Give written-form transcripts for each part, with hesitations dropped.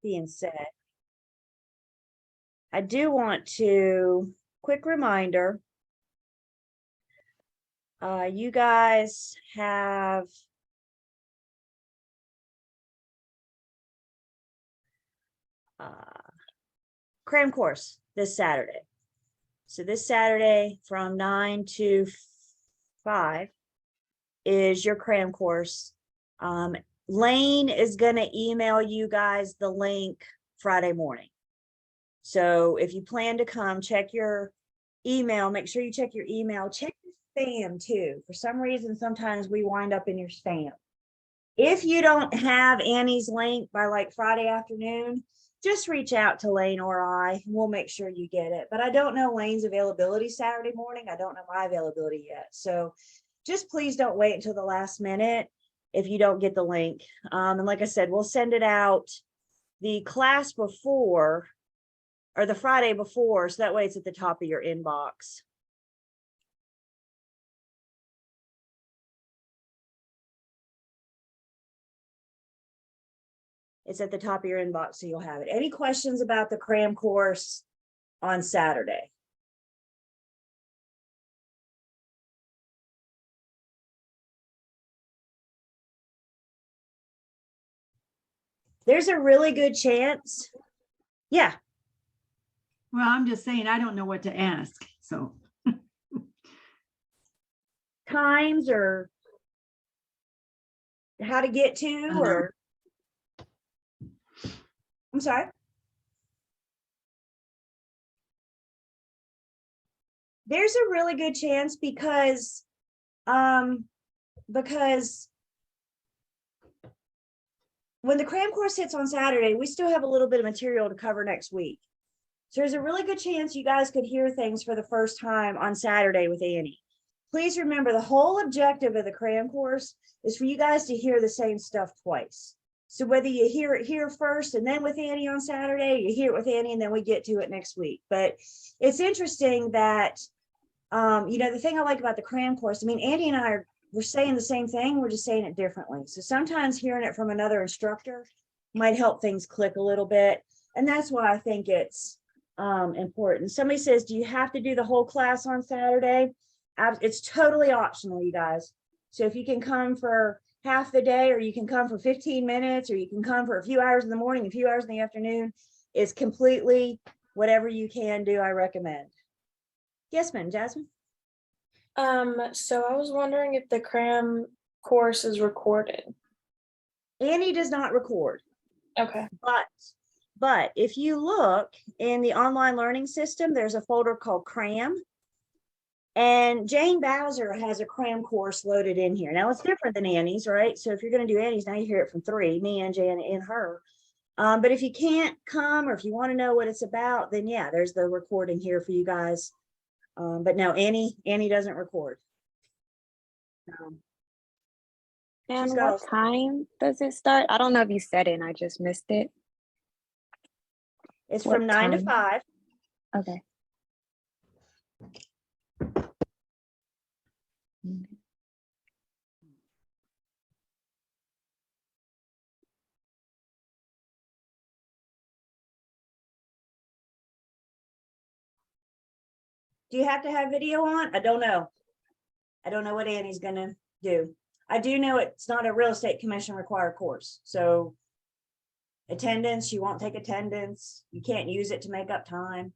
being said, I do want to, quick reminder, you guys have cram course this Saturday. So this Saturday from 9 to 5 is your cram course. Lane is going to email you guys the link Friday morning. So if you plan to come, check your email. Make sure you check your email. Check your spam too. For some reason, sometimes we wind up in your spam. If you don't have Annie's link by like Friday afternoon, just reach out to Lane or I, and we'll make sure you get it. But I don't know Lane's availability Saturday morning. I don't know my availability yet. So just please don't wait until the last minute if you don't get the link. And like I said, we'll send it out the class before or the Friday before, so that way it's at the top of your inbox. It's at the top of your inbox, so you'll have it. Any questions about the cram course on Saturday? There's a really good chance. Yeah. Well, I'm just saying, I don't know what to ask, so. Times or how to get to, or I'm sorry. There's a really good chance because when the cram course hits on Saturday, we still have a little bit of material to cover next week. So there's a really good chance you guys could hear things for the first time on Saturday with Annie. Please remember, the whole objective of the cram course is for you guys to hear the same stuff twice. So whether you hear it here first and then with Annie on Saturday, you hear it with Annie and then we get to it next week. But it's interesting that, you know, the thing I like about the cram course, I mean, Annie and I we're saying the same thing, we're just saying it differently. So sometimes hearing it from another instructor might help things click a little bit. And that's why I think it's important. Somebody says, do you have to do the whole class on Saturday? It's totally optional, you guys. So if you can come for half the day, or you can come for 15 minutes, or you can come for a few hours in the morning, a few hours in the afternoon, it's completely whatever you can do, I recommend. Yes, ma'am, Jasmine. So I was wondering if the cram course is recorded. Annie does not record. Okay. But if you look in the online learning system, there's a folder called Cram. And Jane Bowser has a cram course loaded in here. Now it's different than Annie's, right? So if you're going to do Annie's, now you hear it from three, me and Jane and her. But if you can't come, or if you want to know what it's about, then yeah, there's the recording here for you guys. But no, Annie doesn't record. And what time does it start? I don't know if you said it and I just missed it. It's from 9 to 5. Okay. Do you have to have video on? I don't know. I don't know what Annie's gonna do. I do know it's not a real estate commission required course. So attendance, you won't take attendance. You can't use it to make up time.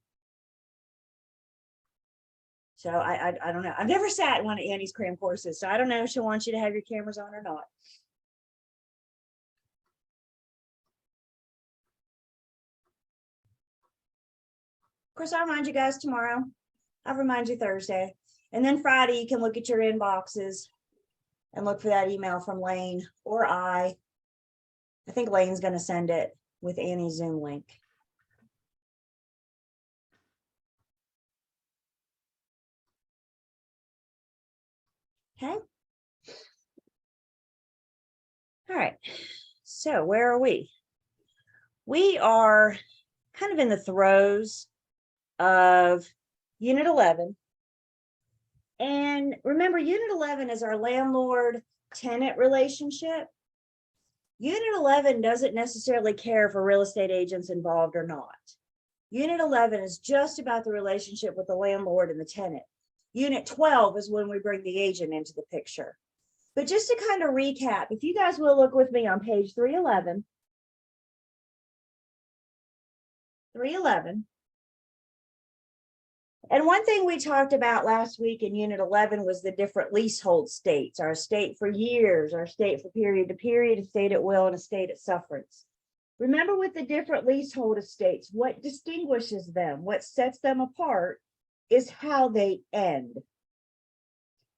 So I don't know. I've never sat in one of Annie's cram courses, so I don't know if she'll want you to have your cameras on or not. Of course, I'll remind you guys tomorrow. I'll remind you Thursday. And then Friday, you can look at your inboxes and look for that email from Lane or I think Lane's going to send it with Annie's Zoom link. Okay. All right. So where are we? We are kind of in the throes of Unit 11. And remember, Unit 11 is our landlord-tenant relationship. Unit 11 doesn't necessarily care if a real estate agent's involved or not. Unit 11 is just about the relationship with the landlord and the tenant. Unit 12 is when we bring the agent into the picture. But just to kind of recap, if you guys will look with me on page 311. 311. And one thing we talked about last week in Unit 11 was the different leasehold states, our estate for years, our estate for period to period, estate at will, and estate at sufferance. Remember with the different leasehold estates, what distinguishes them, what sets them apart is how they end.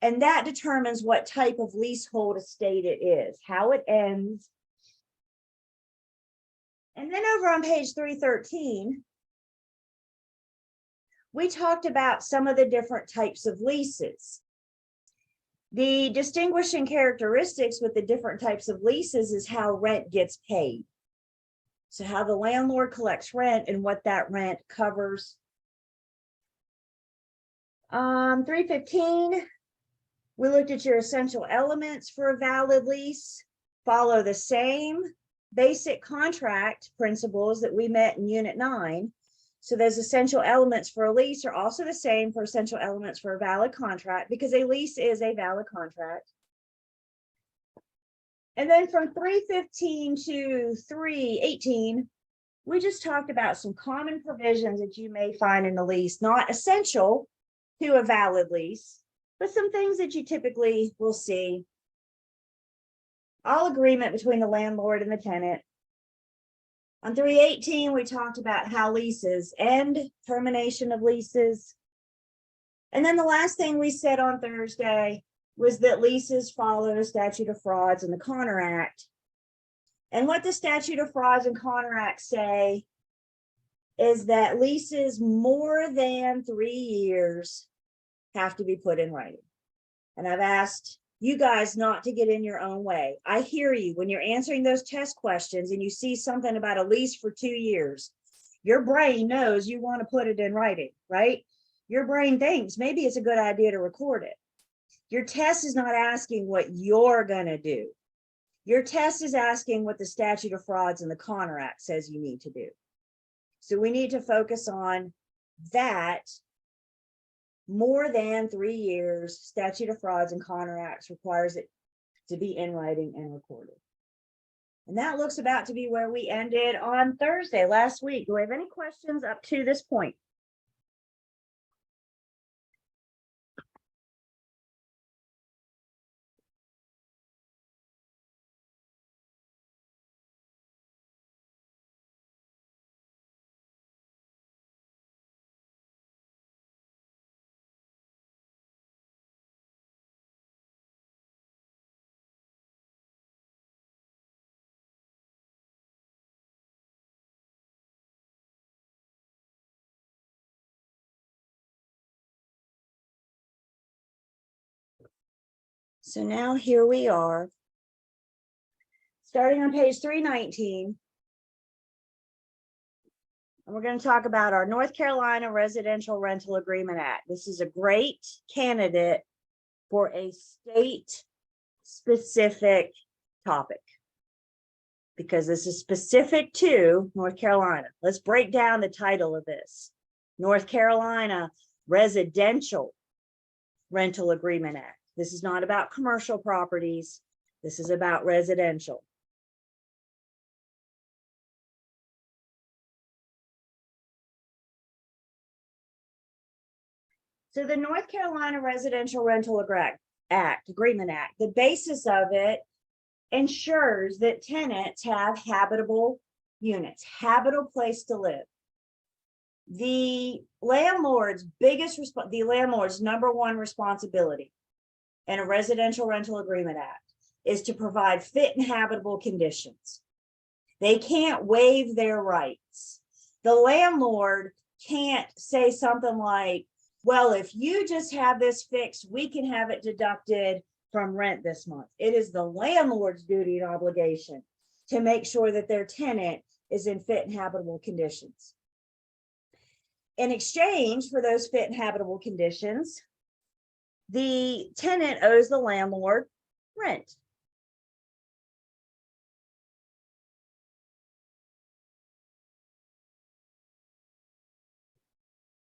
And that determines what type of leasehold estate it is, how it ends. And then over on page 313, we talked about some of the different types of leases. The distinguishing characteristics with the different types of leases is how rent gets paid. So how the landlord collects rent and what that rent covers. 315, we looked at your essential elements for a valid lease. Follow the same basic contract principles that we met in Unit 9. So those essential elements for a lease are also the same for essential elements for a valid contract, because a lease is a valid contract. And then from 315 to 318, we just talked about some common provisions that you may find in a lease, not essential to a valid lease, but some things that you typically will see. All agreement between the landlord and the tenant. On 318, we talked about how leases end, termination of leases. And then the last thing we said on Thursday was that leases follow the statute of frauds and the Connor Act. And what the statute of frauds and Connor Act say is that leases more than 3 years have to be put in writing. And I've asked you guys not to get in your own way. I hear you when you're answering those test questions and you see something about a lease for 2 years. Your brain knows you want to put it in writing, right? Your brain thinks maybe it's a good idea to record it. Your test is not asking what you're going to do. Your test is asking what the statute of frauds and the Connor Act says you need to do. So we need to focus on that. More than 3 years, statute of frauds and Connor Acts requires it to be in writing and recorded. And that looks about to be where we ended on Thursday last week. Do we have any questions up to this point? So now here we are, starting on page 319. And we're going to talk about our North Carolina Residential Rental Agreement Act. This is a great candidate for a state-specific topic, because this is specific to North Carolina. Let's break down the title of this. North Carolina Residential Rental Agreement Act. This is not about commercial properties. This is about residential. So the North Carolina Residential Rental Agreement Act, the basis of it ensures that tenants have habitable units, habitable place to live. The landlord's number one responsibility in a Residential Rental Agreement Act is to provide fit and habitable conditions. They can't waive their rights. The landlord can't say something like, well, if you just have this fixed, we can have it deducted from rent this month. It is the landlord's duty and obligation to make sure that their tenant is in fit and habitable conditions. In exchange for those fit and habitable conditions, the tenant owes the landlord rent.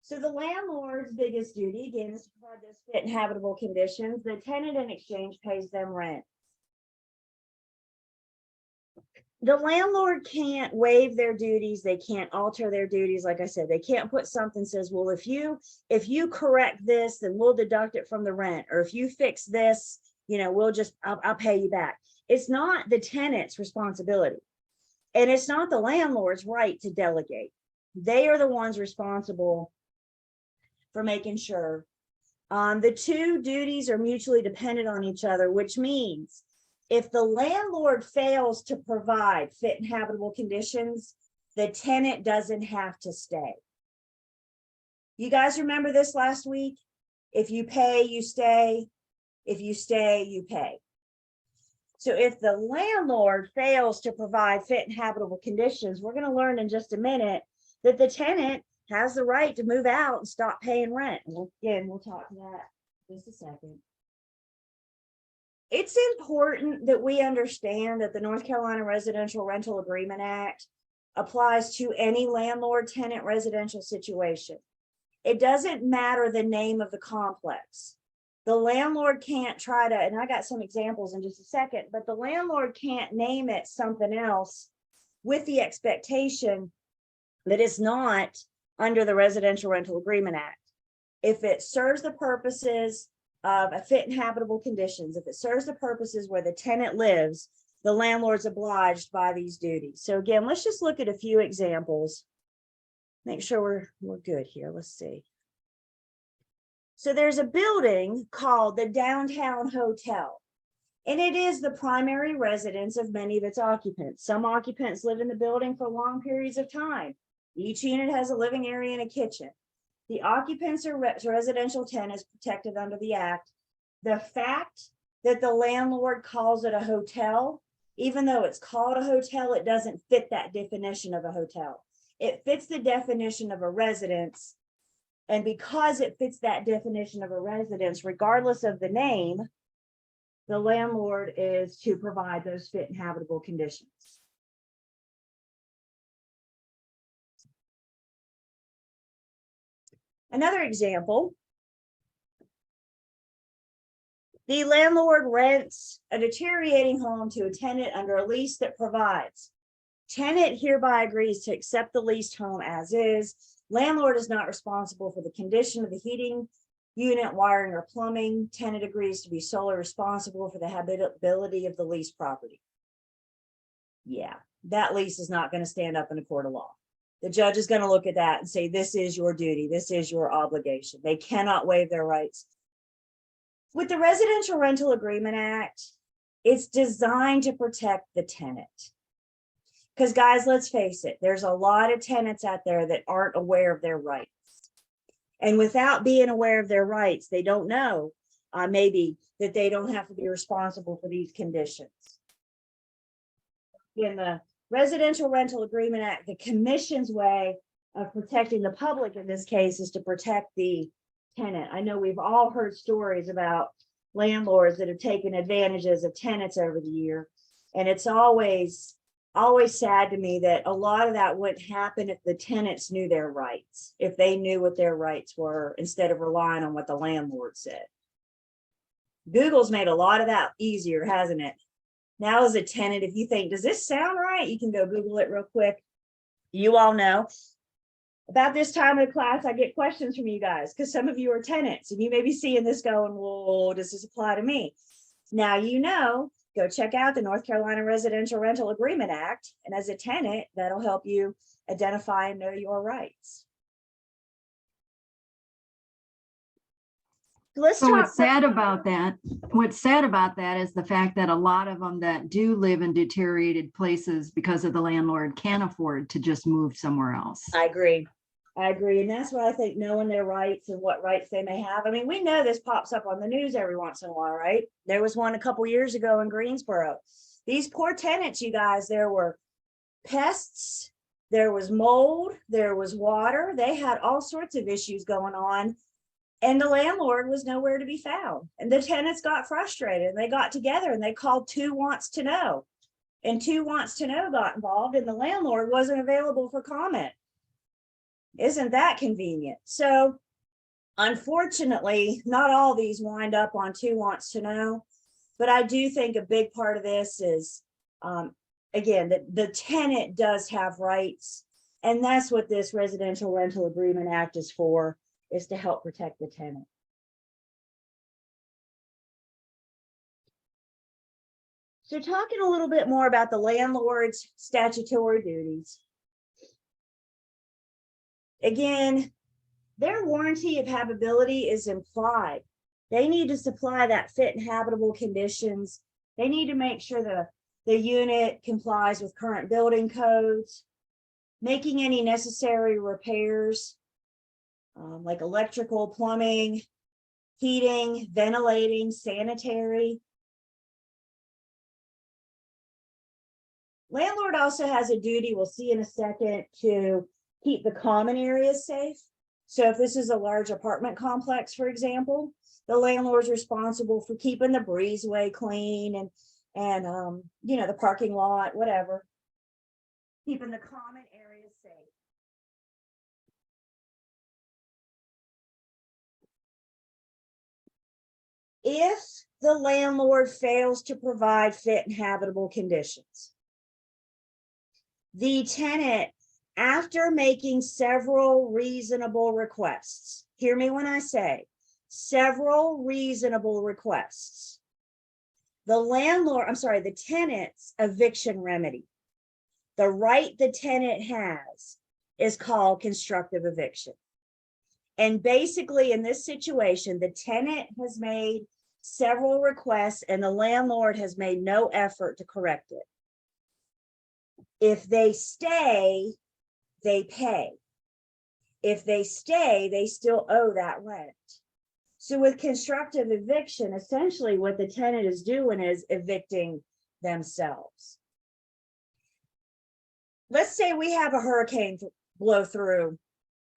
So the landlord's biggest duty, again, is to provide those fit and habitable conditions. The tenant in exchange pays them rent. The landlord can't waive their duties. They can't alter their duties. Like I said, they can't put something that says, well, if you correct this, then we'll deduct it from the rent. Or if you fix this, I'll pay you back. It's not the tenant's responsibility. And it's not the landlord's right to delegate. They are the ones responsible for making sure. The two duties are mutually dependent on each other, which means if the landlord fails to provide fit and habitable conditions, the tenant doesn't have to stay. You guys remember this last week? If you pay, you stay. If you stay, you pay. So if the landlord fails to provide fit and habitable conditions, we're going to learn in just a minute that the tenant has the right to move out and stop paying rent. And we'll talk to that in just a second. It's important that we understand that the North Carolina Residential Rental Agreement Act applies to any landlord-tenant residential situation. It doesn't matter the name of the complex. The landlord can't try to, and I got some examples in just a second, but the landlord can't name it something else with the expectation that it's not under the Residential Rental Agreement Act. If it serves the purposes of a fit and habitable conditions, if it serves the purposes where the tenant lives, the landlord's obliged by these duties. So again, let's just look at a few examples. Make sure we're good here. Let's see. So there's a building called the Downtown Hotel, and it is the primary residence of many of its occupants. Some occupants live in the building for long periods of time. Each unit has a living area and a kitchen. The occupants are residential tenants protected under the act. The fact that the landlord calls it a hotel, even though it's called a hotel, it doesn't fit that definition of a hotel. It fits the definition of a residence. And because it fits that definition of a residence, regardless of the name, the landlord is to provide those fit and habitable conditions. Another example, the landlord rents a deteriorating home to a tenant under a lease that provides. Tenant hereby agrees to accept the leased home as is. Landlord is not responsible for the condition of the heating unit, wiring, or plumbing. Tenant agrees to be solely responsible for the habitability of the leased property. Yeah, that lease is not going to stand up in a court of law. The judge is going to look at that and say, this is your duty. This is your obligation. They cannot waive their rights. With the Residential Rental Agreement Act, it's designed to protect the tenant. Because guys, let's face it, there's a lot of tenants out there that aren't aware of their rights. And without being aware of their rights, they don't know maybe that they don't have to be responsible for these conditions. In the Residential Rental Agreement Act, the commission's way of protecting the public in this case is to protect the tenant. I know we've all heard stories about landlords that have taken advantages of tenants over the year. And it's always sad to me that a lot of that wouldn't happen if the tenants knew their rights, if they knew what their rights were instead of relying on what the landlord said. Google's made a lot of that easier, hasn't it? Now as a tenant, if you think, does this sound right? You can go Google it real quick. You all know. About this time of the class, I get questions from you guys because some of you are tenants and you may be seeing this going, well, does this apply to me? Now you know. Go check out the North Carolina Residential Rental Agreement Act. And as a tenant, that'll help you identify and know your rights. So what's sad about that is the fact that a lot of them that do live in deteriorated places because of the landlord can't afford to just move somewhere else. I agree. And that's why I think knowing their rights and what rights they may have. I mean, we know this pops up on the news every once in a while, right? There was one a couple years ago in Greensboro. These poor tenants, you guys, there were pests, there was mold, there was water. They had all sorts of issues going on. And the landlord was nowhere to be found. And the tenants got frustrated and they got together and they called 2 Wants to Know. And 2 Wants to Know got involved and the landlord wasn't available for comment. Isn't that convenient? So unfortunately, not all these wind up on Two Wants to Know, but I do think a big part of this is, again, that the tenant does have rights. And that's what this Residential Rental Agreement Act is for, is to help protect the tenant. So talking a little bit more about the landlord's statutory duties. Again, their warranty of habitability is implied. They need to supply that fit and habitable conditions. They need to make sure the unit complies with current building codes, making any necessary repairs, like electrical, plumbing, heating, ventilating, sanitary. Landlord also has a duty, we'll see in a second, to keep the common areas safe. So if this is a large apartment complex, for example, the landlord's responsible for keeping the breezeway clean and you know, the parking lot, whatever, keeping the common areas safe. If the landlord fails to provide fit and habitable conditions, the tenant, after making several reasonable requests, hear me when I say several reasonable requests, the tenant's eviction remedy, the right the tenant has, is called constructive eviction. And basically in this situation, the tenant has made several requests and the landlord has made no effort to correct it. If they stay, they pay. If they stay, they still owe that rent. So with constructive eviction, essentially what the tenant is doing is evicting themselves. Let's say we have a hurricane blow through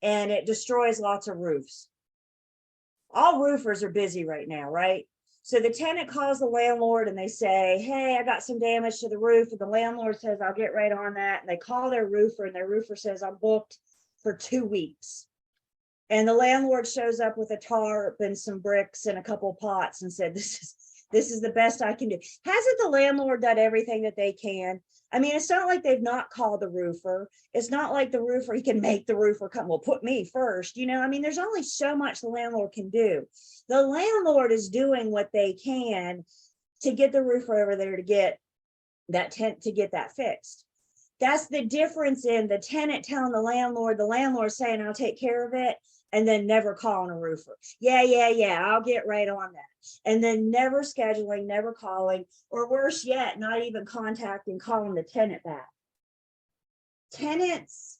and it destroys lots of roofs. All roofers are busy right now, right? So the tenant calls the landlord and they say, hey, I got some damage to the roof. And the landlord says, I'll get right on that. And they call their roofer and their roofer says, I'm booked for 2 weeks. And the landlord shows up with a tarp and some bricks and a couple of pots and said, this is the best I can do. Hasn't the landlord done everything that they can? I mean, it's not like they've not called the roofer. It's not like the roofer, he can make the roofer come, well, put me first. You know, I mean, there's only so much the landlord can do. The landlord is doing what they can to get the roofer over there to get that tent, to get that fixed. That's the difference in the tenant telling the landlord saying, I'll take care of it, and then never calling a roofer. Yeah, I'll get right on that. And then never scheduling, never calling, or worse yet, not even contacting, calling the tenant back. Tenants,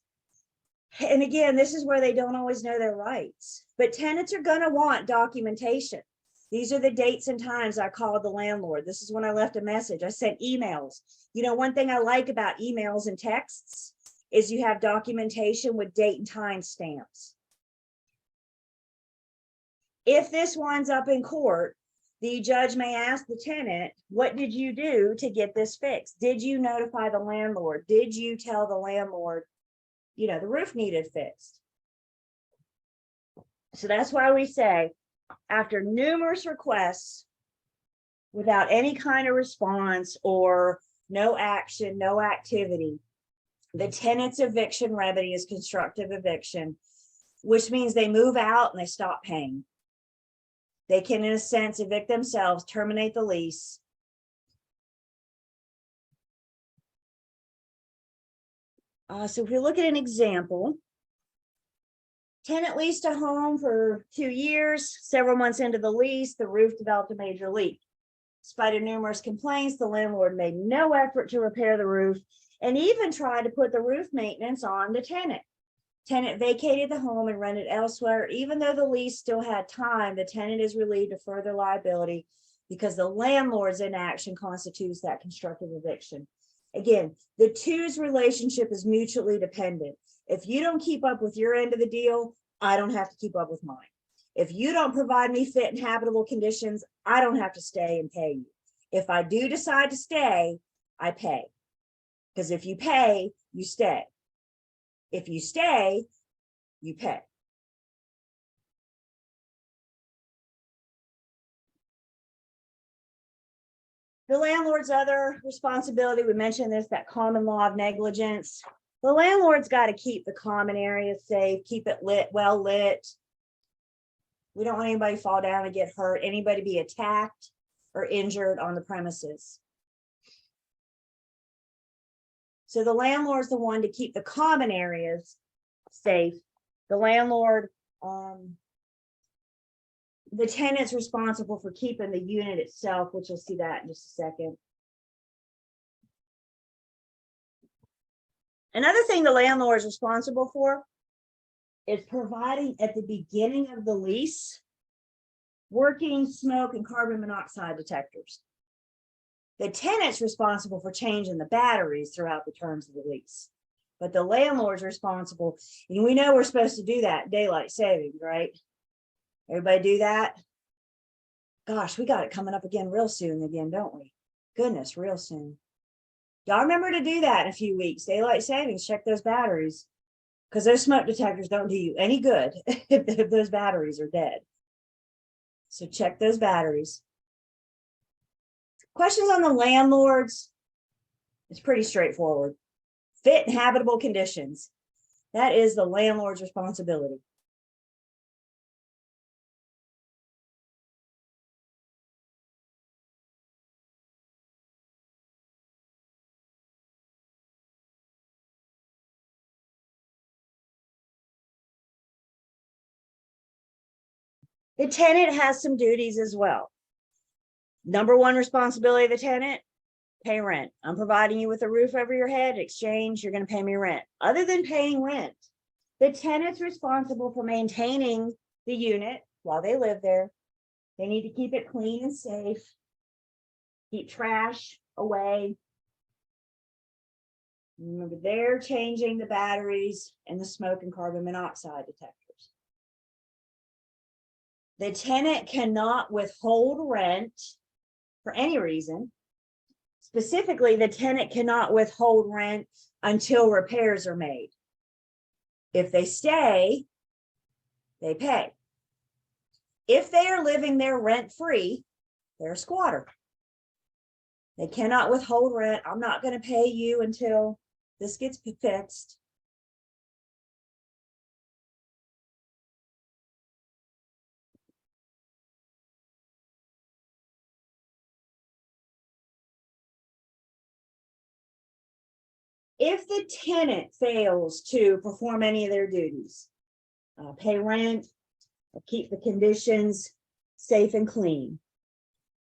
and again, this is where they don't always know their rights, but tenants are going to want documentation. These are the dates and times I called the landlord. This is when I left a message. I sent emails. You know, one thing I like about emails and texts is you have documentation with date and time stamps. If this winds up in court, the judge may ask the tenant, what did you do to get this fixed? Did you notify the landlord? Did you tell the landlord, you know, the roof needed fixed? So that's why we say, after numerous requests without any kind of response or no action, no activity, the tenant's eviction remedy is constructive eviction, which means they move out and they stop paying. They can, in a sense, evict themselves, terminate the lease. So if we look at an example, tenant leased a home for 2 years. Several months into the lease, the roof developed a major leak. Despite numerous complaints, the landlord made no effort to repair the roof and even tried to put the roof maintenance on the tenant. Tenant vacated the home and rented elsewhere. Even though the lease still had time, the tenant is relieved of further liability because the landlord's inaction constitutes that constructive eviction. Again, the two's relationship is mutually dependent. If you don't keep up with your end of the deal, I don't have to keep up with mine. If you don't provide me fit and habitable conditions, I don't have to stay and pay you. If I do decide to stay, I pay. Because if you pay, you stay. If you stay, you pay. The landlord's other responsibility, we mentioned this, that common law of negligence. The landlord's got to keep the common areas safe, keep it lit, well lit. We don't want anybody to fall down and get hurt, anybody be attacked or injured on the premises. So the landlord's the one to keep the common areas safe. The landlord, the tenant's responsible for keeping the unit itself, which you'll see that in just a second. Another thing the landlord is responsible for is providing at the beginning of the lease working smoke and carbon monoxide detectors. The tenant's responsible for changing the batteries throughout the terms of the lease, but the landlord's responsible, and we know we're supposed to do that daylight savings, right? Everybody do that? Gosh, we got it coming up again real soon again, don't we? Goodness, real soon. Y'all remember to do that in a few weeks. Daylight savings, check those batteries, because those smoke detectors don't do you any good if those batteries are dead. So check those batteries. Questions on the landlords? It's pretty straightforward. Fit and habitable conditions. That is the landlord's responsibility. The tenant has some duties as well. Number one responsibility of the tenant, pay rent. I'm providing you with a roof over your head. In exchange, you're going to pay me rent. Other than paying rent, the tenant's responsible for maintaining the unit while they live there. They need to keep it clean and safe, keep trash away. Remember, they're changing the batteries and the smoke and carbon monoxide detectors. The tenant cannot withhold rent for any reason. Specifically, the tenant cannot withhold rent until repairs are made. If they stay, they pay. If they are living there rent-free, they're a squatter. They cannot withhold rent. I'm not going to pay you until this gets fixed. If the tenant fails to perform any of their duties, pay rent, or keep the conditions safe and clean,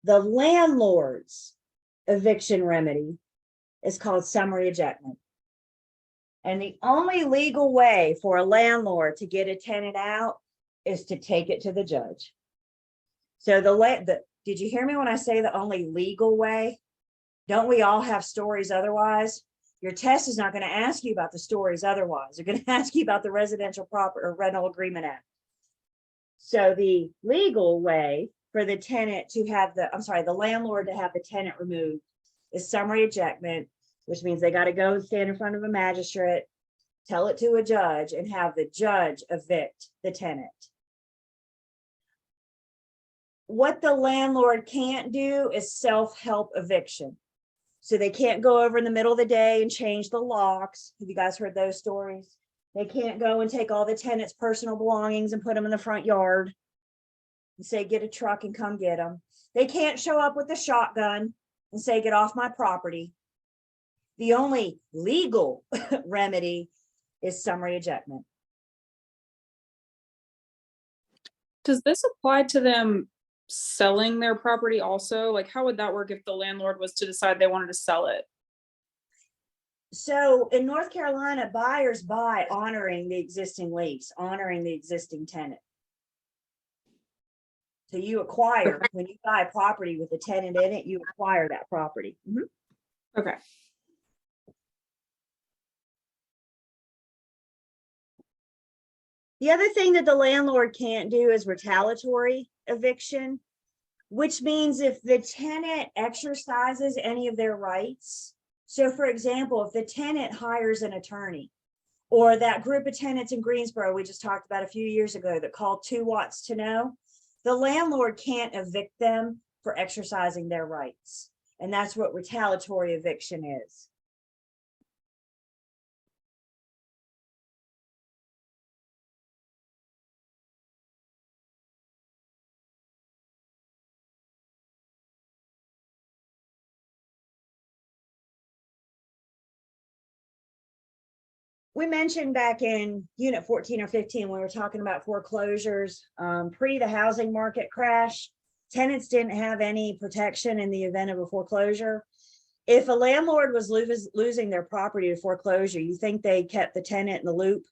the landlord's eviction remedy is called summary ejectment. And the only legal way for a landlord to get a tenant out is to take it to the judge. So did you hear me when I say the only legal way? Don't we all have stories otherwise? Your test is not going to ask you about the stories otherwise. They're going to ask you about the Residential Property or Rental Agreement Act. So the legal way for the tenant to have the landlord to have the tenant removed is summary ejectment, which means they got to go and stand in front of a magistrate, tell it to a judge, and have the judge evict the tenant. What the landlord can't do is self-help eviction. So they can't go over in the middle of the day and change the locks. Have you guys heard those stories? They can't go and take all the tenants' personal belongings and put them in the front yard and say, get a truck and come get them. They can't show up with a shotgun and say, get off my property. The only legal remedy is summary ejectment. Does this apply to them selling their property also? Like, how would that work if the landlord was to decide they wanted to sell it? So in North Carolina, buyers buy honoring the existing lease, honoring the existing tenant. So you acquire, when you buy a property with a tenant in it, you acquire that property. Okay. The other thing that the landlord can't do is retaliatory eviction, which means if the tenant exercises any of their rights. So for example, if the tenant hires an attorney Or that group of tenants in Greensboro we just talked about a few years ago that called 2 Watts to know, the landlord can't evict them for exercising their rights. And that's what retaliatory eviction is. We mentioned back in unit 14 or 15, when we were talking about foreclosures, pre the housing market crash, tenants didn't have any protection in the event of a foreclosure. If a landlord was losing their property to foreclosure, you think they kept the tenant in the loop?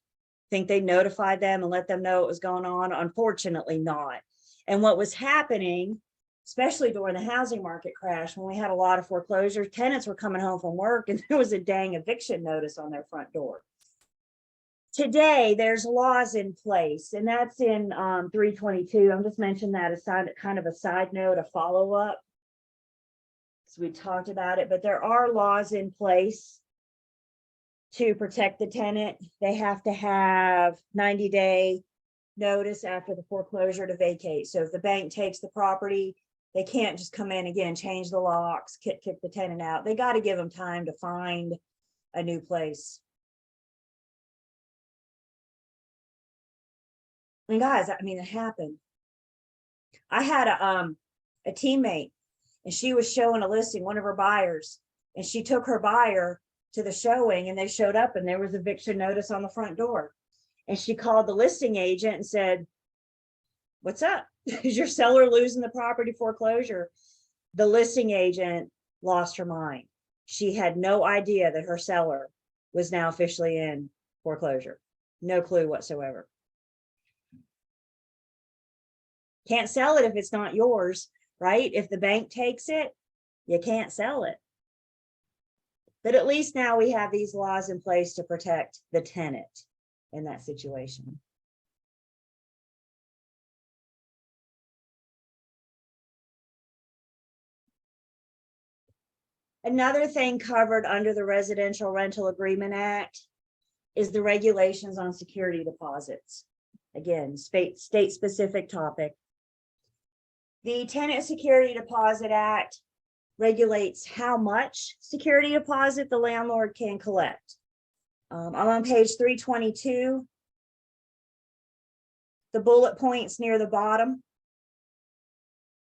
Think they notified them and let them know what was going on? Unfortunately not. And what was happening, especially during the housing market crash, when we had a lot of foreclosures, tenants were coming home from work and there was a dang eviction notice on their front door. Today, there's laws in place, and that's in 322. I'm just mentioning that as kind of a side note, a follow-up. So we talked about it, but there are laws in place to protect the tenant. They have to have 90-day notice after the foreclosure to vacate. So if the bank takes the property, they can't just come in again, change the locks, kick the tenant out. They got to give them time to find a new place. And guys, I mean, it happened. I had a teammate, and she was showing a listing, one of her buyers, and she took her buyer to the showing, and they showed up and there was eviction notice on the front door. And she called the listing agent and said, "What's up? Is your seller losing the property foreclosure?" The listing agent lost her mind. She had no idea that her seller was now officially in foreclosure. No clue whatsoever. Can't sell it if it's not yours, right? If the bank takes it, you can't sell it. But at least now we have these laws in place to protect the tenant in that situation. Another thing covered under the Residential Rental Agreement Act is the regulations on security deposits. Again, state-specific topic. The Tenant Security Deposit Act regulates how much security deposit the landlord can collect. I'm on page 322. The bullet points near the bottom.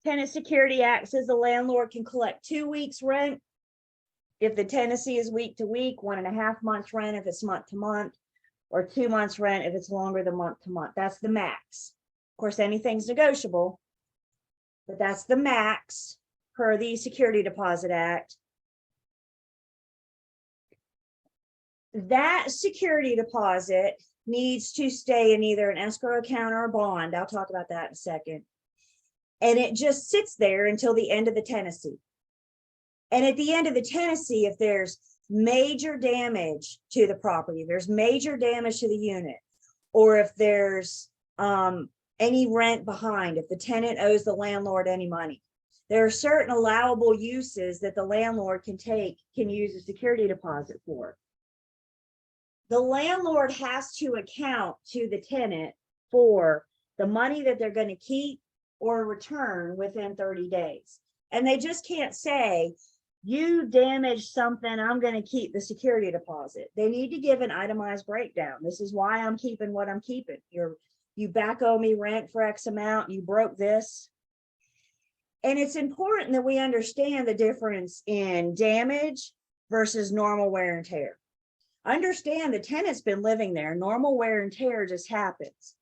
Tenant Security Act says the landlord can collect 2 weeks rent if the tenancy is week to week, 1.5 months rent if it's month to month, or 2 months rent if it's longer than month to month. That's the max. Of course, anything's negotiable, but that's the max per the Security Deposit Act. That security deposit needs to stay in either an escrow account or a bond. I'll talk about that in a second. And it just sits there until the end of the tenancy. And at the end of the tenancy, if there's major damage to the property, there's major damage to the unit, or if there's any rent behind, if the tenant owes the landlord any money, there are certain allowable uses that the landlord can use a security deposit for. The landlord has to account to the tenant for the money that they're going to keep or return within 30 days. And they just can't say, "You damaged something, I'm going to keep the security deposit." They need to give an itemized breakdown. This is why I'm keeping what I'm keeping. You back owe me rent for X amount, you broke this. And it's important that we understand the difference in damage versus normal wear and tear. Understand the tenant's been living there. Normal wear and tear just happens.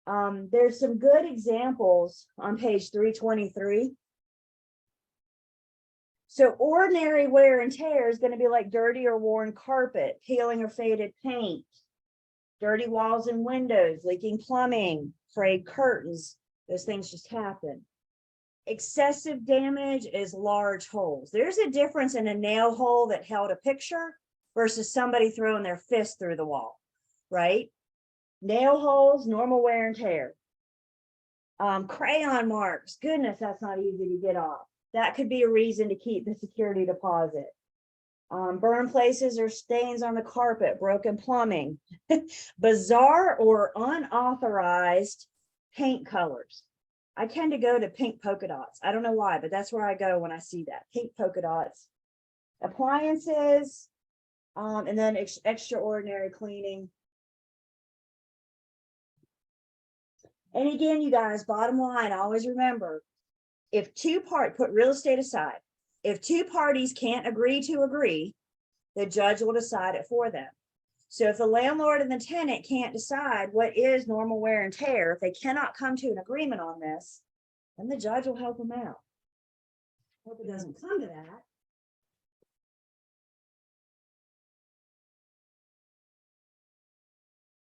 There's some good examples on page 323. So ordinary wear and tear is going to be like dirty or worn carpet, peeling or faded paint, dirty walls and windows, leaking plumbing, frayed curtains. Those things just happen. Excessive damage is large holes. There's a difference in a nail hole that held a picture versus somebody throwing their fist through the wall, right? Nail holes, normal wear and tear. Crayon marks, goodness, that's not easy to get off. That could be a reason to keep the security deposit. Burn places or stains on the carpet, broken plumbing, bizarre or unauthorized paint colors. I tend to go to pink polka dots. I don't know why, but that's where I go when I see that, pink polka dots. Appliances, and then extraordinary cleaning. And again, you guys, bottom line, always remember, if put real estate aside, if two parties can't agree to agree, the judge will decide it for them. So if the landlord and the tenant can't decide what is normal wear and tear, if they cannot come to an agreement on this, then the judge will help them out. Hope it doesn't come to that.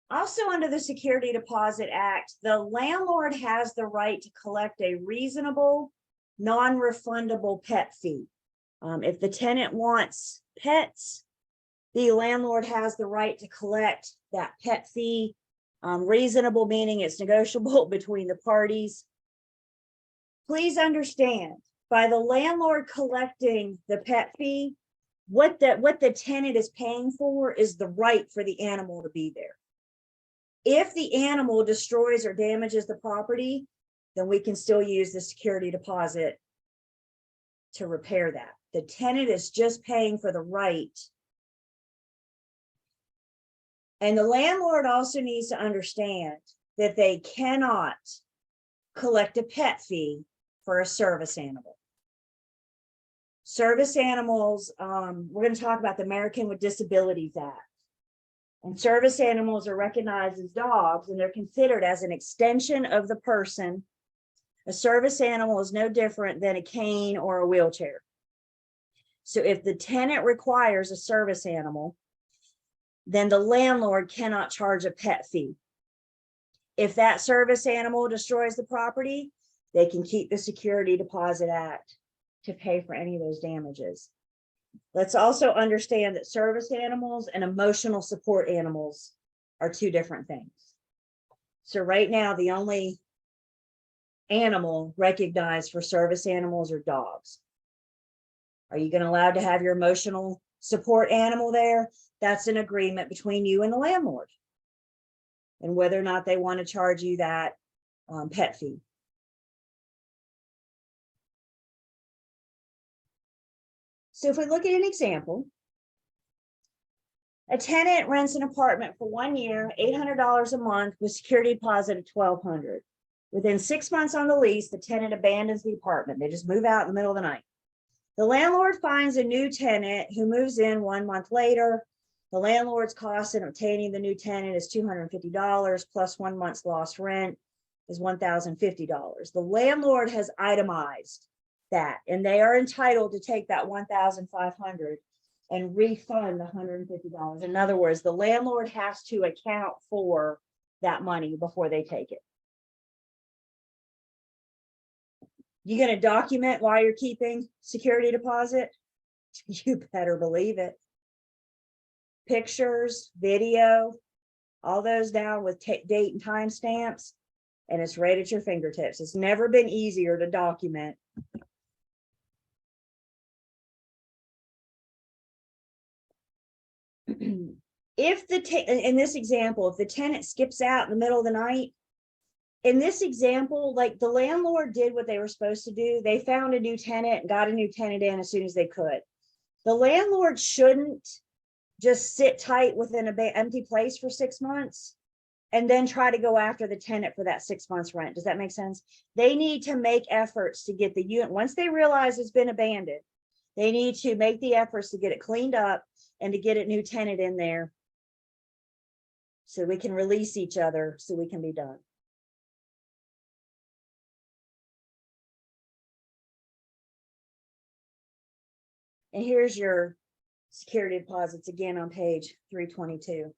Also, under the Security Deposit Act, the landlord has the right to collect a reasonable, non-refundable pet fee. If the tenant wants pets, the landlord has the right to collect that pet fee. Reasonable meaning it's negotiable between the parties. Please understand, by the landlord collecting the pet fee, what the tenant is paying for is the right for the animal to be there. If the animal destroys or damages the property, then we can still use the security deposit to repair that. The tenant is just paying for the right. And the landlord also needs to understand that they cannot collect a pet fee for a service animal. Service animals, we're going to talk about the American with Disabilities Act. And service animals are recognized as dogs, and they're considered as an extension of the person. A service animal is no different than a cane or a wheelchair. So if the tenant requires a service animal, then the landlord cannot charge a pet fee. If that service animal destroys the property, they can keep the Security Deposit Act to pay for any of those damages. Let's also understand that service animals and emotional support animals are two different things. So right now, the only animal recognized for service animals are dogs. Are you going to allow to have your emotional support animal there? That's an agreement between you and the landlord, and whether or not they want to charge you that pet fee. So if we look at an example, a tenant rents an apartment for 1 year, $800 a month with security deposit of $1,200. Within 6 months on the lease, the tenant abandons the apartment. They just move out in the middle of the night. The landlord finds a new tenant who moves in 1 month later. The landlord's cost in obtaining the new tenant is $250 plus 1 month's lost rent is $1,050. The landlord has itemized that, and they are entitled to take that $1,500 and refund the $150. In other words, the landlord has to account for that money before they take it. You going to document why you're keeping security deposit? You better believe it. Pictures, video, all those down with date and time stamps, and it's right at your fingertips. It's never been easier to document. If in this example, if the tenant skips out in the middle of the night, in this example, like the landlord did what they were supposed to do. They found a new tenant and got a new tenant in as soon as they could. The landlord shouldn't just sit tight with an empty place for 6 months and then try to go after the tenant for that 6 months rent. Does that make sense? They need to make efforts to get the unit. Once they realize it's been abandoned, they need to make the efforts to get it cleaned up and to get a new tenant in there so we can release each other, so we can be done. And here's your security deposits again on page 322.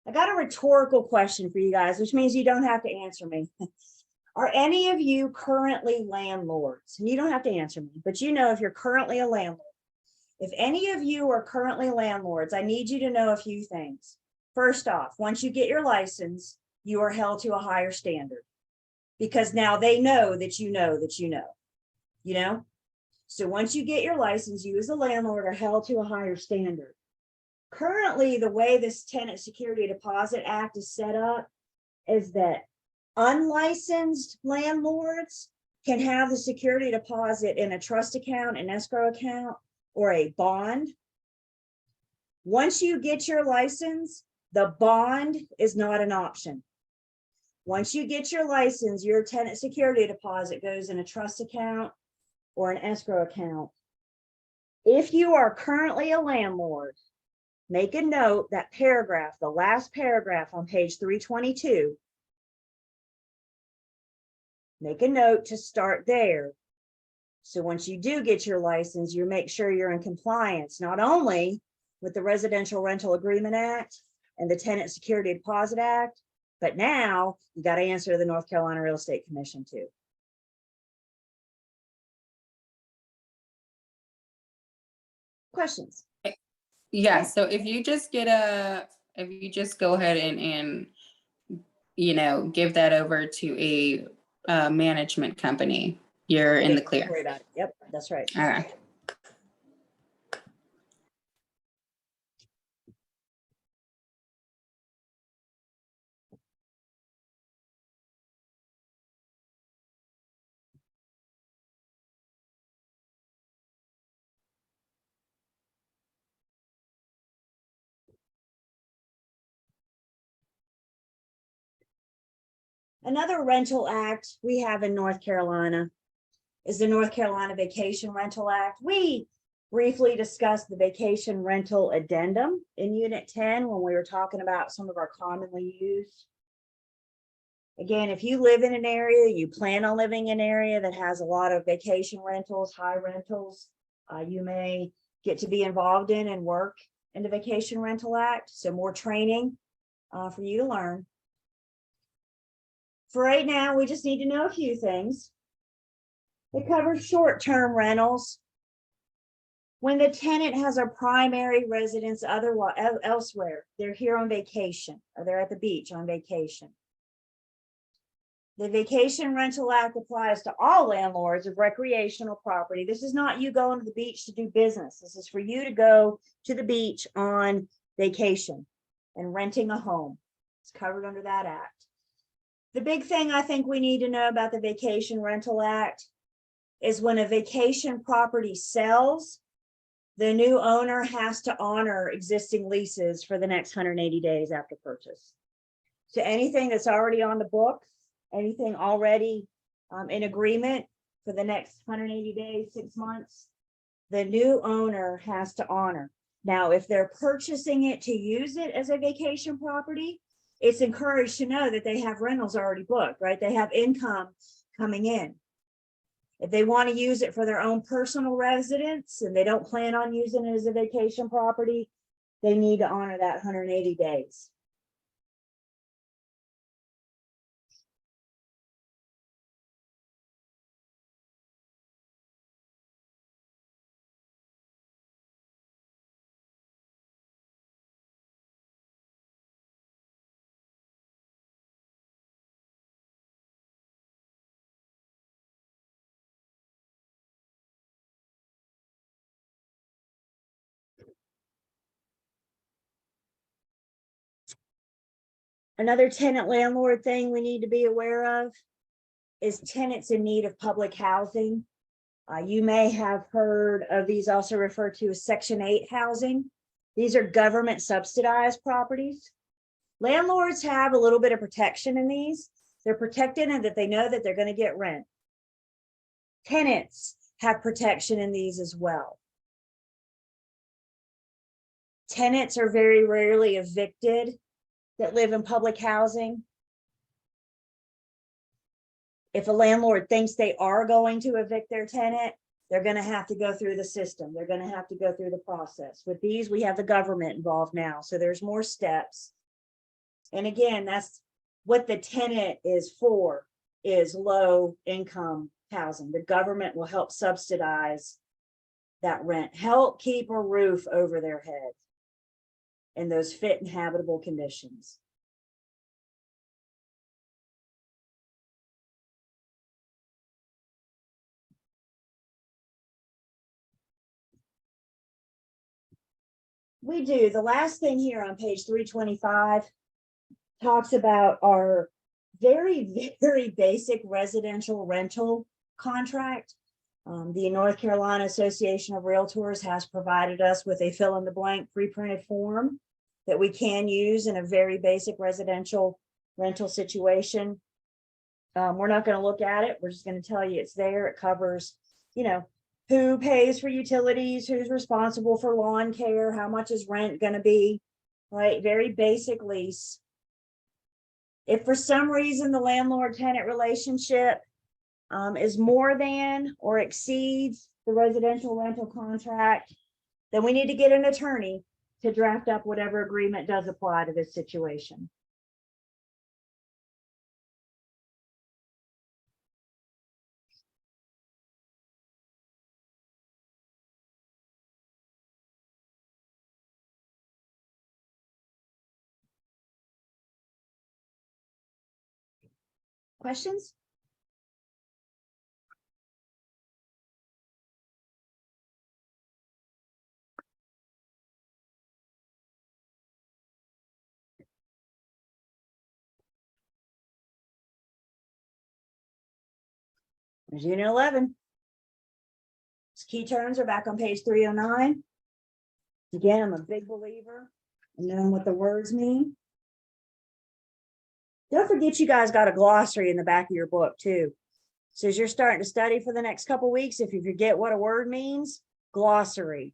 I got a rhetorical question for you guys, which means you don't have to answer me. Are any of you currently landlords? And you don't have to answer me, but you know if you're currently a landlord. If any of you are currently landlords, I need you to know a few things. First off, once you get your license, you are held to a higher standard because now they know that you know that you know. So once you get your license, you as a landlord are held to a higher standard. Currently, the way this Tenant Security Deposit Act is set up is that unlicensed landlords can have the security deposit in a trust account, an escrow account, or a bond. Once you get your license, the bond is not an option. Once you get your license, your tenant security deposit goes in a trust account or an escrow account. If you are currently a landlord, make a note that paragraph, the last paragraph on page 322. Make a note to start there. So once you do get your license, you make sure you're in compliance, not only with the Residential Rental Agreement Act and the Tenant Security Deposit Act, but now you got to answer the North Carolina Real Estate Commission too. Questions? Yeah, so if you just go ahead and give that over to a management company, you're in the Don't worry clear. about it. Yep, that's right. All right. Another rental act we have in North Carolina is the North Carolina Vacation Rental Act. We briefly discussed the vacation rental addendum in Unit 10 when we were talking about some of our commonly used. Again, if you live in an area, you plan on living in an area that has a lot of vacation rentals, high rentals, you may get to be involved in and work in the Vacation Rental Act. So more training for you to learn. For right now, we just need to know a few things. It covers short-term rentals. When the tenant has a primary residence elsewhere, they're here on vacation or they're at the beach on vacation. The Vacation Rental Act applies to all landlords of recreational property. This is not you going to the beach to do business. This is for you to go to the beach on vacation and renting a home. It's covered under that act. The big thing I think we need to know about the Vacation Rental Act is when a vacation property sells, the new owner has to honor existing leases for the next 180 days after purchase. So anything that's already on the books, anything already in agreement for the next 180 days, 6 months, the new owner has to honor. Now, if they're purchasing it to use it as a vacation property, it's encouraged to know that they have rentals already booked, right? They have income coming in. If they want to use it for their own personal residence and they don't plan on using it as a vacation property, they need to honor that 180 days. Another tenant landlord thing we need to be aware of is tenants in need of public housing. You may have heard of these also referred to as Section 8 housing. These are government subsidized properties. Landlords have a little bit of protection in these. They're protected in that they know that they're going to get rent. Tenants have protection in these as well. Tenants are very rarely evicted that live in public housing. If a landlord thinks they are going to evict their tenant, they're going to have to go through the system. They're going to have to go through the process. With these, we have the government involved now. So there's more steps. And again, that's what the tenant is for, is low income housing. The government will help subsidize that rent, help keep a roof over their head in those fit and habitable conditions. We do. The last thing here on page 325 talks about our very, very basic residential rental contract. The North Carolina Association of Realtors has provided us with a fill in the blank pre-printed form that we can use in a very basic residential rental situation. We're not going to look at it. We're just going to tell you it's there. It covers, you know, who pays for utilities, who's responsible for lawn care, how much is rent going to be, right? Very basic lease. If for some reason the landlord-tenant relationship is more than or exceeds the residential rental contract, then we need to get an attorney to draft up whatever agreement does apply to this situation. Questions? There's unit 11. Key terms are back on page 309. Again, I'm a big believer in knowing what the words mean. Don't forget you guys got a glossary in the back of your book too. So as you're starting to study for the next couple weeks, if you forget what a word means, glossary.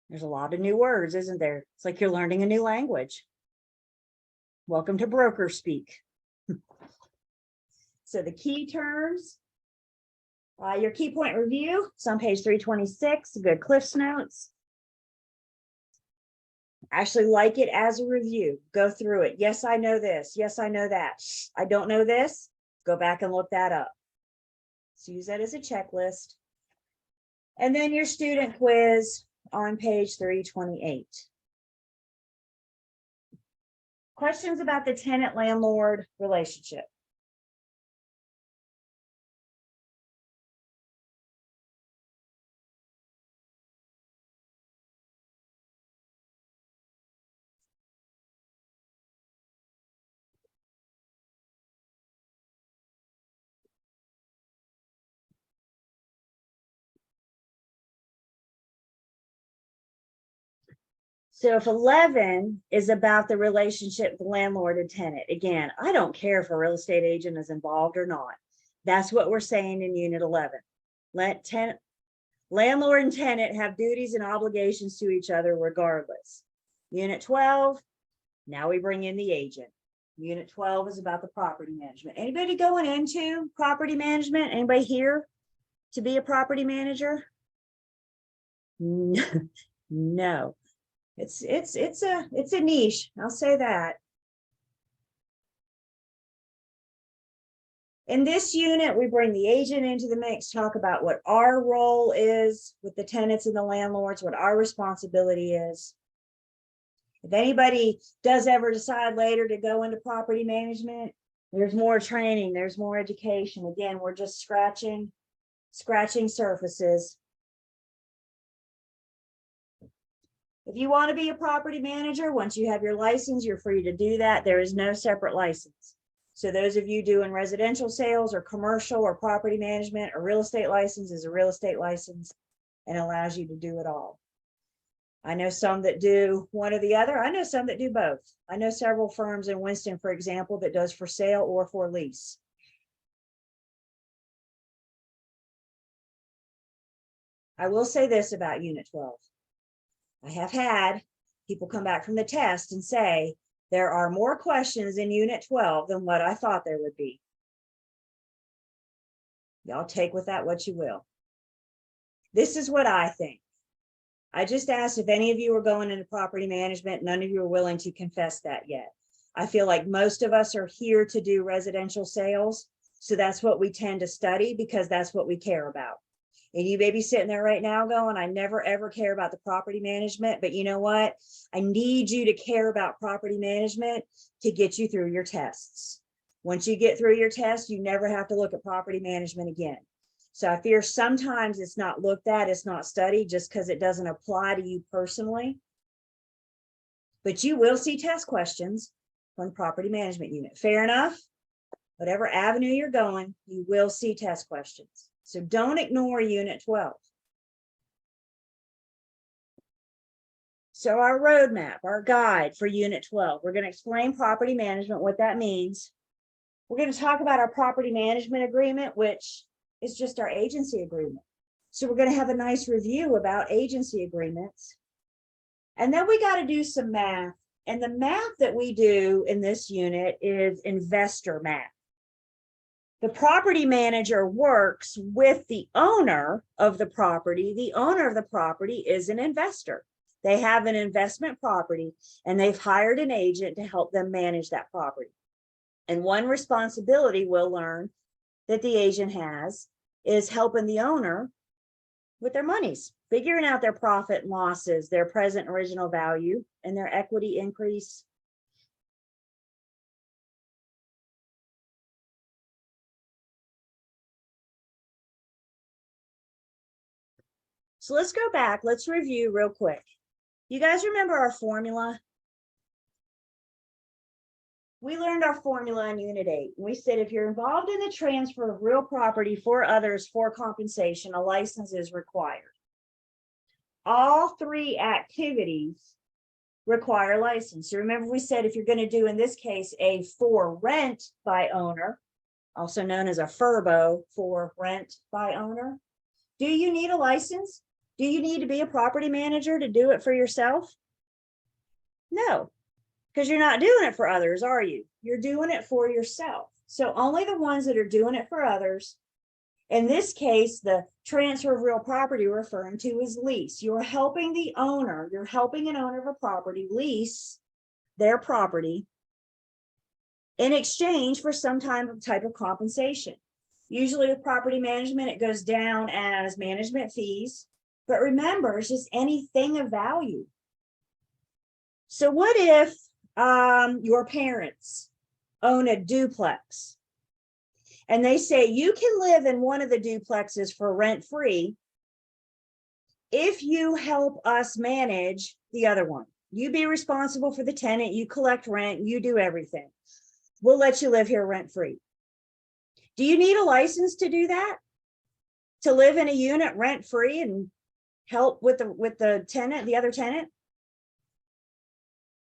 There's a lot of new words, isn't there? It's like you're learning a new language. Welcome to broker speak. So the key terms, your key point review, it's on page 326, good Cliff's notes. Actually like it as a review, go through it. Yes, I know this. Yes, I know that. I don't know this. Go back and look that up. So use that as a checklist. And then your student quiz on page 328. Questions about the tenant-landlord relationship? So if 11 is about the relationship with landlord and tenant, again, I don't care if a real estate agent is involved or not. That's what we're saying in unit 11. Landlord and tenant have duties and obligations to each other regardless. Unit 12, now we bring in the agent. Unit 12 is about the property management. Anybody going into property management? Anybody here to be a property manager? No. It's a niche, I'll say that. In this unit, we bring the agent into the mix, talk about what our role is with the tenants and the landlords, what our responsibility is. If anybody does ever decide later to go into property management, there's more training, there's more education. Again, we're just scratching surfaces. If you want to be a property manager, once you have your license, you're free to do that. There is no separate license. So those of you doing residential sales or commercial or property management or real estate license is a real estate license and allows you to do it all. I know some that do one or the other. I know some that do both. I know several firms in Winston, for example, that does for sale or for lease. I will say this about Unit 12. I have had people come back from the test and say, there are more questions in Unit 12 than what I thought there would be. Y'all take with that what you will. This is what I think. I just asked if any of you are going into property management. None of you are willing to confess that yet. I feel like most of us are here to do residential sales. So that's what we tend to study because that's what we care about. And you may be sitting there right now going, I never ever care about the property management, but you know what? I need you to care about property management to get you through your tests. Once you get through your test, you never have to look at property management again. So I fear sometimes it's not looked at, it's not studied just because it doesn't apply to you personally. But you will see test questions from the property management unit. Fair enough? Whatever avenue you're going, you will see test questions. So don't ignore Unit 12. So our roadmap, our guide for Unit 12, we're going to explain property management, what that means. We're going to talk about our property management agreement, which is just our agency agreement. So we're going to have a nice review about agency agreements. And then we got to do some math. And the math that we do in this unit is investor math. The property manager works with the owner of the property. The owner of the property is an investor. They have an investment property and they've hired an agent to help them manage that property. And one responsibility we'll learn that the agent has is helping the owner with their monies, figuring out their profit and losses, their present original value, and their equity increase. So let's go back. Let's review real quick. You guys remember our formula? We learned our formula in Unit 8. We said if you're involved in the transfer of real property for others for compensation, a license is required. All three activities require a license. So remember we said if you're going to do, in this case, a for rent by owner, also known as a FRBO, for rent by owner, do you need a license? Do you need to be a property manager to do it for yourself? No, because you're not doing it for others, are you? You're doing it for yourself. So only the ones that are doing it for others. In this case, the transfer of real property we're referring to is lease. You're helping the owner, you're helping an owner of a property lease their property in exchange for some type of compensation. Usually with property management, it goes down as management fees. But remember, it's just anything of value. So what if your parents own a duplex and they say you can live in one of the duplexes for rent-free if you help us manage the other one? You be responsible for the tenant, you collect rent, you do everything. We'll let you live here rent-free. Do you need a license to do that? To live in a unit rent-free and help with the tenant, the other tenant?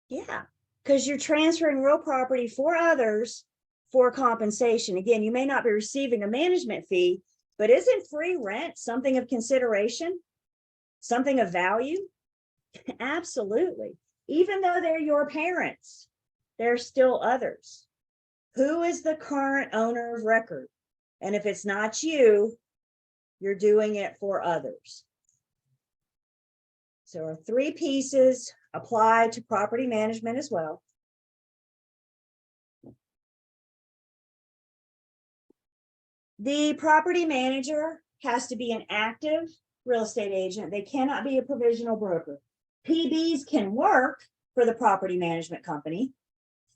Yeah, because you're transferring real property for others for compensation. Again, you may not be receiving a management fee, but isn't free rent something of consideration? Something of value? Absolutely. Even though they're your parents, they're still others. Who is the current owner of record? And if it's not you, you're doing it for others. So our three pieces apply to property management as well. The property manager has to be an active real estate agent. They cannot be a provisional broker. PBs can work for the property management company,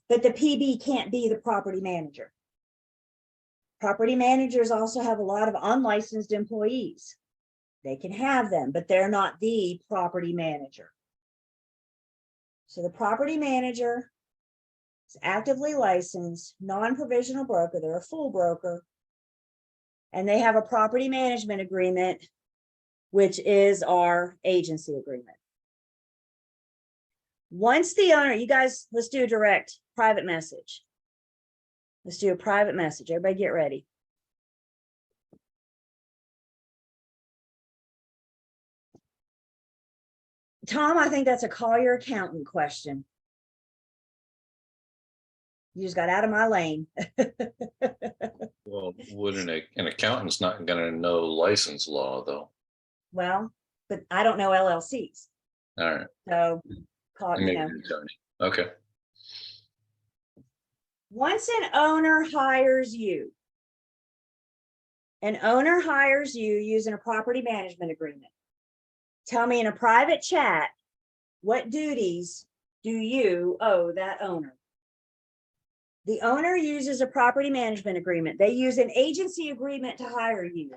but the PB can't be the property manager. Property managers also have a lot of unlicensed employees. They can have them, but they're not the property manager. So the property manager is actively licensed, non-provisional broker. They're a full broker. And they have a property management agreement, which is our agency agreement. Once the owner, you guys, let's do a direct private message. Let's do a private message. Everybody get ready. Tom, I think that's a call your accountant question. You just got out of my lane. Well, wouldn't an accountant's not going to know license law though? Well, but I don't know LLCs. All right. So call, you know. Okay. Once an owner hires you using a property management agreement, tell me in a private chat, what duties do you owe that owner? The owner uses a property management agreement. They use an agency agreement to hire you.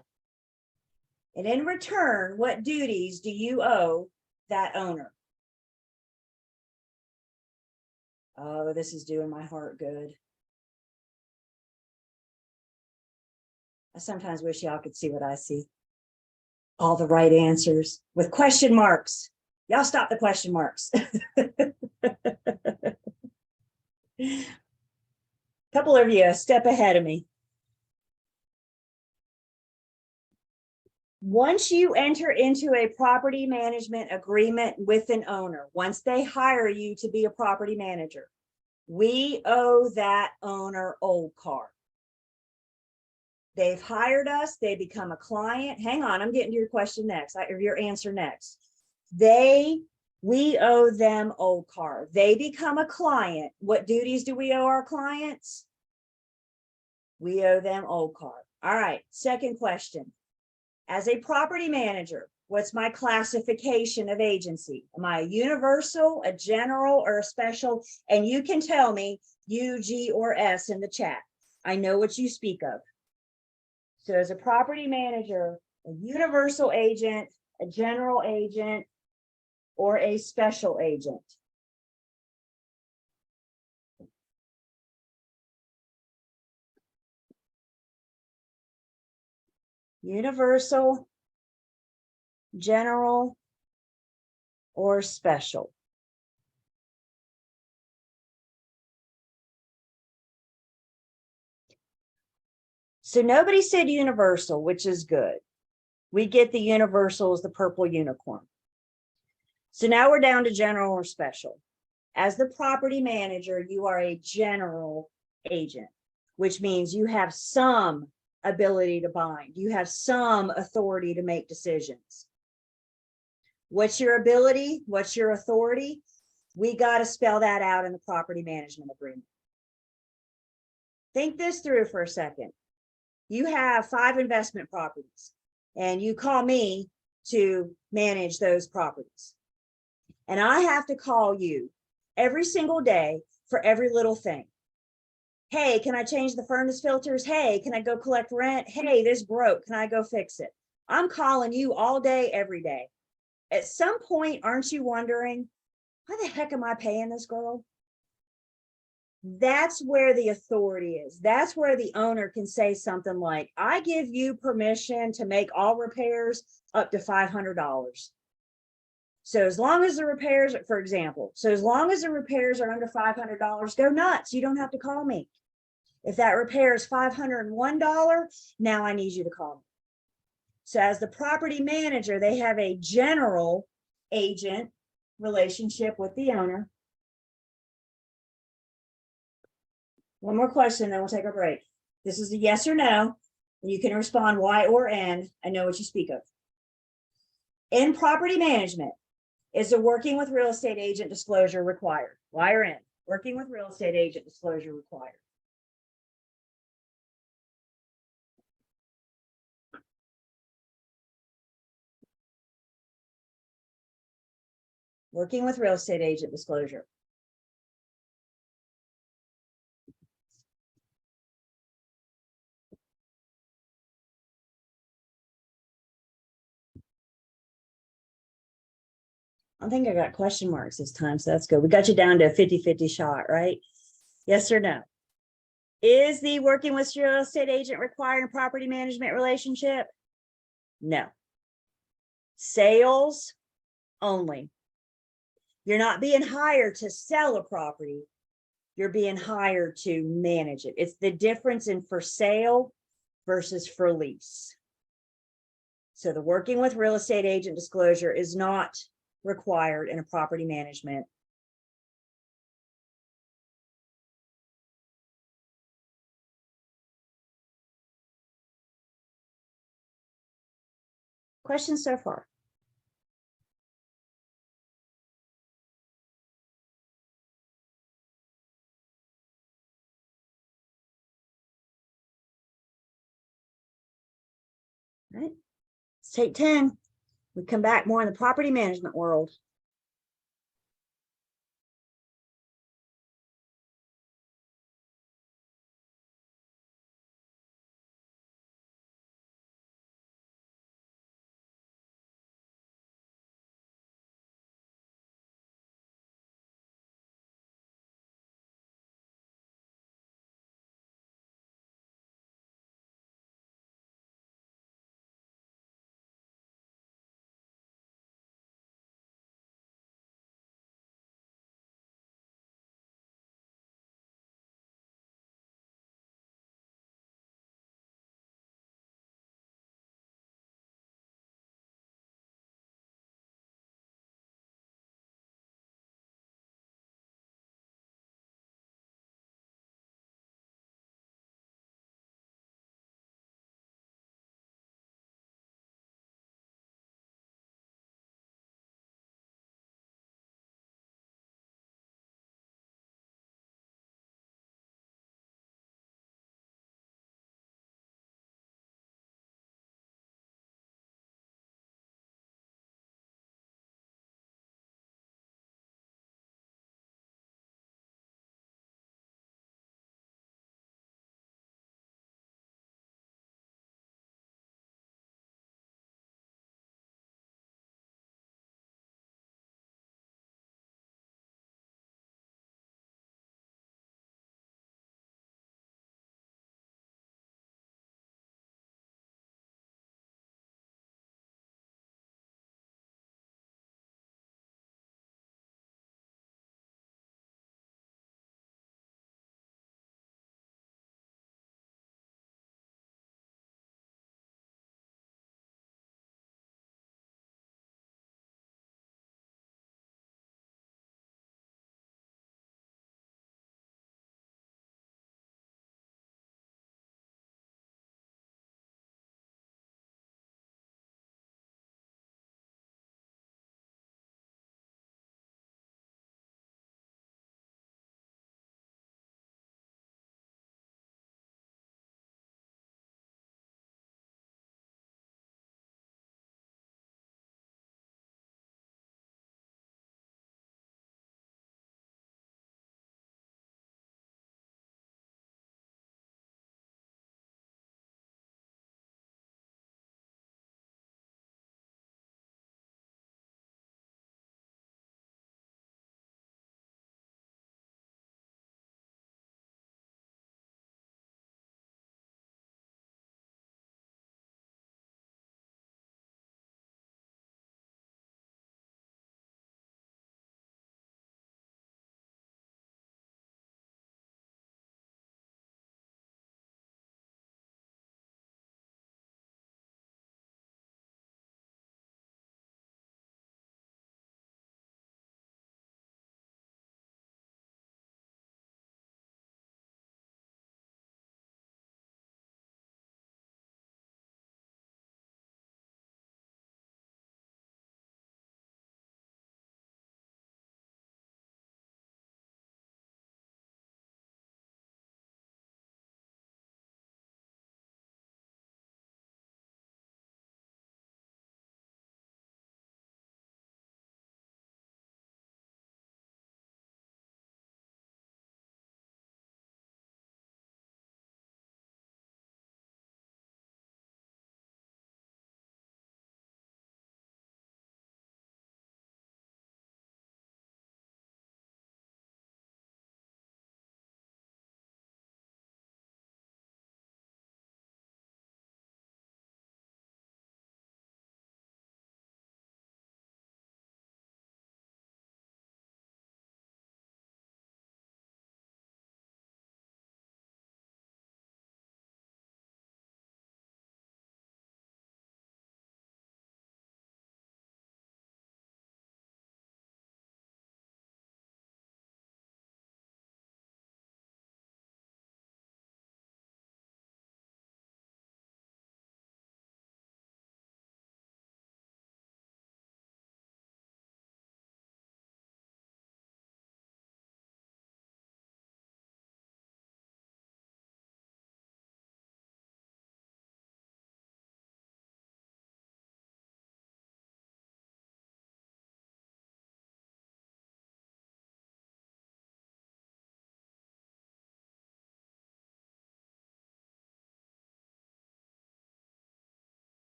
And in return, what duties do you owe that owner? Oh, this is doing my heart good. I sometimes wish y'all could see what I see. All the right answers with question marks. Y'all stop the question marks. Couple of you a step ahead of me. Once you enter into a property management agreement with an owner, once they hire you to be a property manager, we owe that owner old car. They've hired us, they become a client. Hang on, I'm getting to your question next, or your answer next. We owe them old car. They become a client. What duties do we owe our clients? We owe them old car. All right, second question. As a property manager, what's my classification of agency? Am I a universal, a general, or a special? And you can tell me U, G, or S in the chat. I know what you speak of. So as a property manager, a universal agent, a general agent, or a special agent? Universal, general, or special? So nobody said universal, which is good. We get the universal as the purple unicorn. So now we're down to general or special. As the property manager, you are a general agent, which means you have some ability to bind. You have some authority to make decisions. What's your ability? What's your authority? We got to spell that out in the property management agreement. Think this through for a second. You have 5 investment properties and you call me to manage those properties. And I have to call you every single day for every little thing. Hey, can I change the furnace filters? Hey, can I go collect rent? Hey, this broke. Can I go fix it? I'm calling you all day, every day. At some point, aren't you wondering, why the heck am I paying this girl? That's where the authority is. That's where the owner can say something like, I give you permission to make all repairs up to $500. So as long as the repairs, for example, so as long as the repairs are under $500, go nuts. You don't have to call me. If that repair is $501, now I need you to call me. So as the property manager, they have a general agent relationship with the owner. One more question, then we'll take a break. This is a yes or no. You can respond Y or N. I know what you speak of. In property management, is a working with real estate agent disclosure required? Y or N? Working with real estate agent disclosure required. Working with real estate agent disclosure. I think I got question marks this time, so that's good. We got you down to a 50-50 shot, right? Yes or no? Is the working with real estate agent required in property management relationship? No. Sales only. You're not being hired to sell a property. You're being hired to manage it. It's the difference in for sale versus for lease. So the working with real estate agent disclosure is not required in a property management. Questions so far? All right, let's take 10. We come back more in the property management world.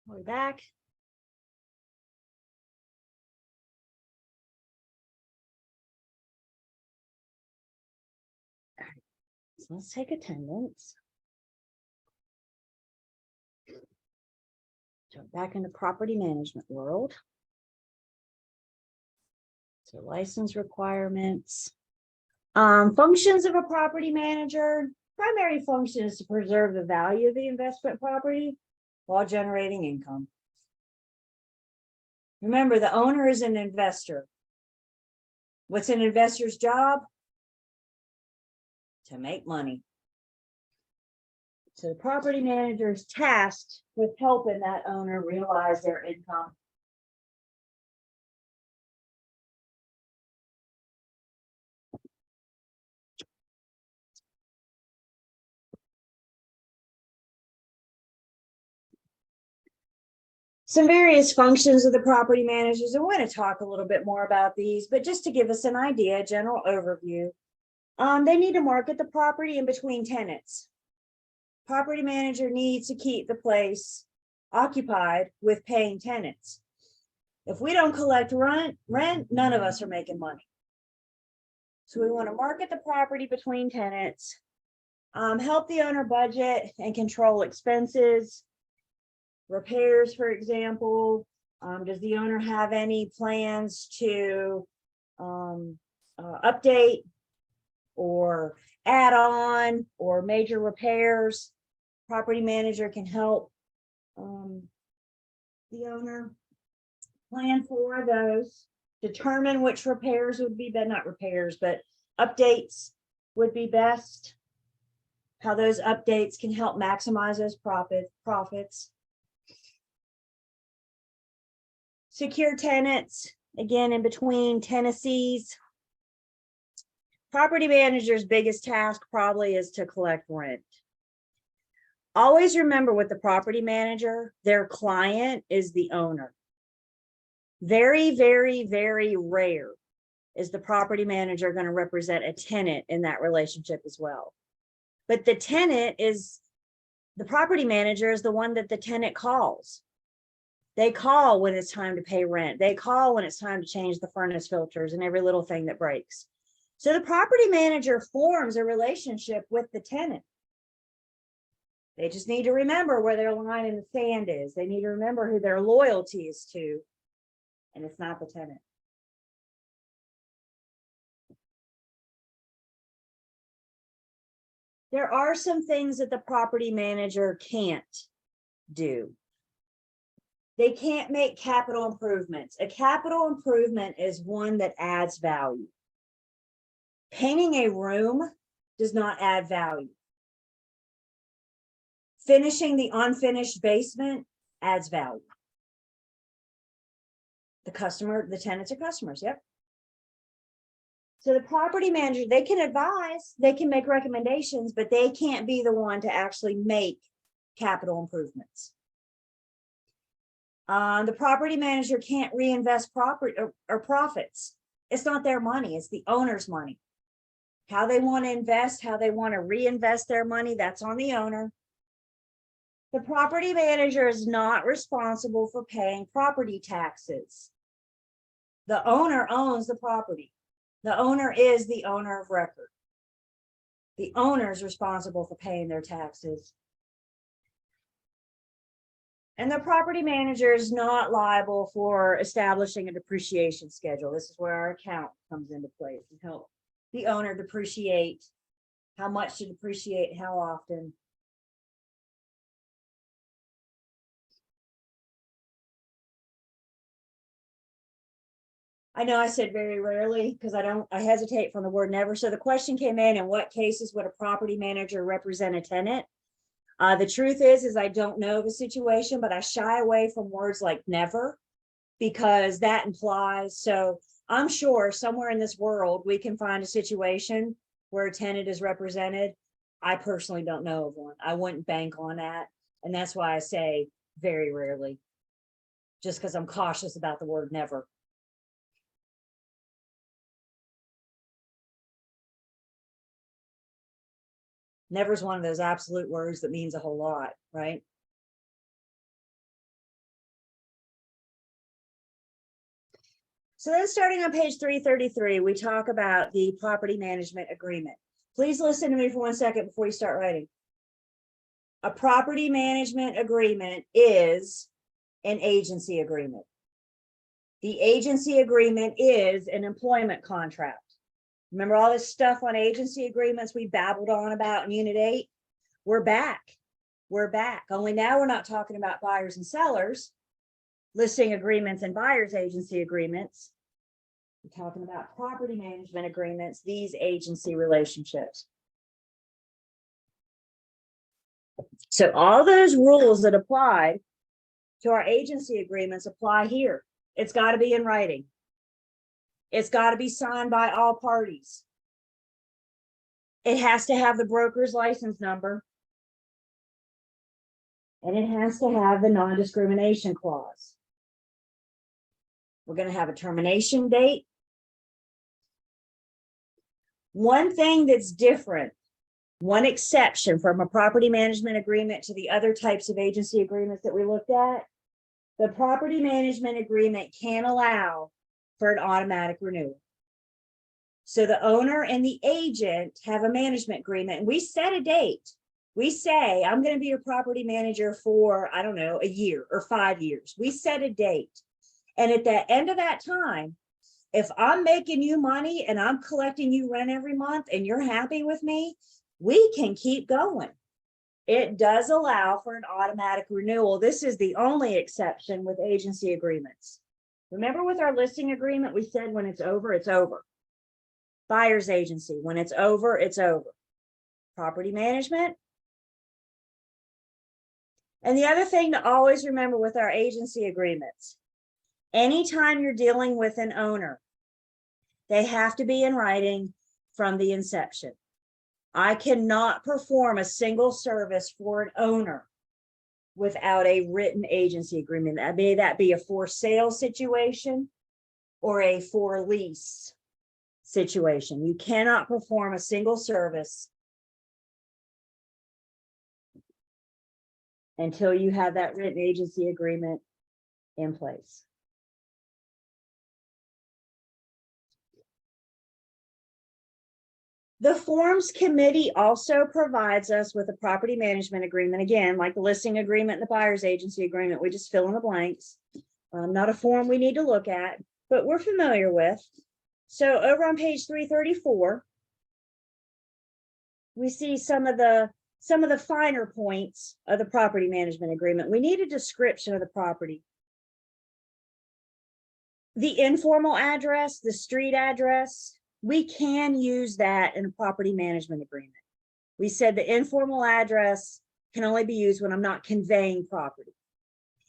We're back. All right, so let's take attendance. Jump back into property management world. So license requirements. Functions of a property manager. Primary function is to preserve the value of the investment property while generating income. Remember, the owner is an investor. What's an investor's job? To make money. So the property manager is tasked with helping that owner realize their income. Some various functions of the property managers. I want to talk a little bit more about these, but just to give us an idea, general overview. They need to market the property in between tenants. Property manager needs to keep the place occupied with paying tenants. If we don't collect rent, none of us are making money. So we want to market the property between tenants, help the owner budget and control expenses. Repairs, for example, does the owner have any plans to update or add on or major repairs? Property manager can help the owner plan for those, determine which repairs would be, but not repairs, but updates would be best, how those updates can help maximize those profits. Secure tenants, again, in between tenancies. Property manager's biggest task probably is to collect rent. Always remember with the property manager, their client is the owner. Very, very, very rare is the property manager going to represent a tenant in that relationship as well. But the tenant is, the property manager is the one that the tenant calls. They call when it's time to pay rent. They call when it's time to change the furnace filters and every little thing that breaks. So the property manager forms a relationship with the tenant. They just need to remember where their line in the sand is. They need to remember who their loyalty is to, and it's not the tenant. There are some things that the property manager can't do. They can't make capital improvements. A capital improvement is one that adds value. Painting a room does not add value. Finishing the unfinished basement adds value. The tenants are customers, yep. So the property manager, they can advise, they can make recommendations, but they can't be the one to actually make capital improvements. The property manager can't reinvest property or profits. It's not their money, it's the owner's money. How they want to invest, how they want to reinvest their money, that's on the owner. The property manager is not responsible for paying property taxes. The owner owns the property. The owner is the owner of record. The owner is responsible for paying their taxes. And the property manager is not liable for establishing a depreciation schedule. This is where our account comes into place and help the owner depreciate, how much to depreciate, how often. I know I said very rarely because I hesitate from the word never. So the question came in what cases would a property manager represent a tenant? The truth is I don't know of a situation, but I shy away from words like never because that implies, so I'm sure somewhere in this world we can find a situation where a tenant is represented. I personally don't know of one. I wouldn't bank on that. And that's why I say very rarely, just because I'm cautious about the word never. Never is one of those absolute words that means a whole lot, right? So then starting on page 333, we talk about the property management agreement. Please listen to me for 1 second before you start writing. A property management agreement is an agency agreement. The agency agreement is an employment contract. Remember all this stuff on agency agreements we babbled on about in Unit 8? We're back. We're back. Only now we're not talking about buyers and sellers, listing agreements and buyers agency agreements. We're talking about property management agreements, these agency relationships. So all those rules that apply to our agency agreements apply here. It's got to be in writing. It's got to be signed by all parties. It has to have the broker's license number. And it has to have the non-discrimination clause. We're going to have a termination date. One thing that's different, one exception from a property management agreement to the other types of agency agreements that we looked at, the property management agreement can allow for an automatic renewal. So the owner and the agent have a management agreement, and we set a date. We say, I'm going to be your property manager for, I don't know, a year or 5 years. We set a date. And at the end of that time, if I'm making you money and I'm collecting you rent every month and you're happy with me, we can keep going. It does allow for an automatic renewal. This is the only exception with agency agreements. Remember with our listing agreement, we said when it's over, it's over. Buyer's agency, when it's over, it's over. Property management. And the other thing to always remember with our agency agreements, anytime you're dealing with an owner, they have to be in writing from the inception. I cannot perform a single service for an owner without a written agency agreement. May that be a for sale situation or a for lease situation. You cannot perform a single service until you have that written agency agreement in place. The forms committee also provides us with a property management agreement, again, like the listing agreement and the buyer's agency agreement. We just fill in the blanks. Not a form we need to look at, but we're familiar with. So over on page 334, we see some of the finer points of the property management agreement. We need a description of the property. The informal address, the street address, we can use that in a property management agreement. We said the informal address can only be used when I'm not conveying property.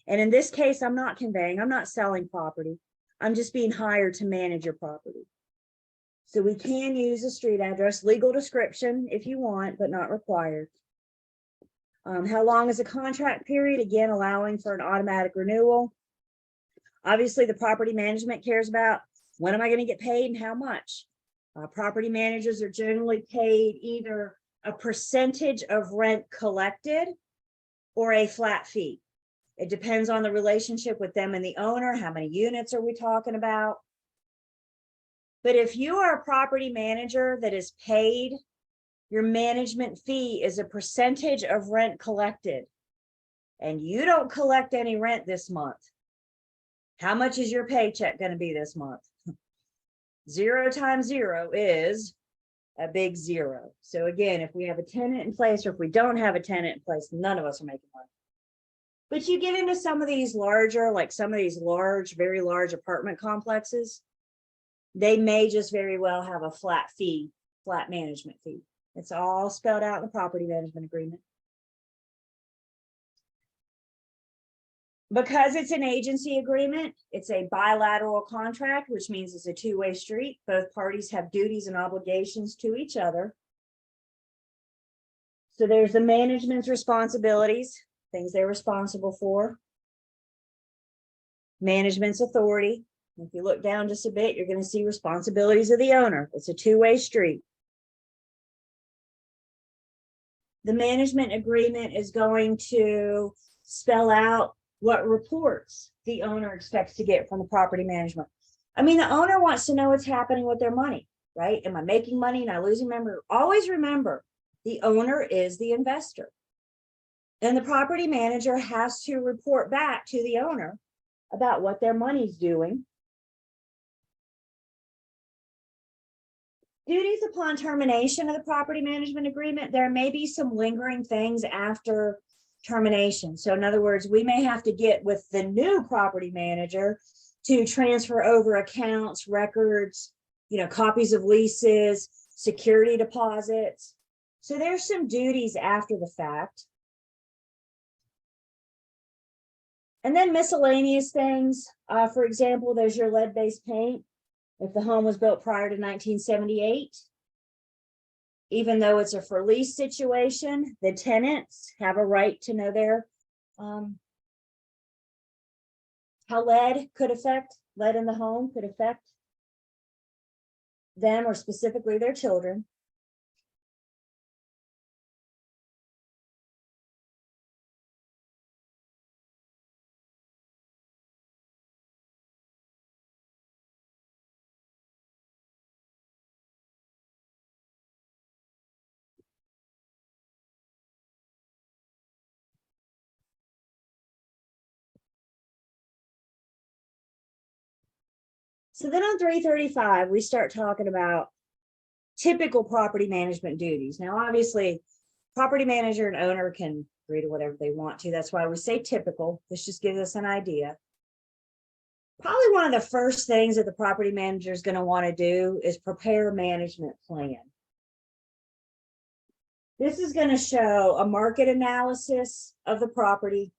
And in this case, I'm not conveying, I'm not selling property. I'm just being hired to manage your property. So we can use a street address, legal description if you want, but not required. How long is a contract period? Again, allowing for an automatic renewal. Obviously, the property management cares about when am I going to get paid and how much. Property managers are generally paid either a percentage of rent collected or a flat fee. It depends on the relationship with them and the owner. How many units are we talking about? But if you are a property manager that is paid, your management fee is a percentage of rent collected, and you don't collect any rent this month. How much is your paycheck going to be this month? 0 times 0 is a big 0. So again, if we have a tenant in place or if we don't have a tenant in place, none of us are making money. But you get into some of these larger, like some of these large, very large apartment complexes, they may just very well have a flat fee, flat management fee. It's all spelled out in the property management agreement. Because it's an agency agreement, it's a bilateral contract, which means it's a two-way street. Both parties have duties and obligations to each other. So there's the management's responsibilities, things they're responsible for. Management's authority. If you look down just a bit, you're going to see responsibilities of the owner. It's a two-way street. The management agreement is going to spell out what reports the owner expects to get from the property management. I mean, the owner wants to know what's happening with their money, right? Am I making money? Not losing? Remember, always remember, the owner is the investor. And the property manager has to report back to the owner about what their money's doing. Duties upon termination of the property management agreement, there may be some lingering things after termination. So in other words, we may have to get with the new property manager to transfer over accounts, records, copies of leases, security deposits. So there's some duties after the fact. And then miscellaneous things. For example, there's your lead-based paint. If the home was built prior to 1978, even though it's a for lease situation, the tenants have a right to know their how lead in the home could affect them, or specifically their children. So then on 335, we start talking about typical property management duties. Now, obviously, property manager and owner can agree to whatever they want to. That's why we say typical. This just gives us an idea. Probably one of the first things that the property manager is going to want to do is prepare a management plan. This is going to show a market analysis of the property.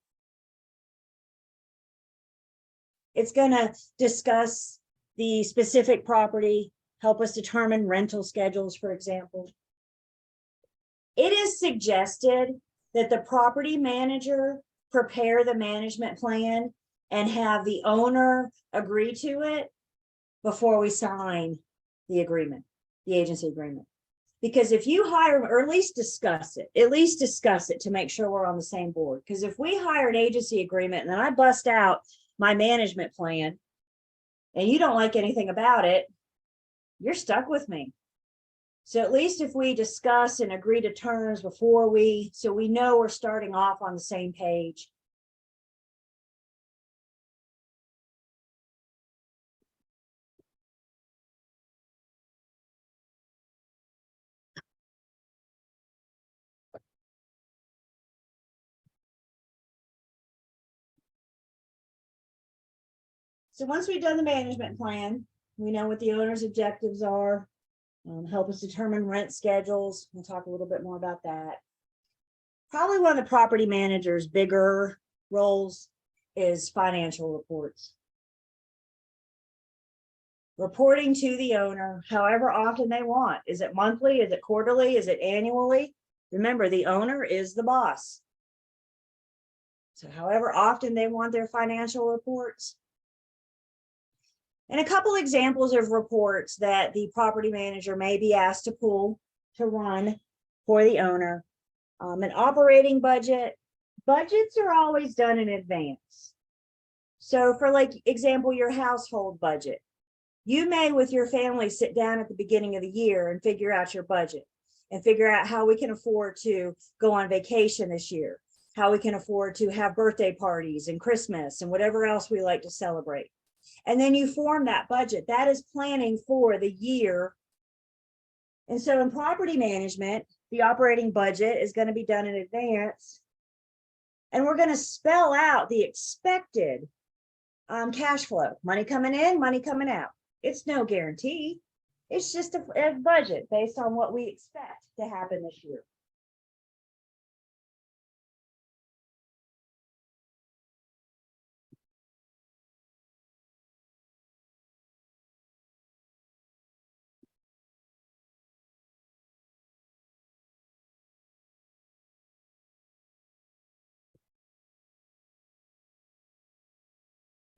It's going to discuss the specific property, help us determine rental schedules, for example. It is suggested that the property manager prepare the management plan and have the owner agree to it before we sign the agreement, the agency agreement. Because if you hire, or at least discuss it to make sure we're on the same board. Because if we hire an agency agreement and then I bust out my management plan and you don't like anything about it, you're stuck with me. So at least if we discuss and agree to terms before so we know we're starting off on the same page. So once we've done the management plan, we know what the owner's objectives are, help us determine rent schedules. We'll talk a little bit more about that. Probably one of the property manager's bigger roles is financial reports. Reporting to the owner, however often they want. Is it monthly? Is it quarterly? Is it annually? Remember, the owner is the boss. So however often they want their financial reports. And a couple examples of reports that the property manager may be asked to run for the owner. An operating budget. Budgets are always done in advance. So for example, your household budget. You may, with your family, sit down at the beginning of the year and figure out your budget and figure out how we can afford to go on vacation this year, how we can afford to have birthday parties and Christmas and whatever else we like to celebrate. And then you form that budget. That is planning for the year. And so in property management, the operating budget is going to be done in advance. And we're going to spell out the expected cash flow, money coming in, money coming out. It's no guarantee. It's just a budget based on what we expect to happen this year.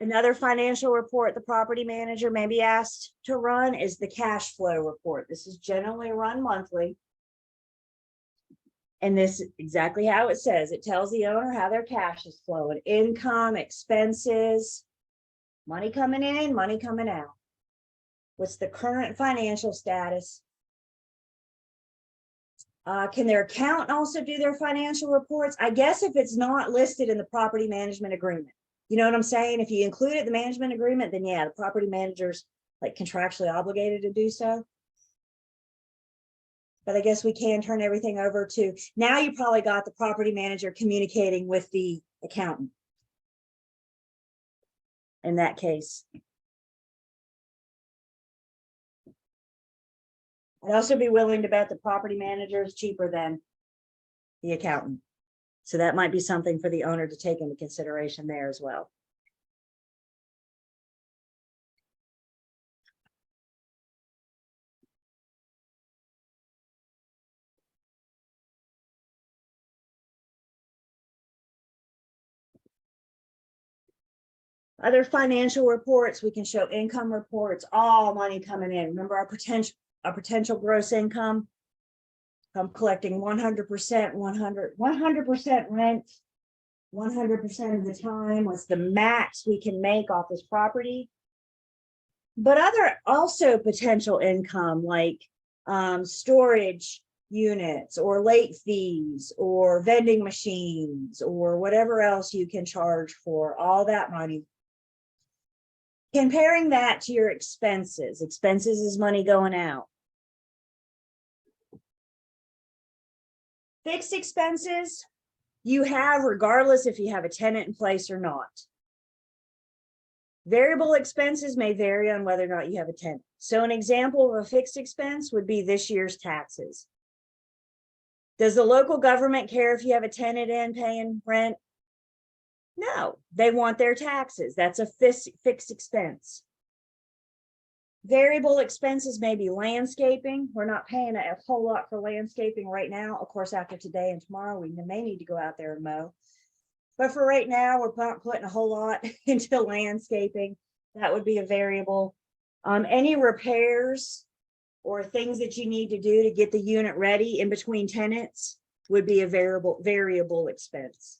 Another financial report the property manager may be asked to run is the cash flow report. This is generally run monthly. And this is exactly how it says. It tells the owner how their cash is flowing, income, expenses, money coming in, money coming out. What's the current financial status? Can their accountant also do their financial reports? I guess if it's not listed in the property management agreement, you know what I'm saying? If you include it in the management agreement, then yeah, the property manager's like contractually obligated to do so. But I guess we can turn everything over to, now you probably got the property manager communicating with the accountant. In that case. I'd also be willing to bet the property manager is cheaper than the accountant. So that might be something for the owner to take into consideration there as well. Other financial reports, we can show income reports, all money coming in. Remember our potential gross income. I'm collecting 100%, 100% rent, 100% of the time. What's the max we can make off this property? But other also potential income like storage units or late fees or vending machines or whatever else you can charge for all that money. Comparing that to your expenses. Expenses is money going out. Fixed expenses you have regardless if you have a tenant in place or not. Variable expenses may vary on whether or not you have a tenant. So an example of a fixed expense would be this year's taxes. Does the local government care if you have a tenant in paying rent? No, they want their taxes. That's a fixed expense. Variable expenses may be landscaping. We're not paying a whole lot for landscaping right now. Of course, after today and tomorrow, we may need to go out there and mow. But for right now, we're not putting a whole lot into landscaping. That would be a variable. Any repairs or things that you need to do to get the unit ready in between tenants would be a variable expense.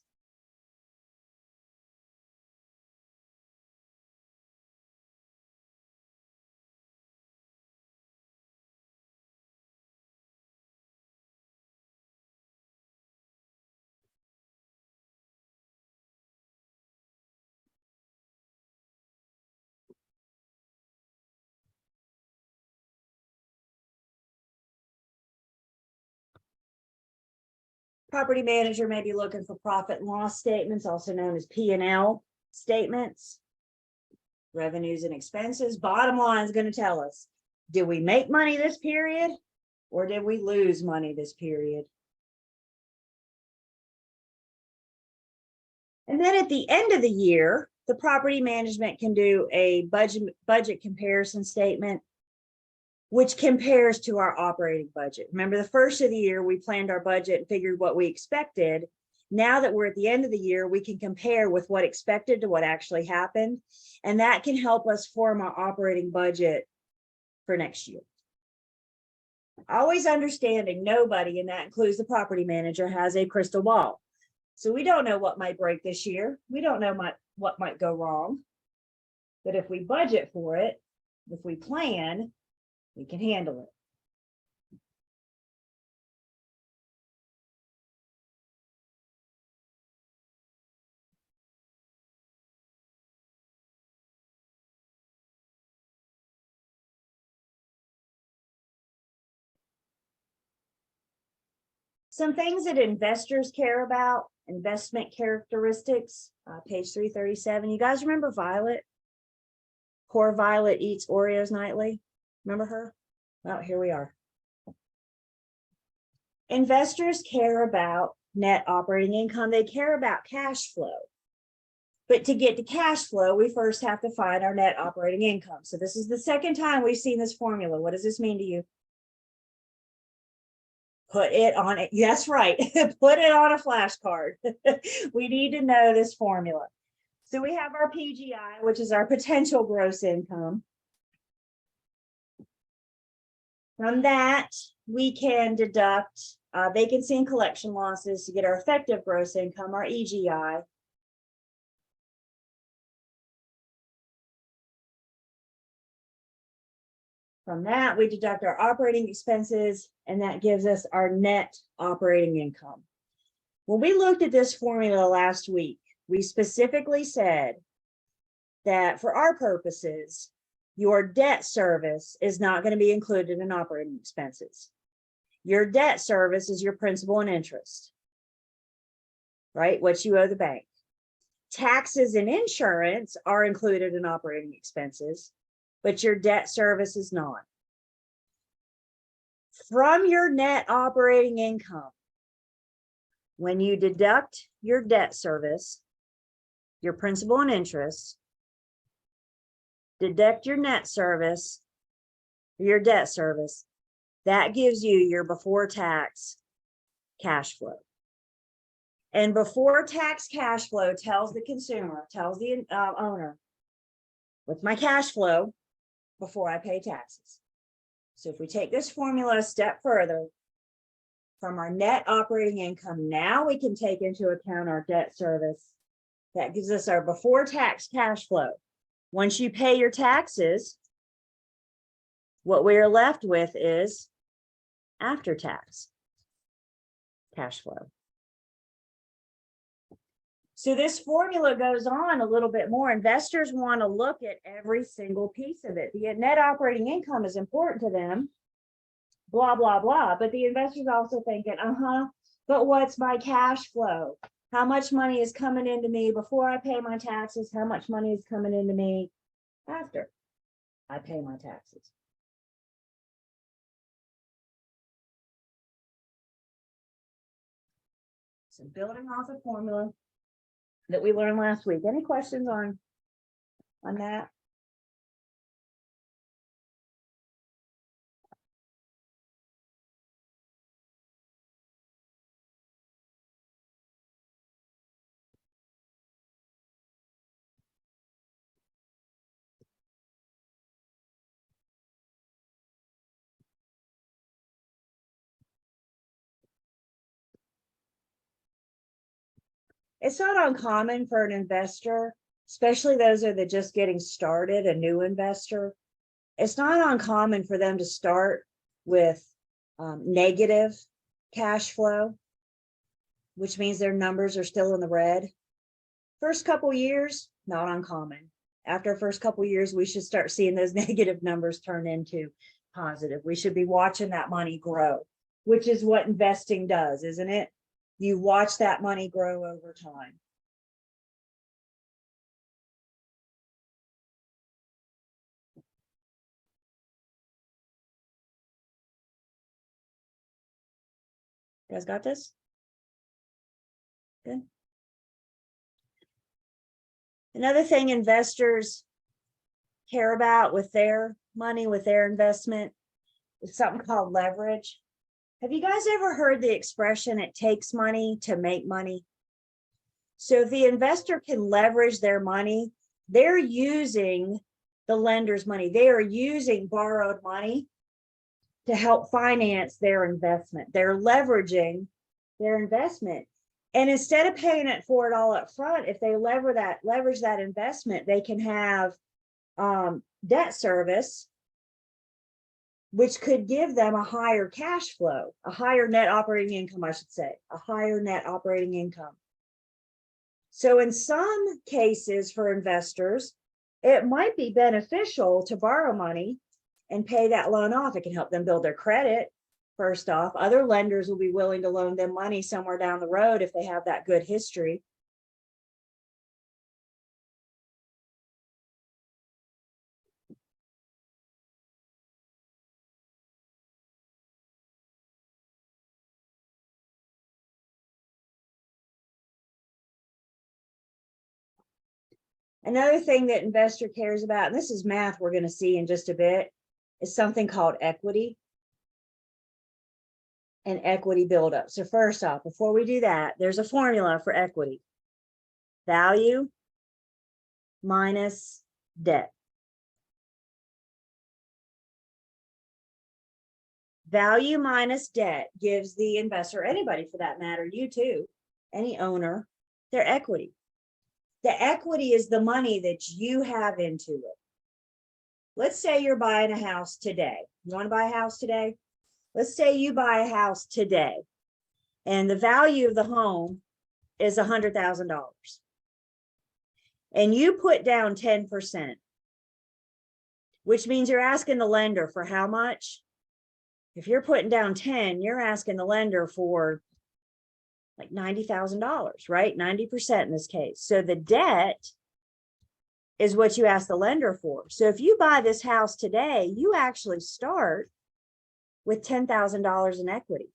Property manager may be looking for profit and loss statements, also known as P&L statements. Revenues and expenses. Bottom line is going to tell us, did we make money this period or did we lose money this period? And then at the end of the year, the property management can do a budget comparison statement, which compares to our operating budget. Remember, the first of the year, we planned our budget and figured what we expected. Now that we're at the end of the year, we can compare with what expected to what actually happened. And that can help us form our operating budget for next year. Always understanding nobody, and that includes the property manager, has a crystal ball. So we don't know what might break this year. We don't know what might go wrong. But if we budget for it, if we plan, we can handle it. Some things that investors care about, investment characteristics, page 337. You guys remember Violet? Poor Violet eats Oreos nightly. Remember her? Well, here we are. Investors care about net operating income. They care about cash flow. But to get to cash flow, we first have to find our net operating income. So this is the second time we've seen this formula. What does this mean to you? Put it on it. That's right. Put it on a flashcard. We need to know this formula. So we have our PGI, which is our potential gross income. From that, we can deduct vacancy and collection losses to get our effective gross income, our EGI. From that, we deduct our operating expenses, and that gives us our net operating income. When we looked at this formula last week, we specifically said that for our purposes, your debt service is not going to be included in operating expenses. Your debt service is your principal and interest, right? What you owe the bank. Taxes and insurance are included in operating expenses, but your debt service is not. From your net operating income, when you deduct your debt service, your principal and interest, deduct your net service, your debt service, that gives you your before tax cash flow. And before tax cash flow tells the consumer, tells the owner, what's my cash flow before I pay taxes? So if we take this formula a step further, from our net operating income, now we can take into account our debt service. That gives us our before tax cash flow. Once you pay your taxes, what we are left with is after tax cash flow. So this formula goes on a little bit more. Investors want to look at every single piece of it. The net operating income is important to them, blah, blah, blah. But the investor's also thinking, but what's my cash flow? How much money is coming into me before I pay my taxes? How much money is coming into me after I pay my taxes? So building off the formula that we learned last week. Any questions on that? It's not uncommon for an investor, especially those that are just getting started, a new investor. It's not uncommon for them to start with negative cash flow, which means their numbers are still in the red. First couple years, not uncommon. After first couple years, we should start seeing those negative numbers turn into positive. We should be watching that money grow, which is what investing does, isn't it? You watch that money grow over time. You guys got this? Good. Another thing investors care about with their money, with their investment, is something called leverage. Have you guys ever heard the expression, it takes money to make money? So if the investor can leverage their money, they're using the lender's money. They are using borrowed money to help finance their investment. They're leveraging their investment. And instead of paying it for it all up front, if they leverage that investment, they can have debt service, which could give them a higher cash flow, a higher net operating income, I should say, a higher net operating income. So in some cases for investors, it might be beneficial to borrow money and pay that loan off. It can help them build their credit. First off, other lenders will be willing to loan them money somewhere down the road if they have that good history. Another thing that investor cares about, and this is math we're going to see in just a bit, is something called equity and equity buildup. So first off, before we do that, there's a formula for equity. Value minus debt. Value minus debt gives the investor, anybody for that matter, you too, any owner, their equity. The equity is the money that you have into it. let's say you're buying a house today. You want to buy a house today? Let's say you buy a house today and the value of the home is $100,000. And you put down 10%, which means you're asking the lender for how much? If you're putting down 10, you're asking the lender for like $90,000, right? 90% in this case. So the debt is what you ask the lender for. So if you buy this house today, you actually start with $10,000 in equity.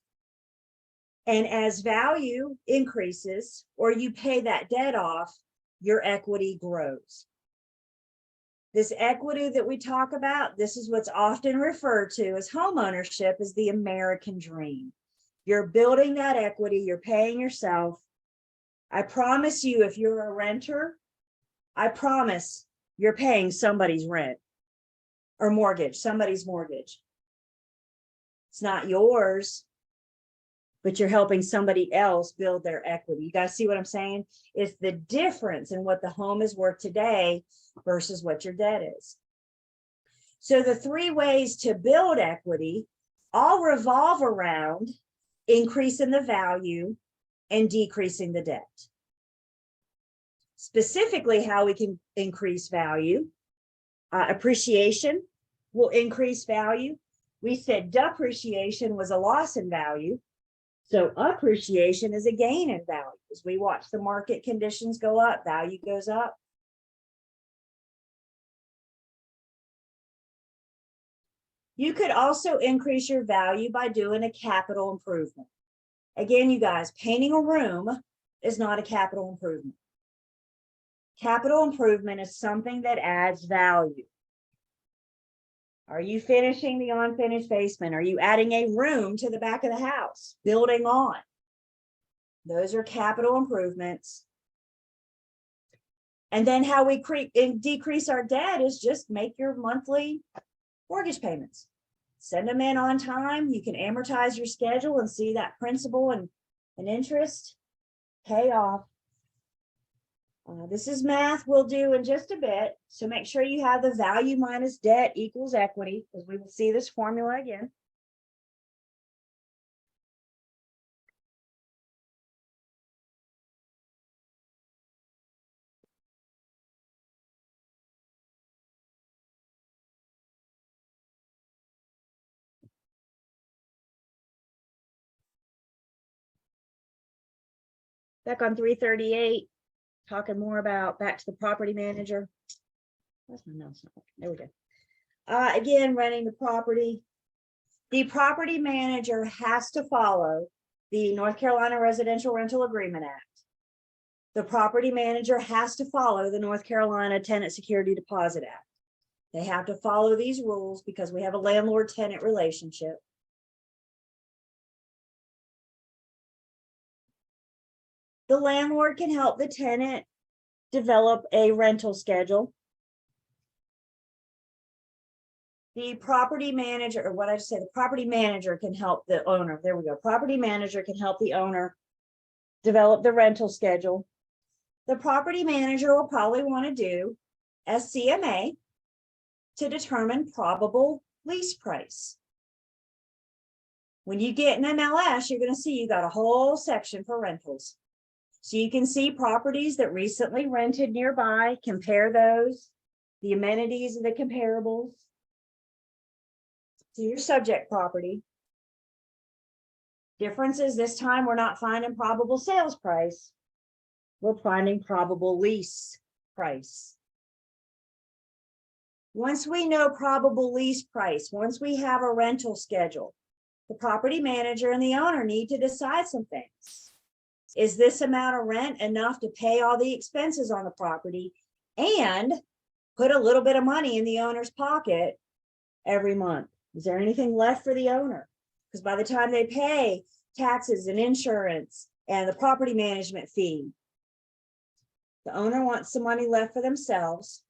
And as value increases or you pay that debt off, your equity grows. This equity that we talk about, this is what's often referred to as homeownership, as the American dream. You're building that equity, you're paying yourself. I promise you, if you're a renter, I promise you're paying somebody's rent or mortgage, somebody's mortgage. It's not yours, but you're helping somebody else build their equity. You guys see what I'm saying? It's the difference in what the home is worth today versus what your debt is. So the three ways to build equity all revolve around increasing the value and decreasing the debt. Specifically, how we can increase value. Appreciation will increase value. We said depreciation was a loss in value. So appreciation is a gain in value. As we watch the market conditions go up, value goes up. You could also increase your value by doing a capital improvement. Again, you guys, painting a room is not a capital improvement. Capital improvement is something that adds value. Are you finishing the unfinished basement? Are you adding a room to the back of the house? Building on. Those are capital improvements. And then how we decrease our debt is just make your monthly mortgage payments. Send them in on time. You can amortize your schedule and see that principal and interest pay off. This is math we'll do in just a bit. So make sure you have the value minus debt equals equity, because we will see this formula again. Back on 338, talking more about back to the property manager. That's my mouse. There we go. Again, renting the property. The property manager has to follow the North Carolina Residential Rental Agreement Act. The property manager has to follow the North Carolina Tenant Security Deposit Act. They have to follow these rules because we have a landlord-tenant relationship. The landlord can help the tenant develop a rental schedule. The property manager, or what I just said, the property manager can help the owner. There we go. Property manager can help the owner develop the rental schedule. The property manager will probably want to do SCMA to determine probable lease price. When you get an MLS, you're going to see you got a whole section for rentals. So you can see properties that recently rented nearby, compare those, the amenities and the comparables. So your subject property. Difference is this time we're not finding probable sales price. We're finding probable lease price. Once we know probable lease price, once we have a rental schedule, the property manager and the owner need to decide some things. Is this amount of rent enough to pay all the expenses on the property and put a little bit of money in the owner's pocket every month? Is there anything left for the owner? Because by the time they pay taxes and insurance and the property management fee, the owner wants some money left for themselves.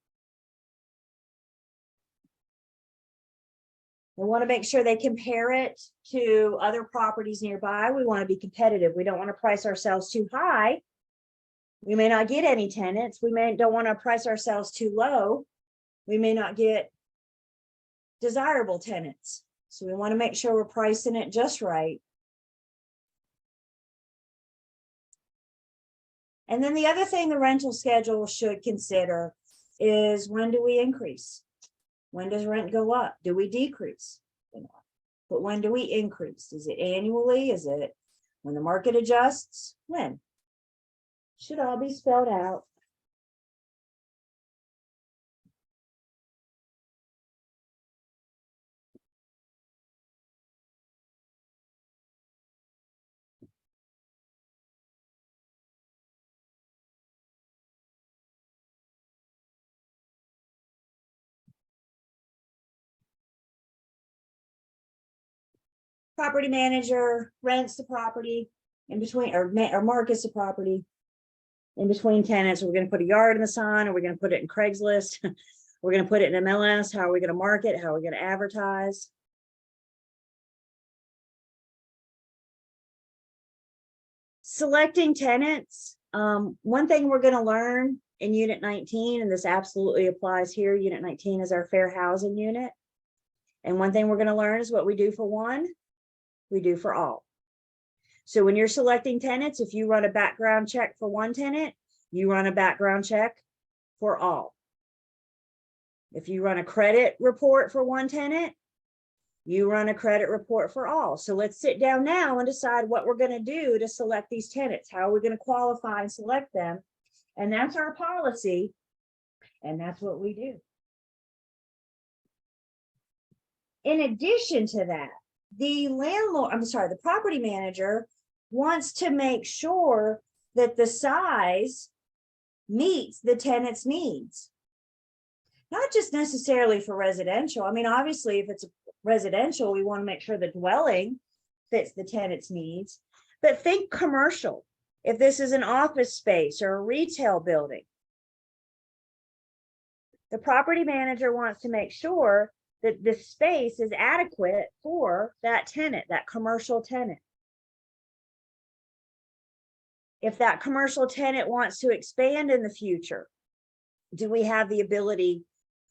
We want to make sure they compare it to other properties nearby. We want to be competitive. We don't want to price ourselves too high. We may not get any tenants. We don't want to price ourselves too low. We may not get desirable tenants. So we want to make sure we're pricing it just right. And then the other thing the rental schedule should consider is, when do we increase? When does rent go up? Do we decrease? But when do we increase? Is it annually? Is it when the market adjusts? When? Should all be spelled out. Property manager rents the property in between, or markets the property in between tenants. We're going to put a yard in the sign, or we're going to put it in Craigslist. We're going to put it in MLS. How are we going to market? How are we going to advertise? Selecting tenants. One thing we're going to learn in Unit 19, and this absolutely applies here. Unit 19 is our fair housing unit. And one thing we're going to learn is what we do for one, we do for all. So when you're selecting tenants, if you run a background check for one tenant, you run a background check for all. If you run a credit report for one tenant, you run a credit report for all. So let's sit down now and decide what we're going to do to select these tenants. How are we going to qualify and select them? And that's our policy. And that's what we do. In addition to that, the property manager wants to make sure that the size meets the tenant's needs. Not just necessarily for residential. I mean, obviously, if it's residential, we want to make sure the dwelling fits the tenant's needs. But think commercial. If this is an office space or a retail building, the property manager wants to make sure that the space is adequate for that tenant, that commercial tenant. If that commercial tenant wants to expand in the future, do we have the ability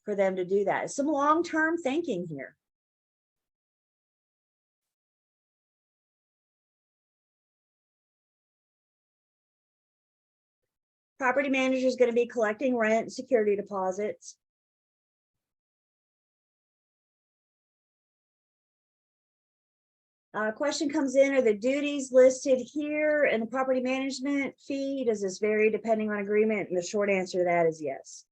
for them to do that? It's some long-term thinking here. Property manager is going to be collecting rent and security deposits. Question comes in, are the duties listed here in the property management fee? Does this vary depending on agreement? And the short answer to that is yes.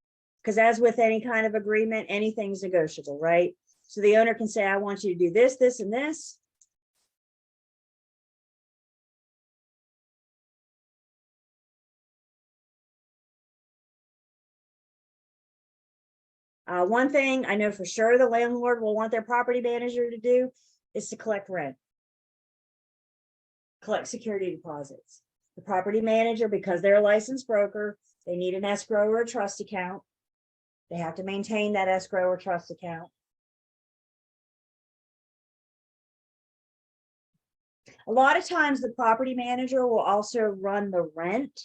Because as with any kind of agreement, anything's negotiable, right? So the owner can say, I want you to do this, this, and this. One thing I know for sure the landlord will want their property manager to do is to collect rent. Collect security deposits. The property manager, because they're a licensed broker, they need an escrow or a trust account. They have to maintain that escrow or trust account. A lot of times the property manager will also run the rent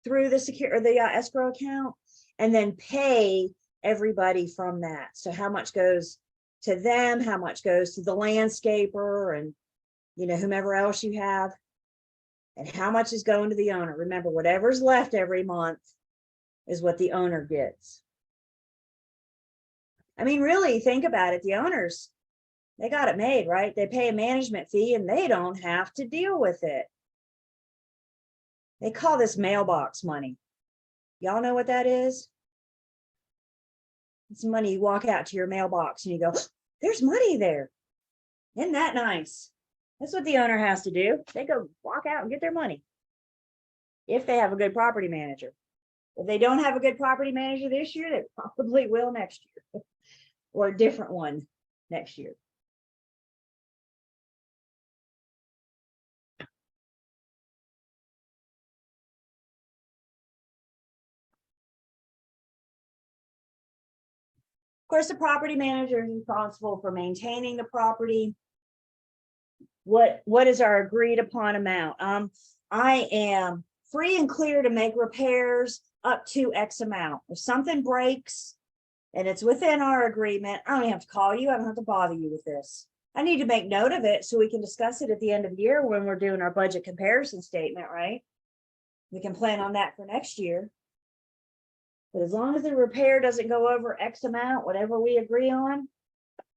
through the escrow account and then pay everybody from that. So how much goes to them, how much goes to the landscaper and whomever else you have, and how much is going to the owner. Remember, whatever's left every month is what the owner gets. I mean, really think about it. The owners, they got it made, right? They pay a management fee and they don't have to deal with it. They call this mailbox money. Y'all know what that is? It's money you walk out to your mailbox and you go, there's money there. Isn't that nice? That's what the owner has to do. They go walk out and get their money. If they have a good property manager. If they don't have a good property manager this year, they probably will next year. Or a different one next year. Of course, the property manager is responsible for maintaining the property. What is our agreed upon amount? I am free and clear to make repairs up to X amount. If something breaks, And it's within our agreement. I don't even have to call you. I don't have to bother you with this. I need to make note of it so we can discuss it at the end of the year when we're doing our budget comparison statement, right? We can plan on that for next year. But as long as the repair doesn't go over X amount, whatever we agree on,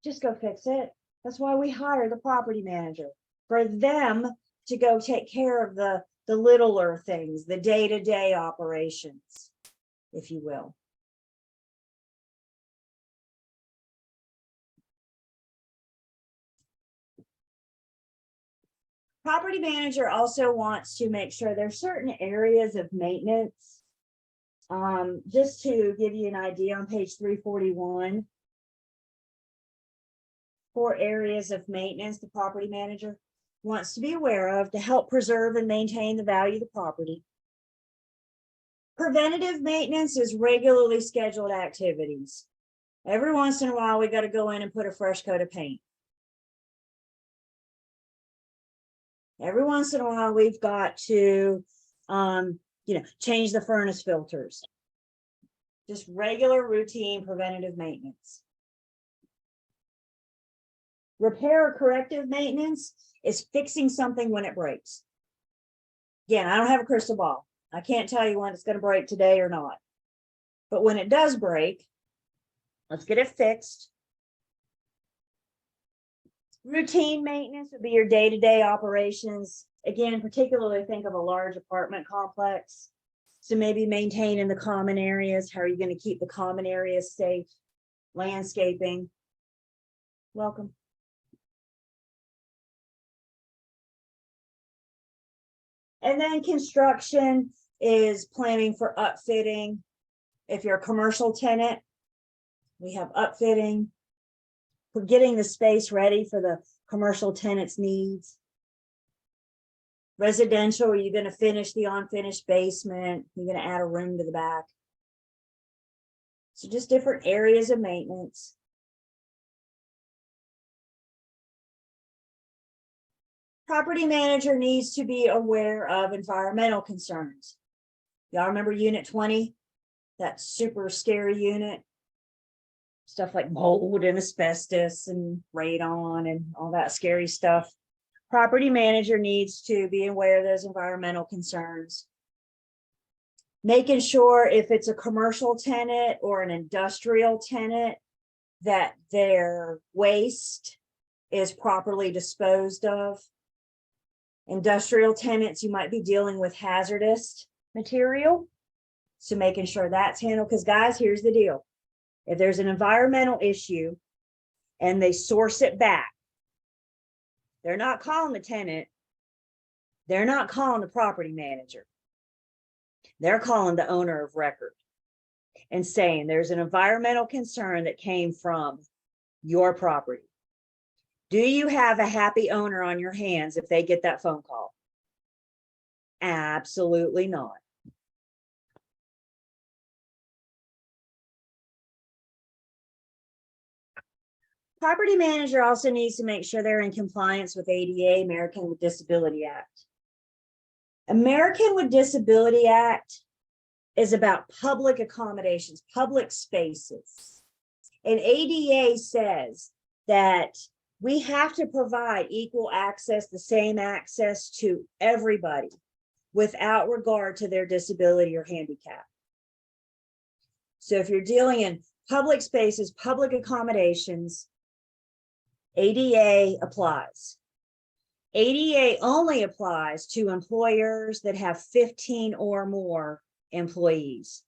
just go fix it. That's why we hire the property manager, for them to go take care of the littler things, the day-to-day operations, if you will. Property manager also wants to make sure there's certain areas of maintenance. Just to give you an idea, on page 341, 4 areas of maintenance the property manager wants to be aware of to help preserve and maintain the value of the property. Preventative maintenance is regularly scheduled activities. Every once in a while, we got to go in and put a fresh coat of paint. Every once in a while, we've got to, change the furnace filters. Just regular routine preventative maintenance. Repair or corrective maintenance is fixing something when it breaks. Again, I don't have a crystal ball. I can't tell you when it's going to break today or not. But when it does break, let's get it fixed. Routine maintenance would be your day-to-day operations. Again, particularly think of a large apartment complex. So maybe maintaining the common areas. How are you going to keep the common areas safe? Landscaping. Welcome. And then construction is planning for upfitting. If you're a commercial tenant, we have upfitting. We're getting the space ready for the commercial tenants' needs. Residential, are you going to finish the unfinished basement? You're going to add a room to the back. So just different areas of maintenance. Property manager needs to be aware of environmental concerns. Y'all remember Unit 20? That super scary unit? Stuff like mold and asbestos and radon and all that scary stuff. Property manager needs to be aware of those environmental concerns. Making sure if it's a commercial tenant or an industrial tenant that their waste is properly disposed of. Industrial tenants, you might be dealing with hazardous material. So making sure that's handled, because guys, here's the deal. If there's an environmental issue and they source it back, they're not calling the tenant. They're not calling the property manager. They're calling the owner of record and saying there's an environmental concern that came from your property. Do you have a happy owner on your hands if they get that phone call? Absolutely not. Property manager also needs to make sure they're in compliance with ADA, American with Disability Act. American with Disability Act is about public accommodations, public spaces. And ADA says that we have to provide equal access, the same access to everybody without regard to their disability or handicap. So if you're dealing in public spaces, public accommodations, ADA applies. ADA only applies to employers that have 15 or more employees.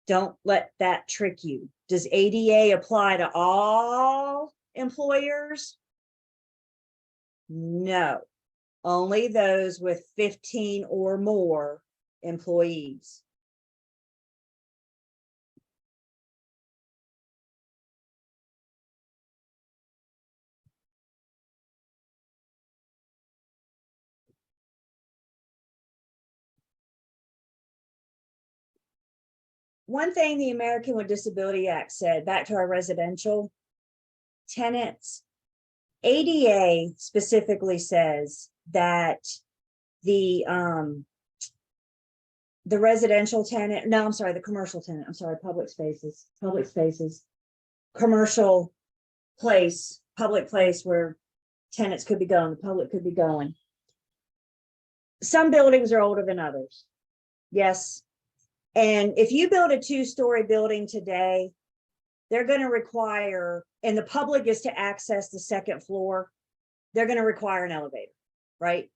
Don't let that trick you. Does ADA apply to all employers? No, only those with 15 or more employees. One thing the American with Disability Act said, back to our residential tenants, ADA specifically says that the the residential tenant, no, I'm sorry, the commercial tenant, I'm sorry, public spaces, commercial place, public place where tenants could be going, the public could be going. Some buildings are older than others. Yes. And if you build a 2-story building today, they're going to require, and the public is to access the second floor, they're going to require an elevator, right?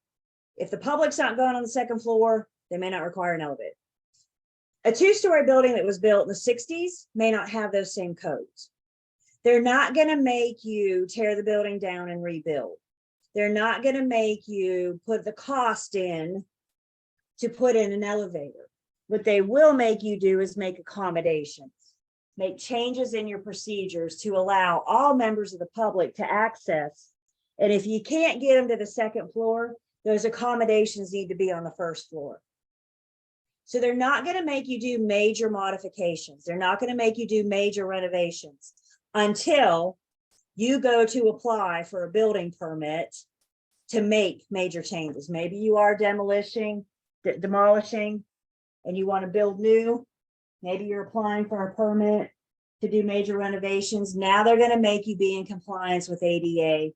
If the public's not going on the second floor, they may not require an elevator. A 2-story building that was built in the 60s may not have those same codes. They're not going to make you tear the building down and rebuild. They're not going to make you put the cost in to put in an elevator. What they will make you do is make accommodations, make changes in your procedures to allow all members of the public to access. And if you can't get them to the second floor, those accommodations need to be on the first floor. So they're not going to make you do major modifications. They're not going to make you do major renovations until you go to apply for a building permit to make major changes. Maybe you are demolishing, and you want to build new. Maybe you're applying for a permit to do major renovations. Now they're going to make you be in compliance with ADA.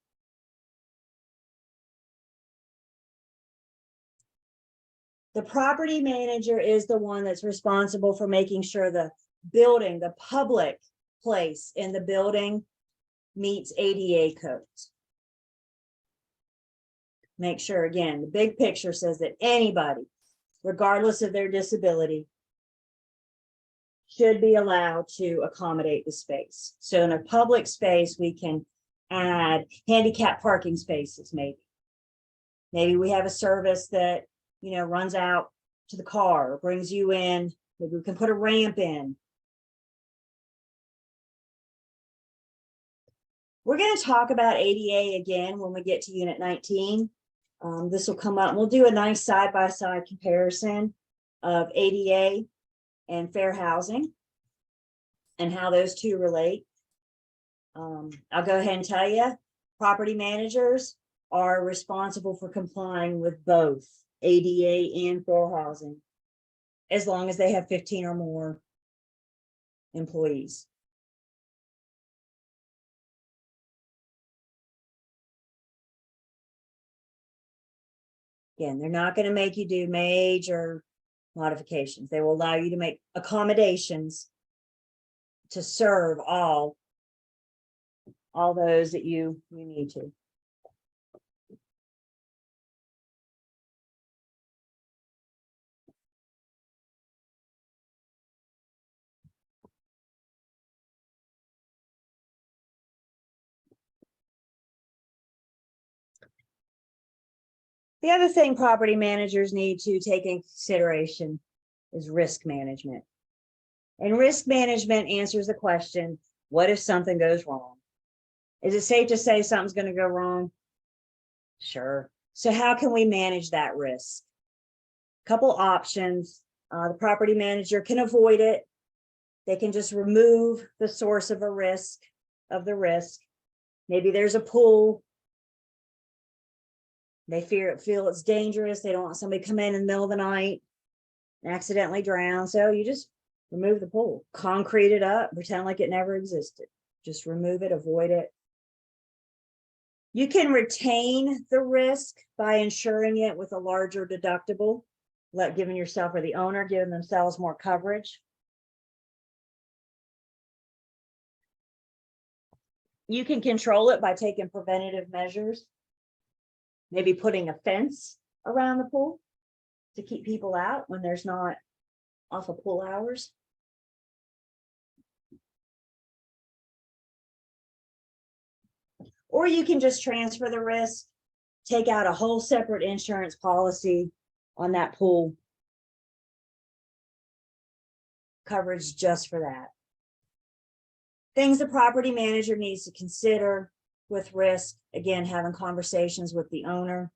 The property manager is the one that's responsible for making sure the building, the public place in the building meets ADA codes. Make sure, again, the big picture says that anybody, regardless of their disability, should be allowed to accommodate the space. So in a public space, we can add handicap parking spaces, maybe. Maybe we have a service that, you know, runs out to the car, or brings you in. Maybe we can put a ramp in. We're going to talk about ADA again when we get to Unit 19. This will come up. We'll do a nice side-by-side comparison of ADA and fair housing and how those two relate. I'll go ahead and tell you, property managers are responsible for complying with both ADA and fair housing, as long as they have 15 or more employees. Again, they're not going to make you do major modifications. They will allow you to make accommodations to serve all those that you need to. The other thing property managers need to take in consideration is risk management. And risk management answers the question, what if something goes wrong? Is it safe to say something's going to go wrong? Sure. So how can we manage that risk? Couple options. The property manager can avoid it. They can just remove the source of the risk. Maybe there's a pool. They feel it's dangerous. They don't want somebody to come in the middle of the night and accidentally drown. So you just remove the pool, concrete it up, pretend like it never existed. Just remove it, avoid it. You can retain the risk by insuring it with a larger deductible, giving yourself or the owner, giving themselves more coverage. You can control it by taking preventative measures. Maybe putting a fence around the pool to keep people out when there's not off of pool hours. Or you can just transfer the risk, take out a whole separate insurance policy on that pool. Coverage just for that. Things the property manager needs to consider with risk, again, having conversations with the owner.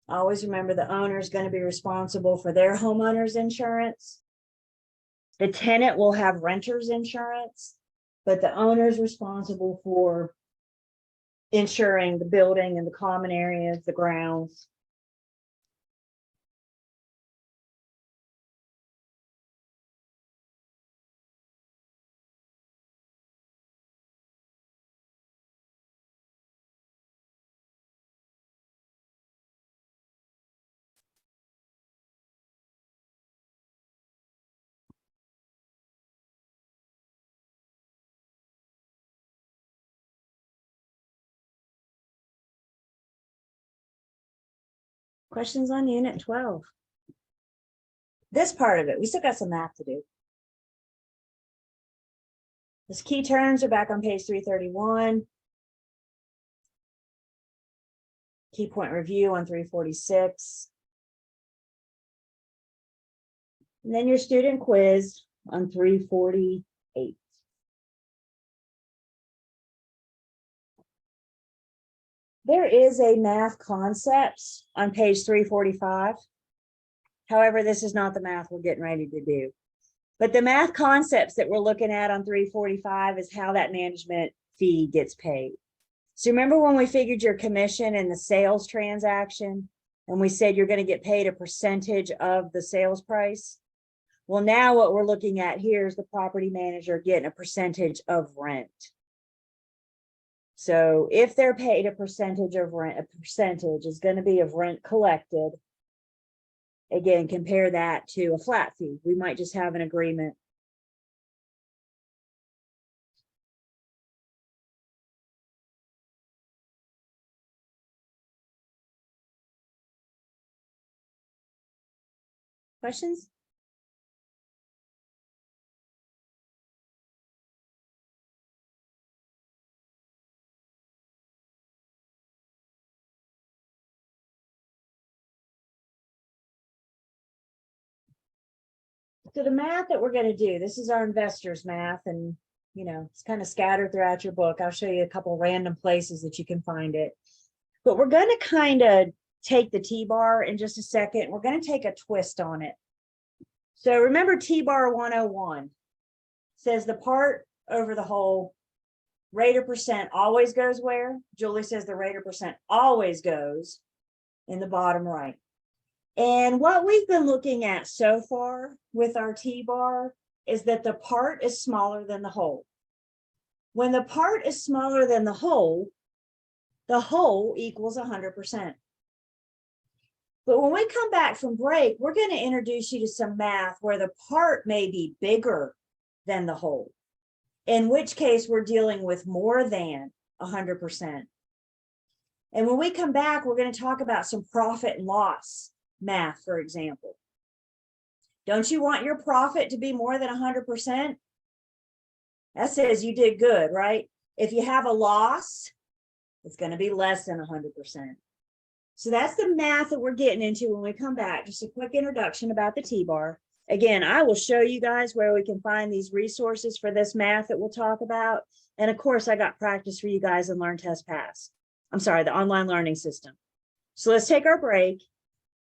Always remember the owner is going to be responsible for their homeowner's insurance. The tenant will have renter's insurance, but the owner is responsible for insuring the building and the common areas, the grounds. Questions on unit 12? This part of it, we still got some math to do. This key terms are back on page 331. Key point review on 346. And then your student quiz on 348. There is a math concepts on page 345. However, this is not the math we're getting ready to do. But the math concepts that we're looking at on 345 is how that management fee gets paid. So remember when we figured your commission in the sales transaction, and we said you're going to get paid a percentage of the sales price? Well, now what we're looking at here is the property manager getting a percentage of rent. So if they're paid a percentage of rent, a percentage is going to be of rent collected. Again, compare that to a flat fee. We might just have an agreement. Questions? So the math that we're going to do, this is our investors math, and it's kind of scattered throughout your book. I'll show you a couple random places that you can find it. But we're going to kind of take the T-bar in just a second. We're going to take a twist on it. So remember T-bar 101 says the part over the whole rate or percent always goes where? Julie says the rate or percent always goes in the bottom right. And what we've been looking at so far with our T-bar is that the part is smaller than the whole. When the part is smaller than the whole equals 100%. But when we come back from break, we're going to introduce you to some math where the part may be bigger than the whole, in which case we're dealing with more than 100%. And when we come back, we're going to talk about some profit and loss math, for example. Don't you want your profit to be more than 100%? That says you did good, right? If you have a loss, it's going to be less than 100%. So that's the math that we're getting into when we come back. Just a quick introduction about the T-bar. Again, I will show you guys where we can find these resources for this math that we'll talk about. And of course, I got practice for you guys in Learn, Test, Pass. I'm sorry, the online learning system. So let's take our break.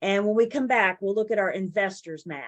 And when we come back, we'll look at our investors math.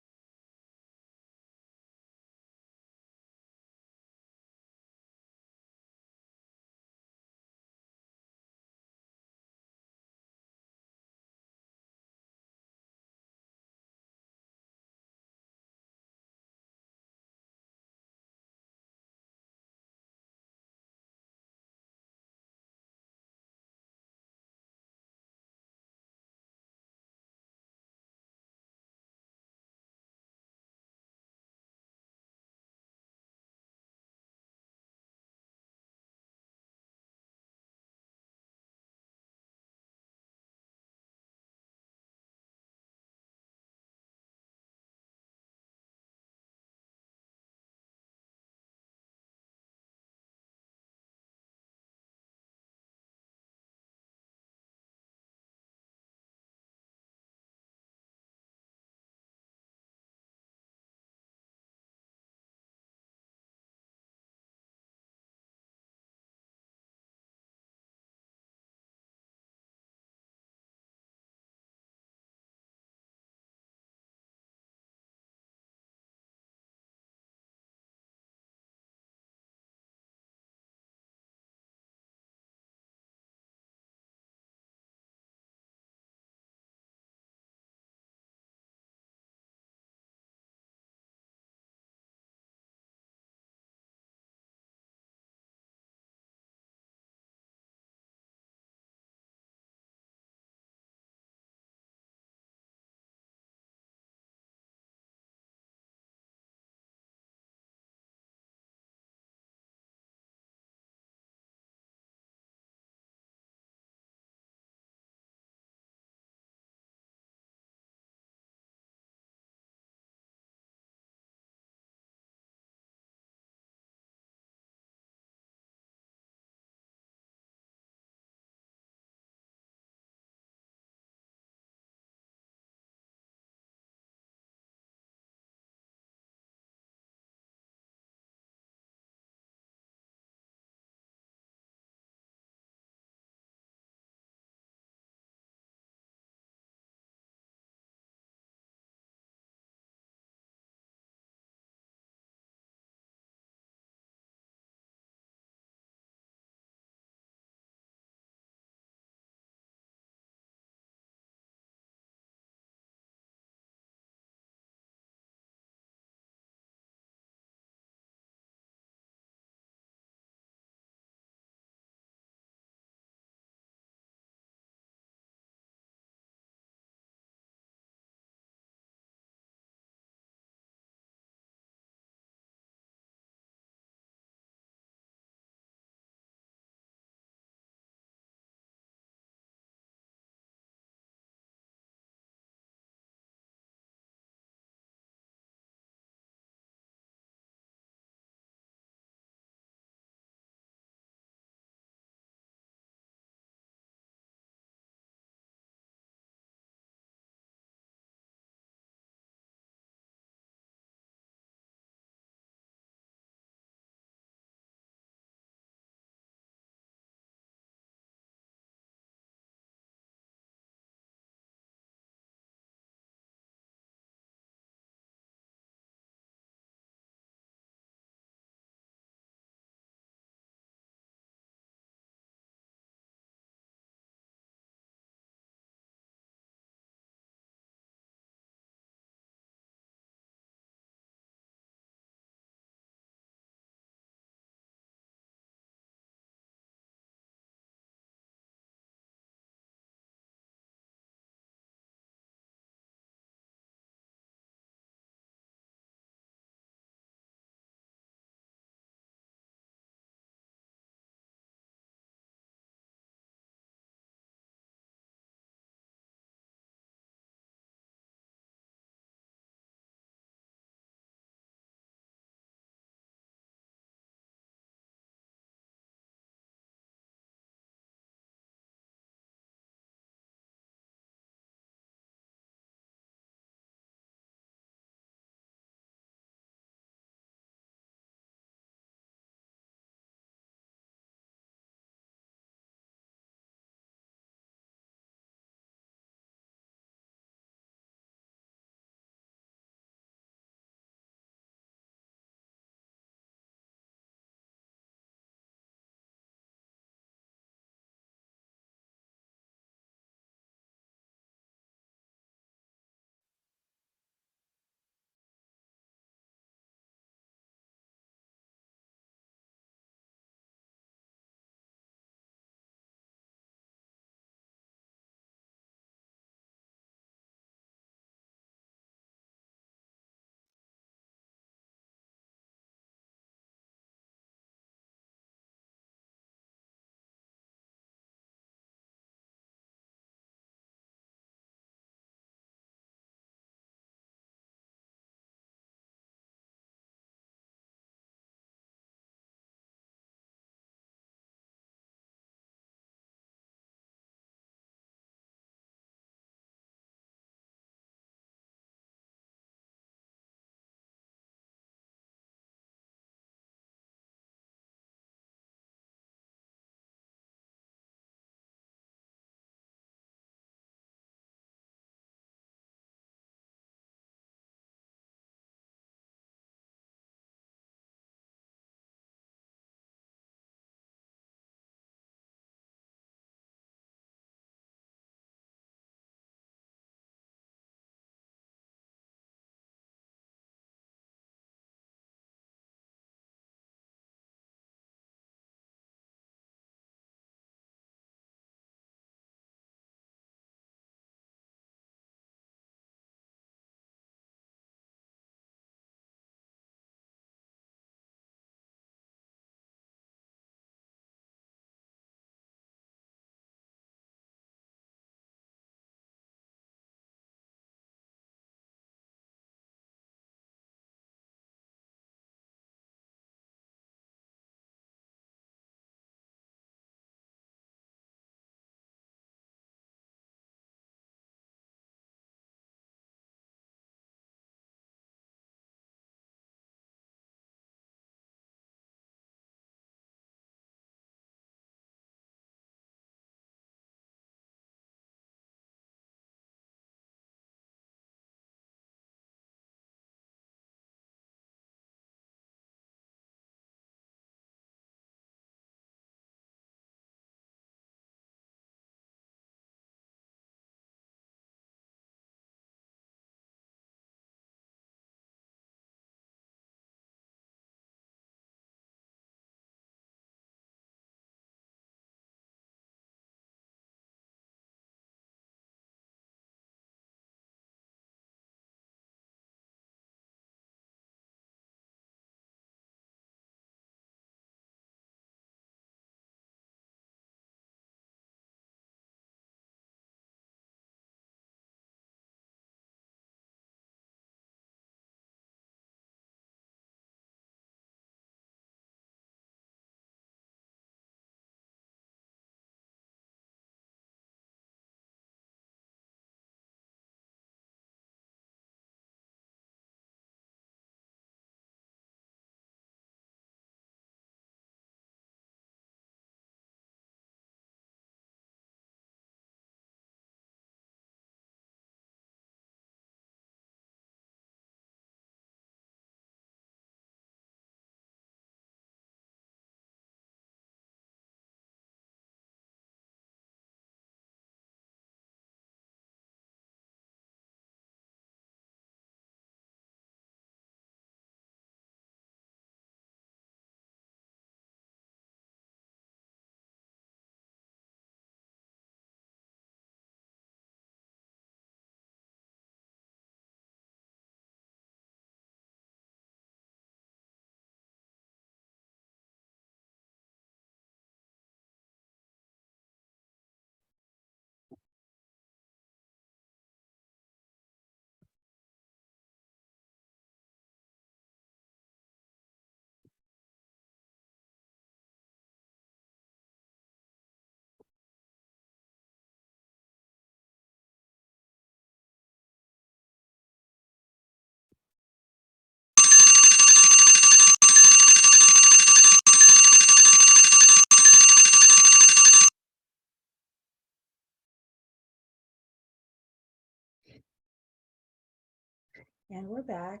And we're back.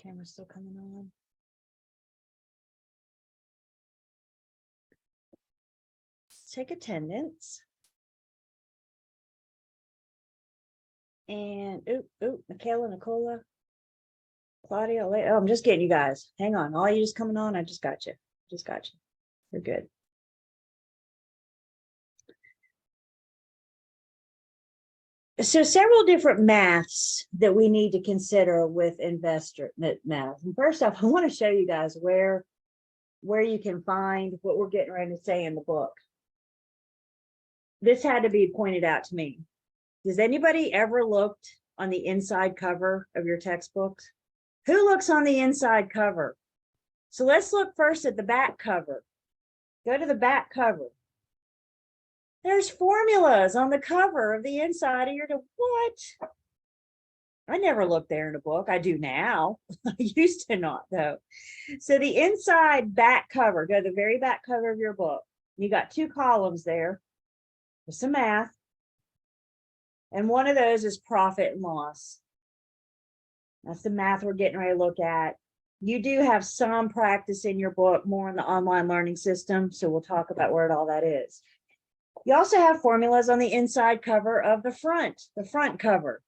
Camera's still coming on. Let's take attendance. And, Michaela, Nicola, Claudia, oh, I'm just getting you guys. Hang on. All you just coming on, I just got you. Just got you. You're good. So several different maths that we need to consider with investor math. And first off, I want to show you guys where you can find what we're getting ready to say in the book. This had to be pointed out to me. Does anybody ever looked on the inside cover of your textbooks? Who looks on the inside cover? So let's look first at the back cover. Go to the back cover. There's formulas on the cover of the inside of your, what? I never looked there in a book. I do now. I used to not though. So the inside back cover, go to the very back cover of your book. You got 2 columns there with some math. And one of those is profit and loss. That's the math we're getting ready to look at. You do have some practice in your book, more in the online learning system. So we'll talk about where all that is. You also have formulas on the inside cover of the front cover.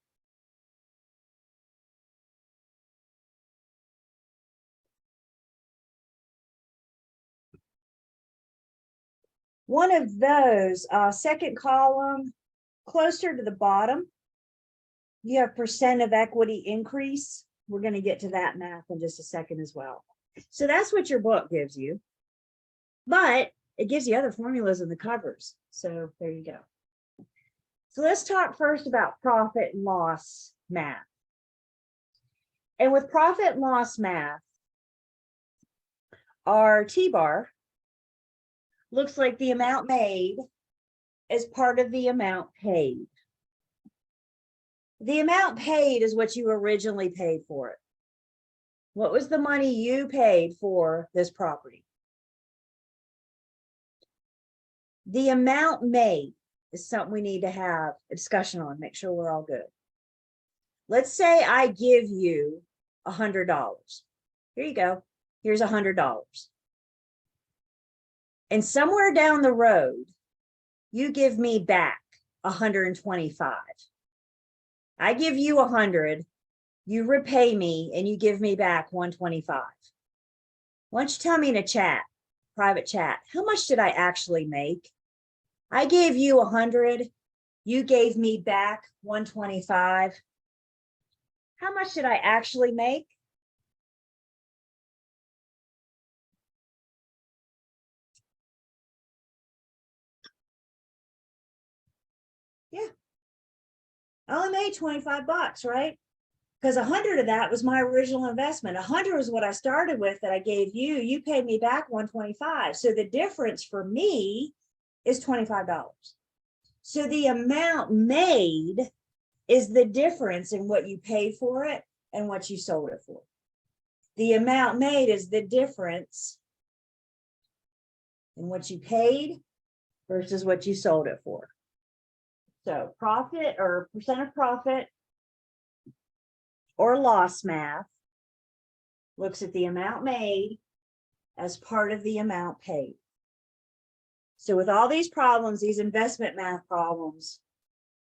One of those, second column, closer to the bottom, you have percent of equity increase. We're going to get to that math in just a second as well. So that's what your book gives you, but it gives you other formulas in the covers. So there you go. So let's talk first about profit and loss math. And with profit and loss math, our T-bar looks like the amount made as part of the amount paid. The amount paid is what you originally paid for it. What was the money you paid for this property? The amount made is something we need to have a discussion on, make sure we're all good. Let's say I give you $100. Here you go. Here's $100. And somewhere down the road, you give me back 125. I give you 100, you repay me, and you give me back 125. Why don't you tell me in a chat, private chat, how much did I actually make? I gave you 100, you gave me back 125. How much did I actually make? Yeah. I only made 25 bucks, right? Because 100 of that was my original investment. 100 was what I started with that I gave you. You paid me back 125. So the difference for me is $25. So the amount made is the difference in what you paid for it and what you sold it for. The amount made is the difference in what you paid versus what you sold it for. So profit or percent of profit or loss math looks at the amount made as part of the amount paid. So with all these problems, these investment math problems,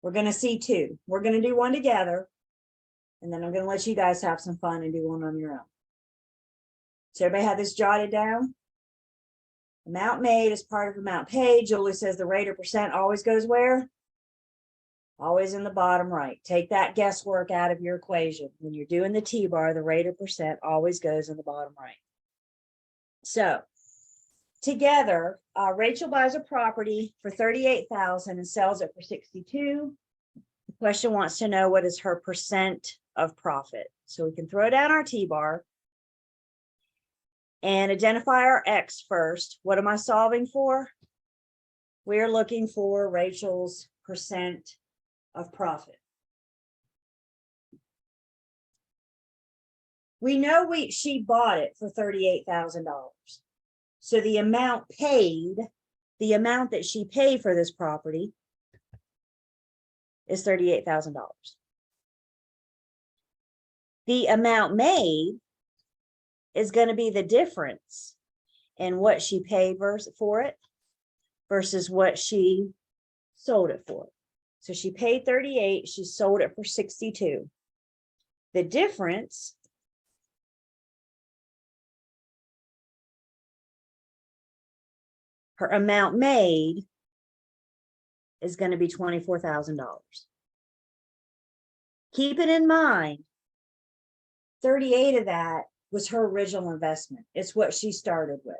we're going to see 2. We're going to do one together, and then I'm going to let you guys have some fun and do one on your own. So everybody have this jotted down? Amount made is part of amount paid. Julie says the rate or percent always goes where? Always in the bottom right. Take that guesswork out of your equation. When you're doing the T-bar, the rate or percent always goes in the bottom right. So together, Rachel buys a property for $38,000 and sells it for $62,000. The question wants to know what is her percent of profit. So we can throw down our T-bar and identify our X first. What am I solving for? We're looking for Rachel's percent of profit. We know she bought it for $38,000. So the amount paid the amount that she paid for this property is $38,000. The amount made is going to be the difference in what she paid for it versus what she sold it for. So she paid 38, she sold it for 62. The difference her amount made is going to be $24,000. Keep it in mind, 38 of that was her original investment. It's what she started with.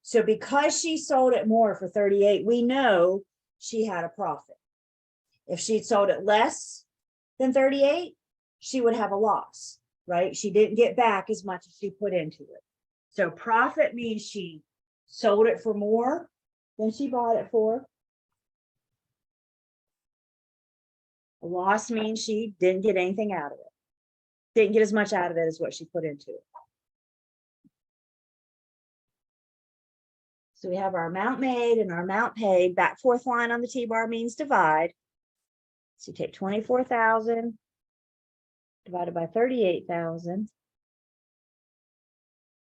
So because she sold it more for 38, we know she had a profit. If she'd sold it less than 38, she would have a loss, right? She didn't get back as much as she put into it. So profit means she sold it for more than she bought it for. A loss means she didn't get anything out of it. Didn't get as much out of it as what she put into it. So we have our amount made and our amount paid. Back fourth line on the T-bar means divide. So you take 24,000 divided by 38,000.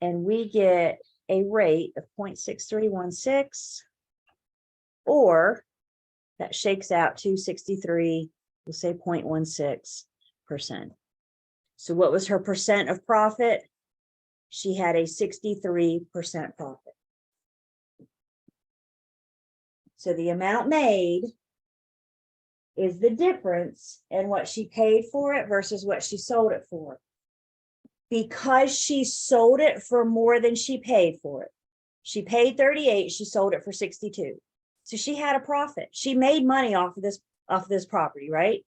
And we get a rate of 0.6316, or that shakes out to 63, we'll say 0.16%. So what was her percent of profit? She had a 63% profit. So the amount made is the difference in what she paid for it versus what she sold it for. Because she sold it for more than she paid for it. She paid 38, she sold it for 62. So she had a profit. She made money off of this property, right?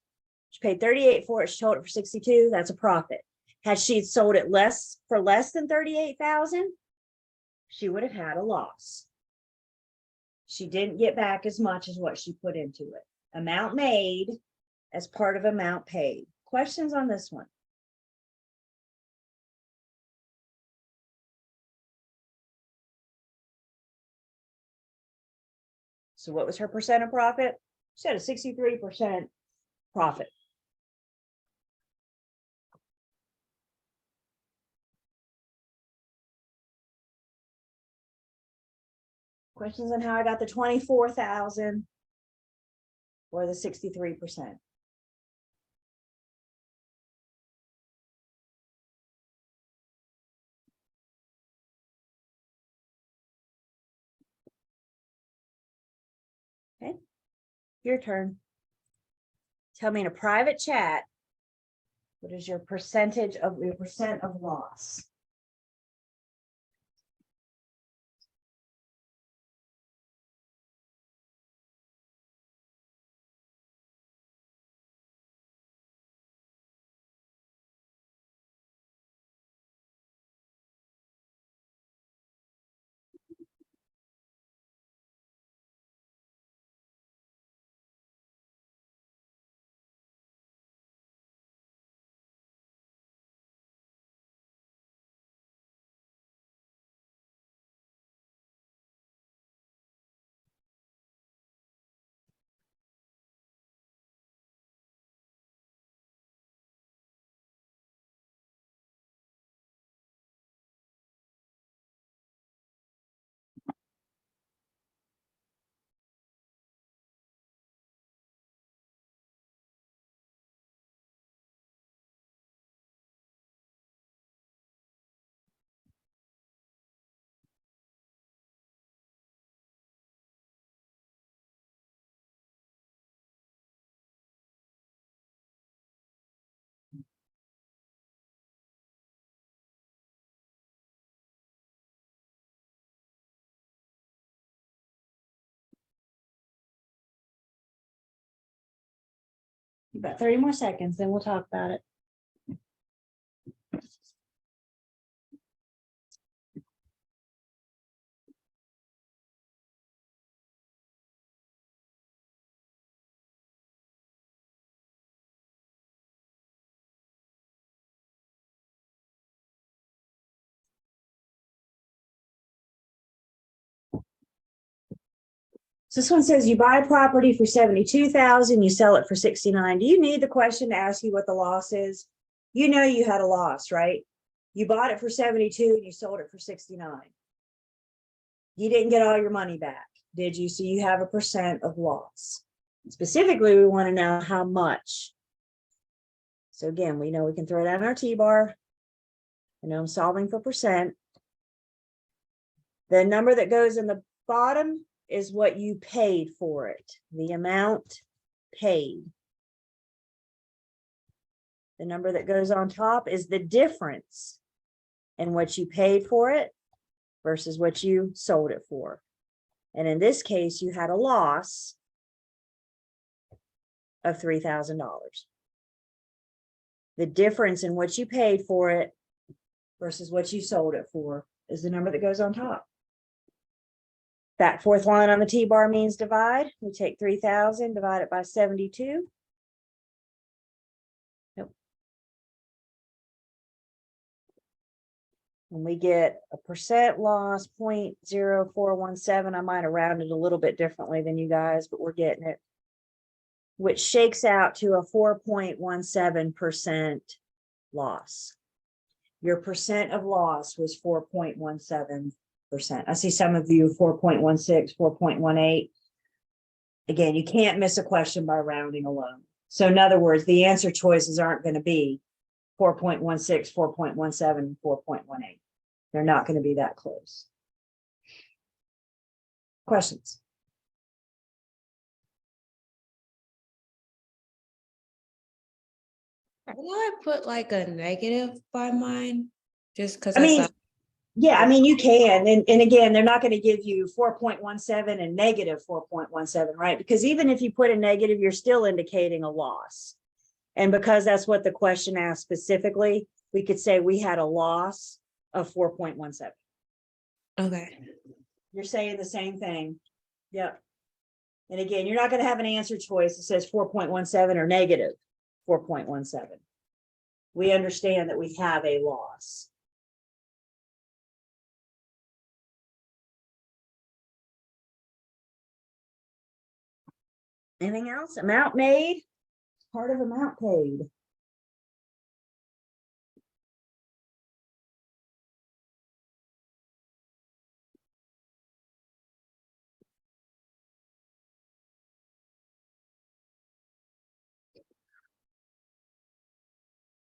She paid 38 for it, she sold it for 62, that's a profit. Had she sold it less than 38,000, she would have had a loss. She didn't get back as much as what she put into it. Amount made as part of amount paid. Questions on this one? So what was her percent of profit? She had a 63% profit. Questions on how I got the 24,000 or the 63%? Okay, your turn. Tell me in a private chat, what is your percent of loss? About 30 more seconds, then we'll talk about it. So this one says you buy a property for 72,000, you sell it for 69. Do you need the question to ask you what the loss is? You know you had a loss, right? You bought it for 72 and you sold it for 69. You didn't get all your money back, did you? So you have a percent of loss. Specifically, we want to know how much. So again, we know we can throw that in our T-bar. I know I'm solving for percent. The number that goes in the bottom is what you paid for it, the amount paid. The number that goes on top is the difference in what you paid for it versus what you sold it for. And in this case, you had a loss of $3,000. The difference in what you paid for it versus what you sold it for is the number that goes on top. That fourth line on the T-bar means divide. We take 3,000, divide it by 72. Nope. And we get a percent loss, 0.0417. I might have rounded a little bit differently than you guys, but we're getting it, which shakes out to a 4.17% loss. Your percent of loss was 4.17%. I see some of you 4.16, 4.18. Again, you can't miss a question by rounding alone. So in other words, the answer choices aren't going to be 4.16, 4.17, 4.18. They're not going to be that close. Questions? Will I put like a negative by mine? Just because I mean, yeah, I mean, you can. And again, they're not going to give you 4.17 and negative 4.17, right? Because even if you put a negative, you're still indicating a loss. And because that's what the question asked specifically, we could say we had a loss of 4.17. Okay. You're saying the same thing. Yep. And again, you're not going to have an answer choice that says 4.17 or negative 4.17. We understand that we have a loss. Anything else? Amount made, part of amount paid.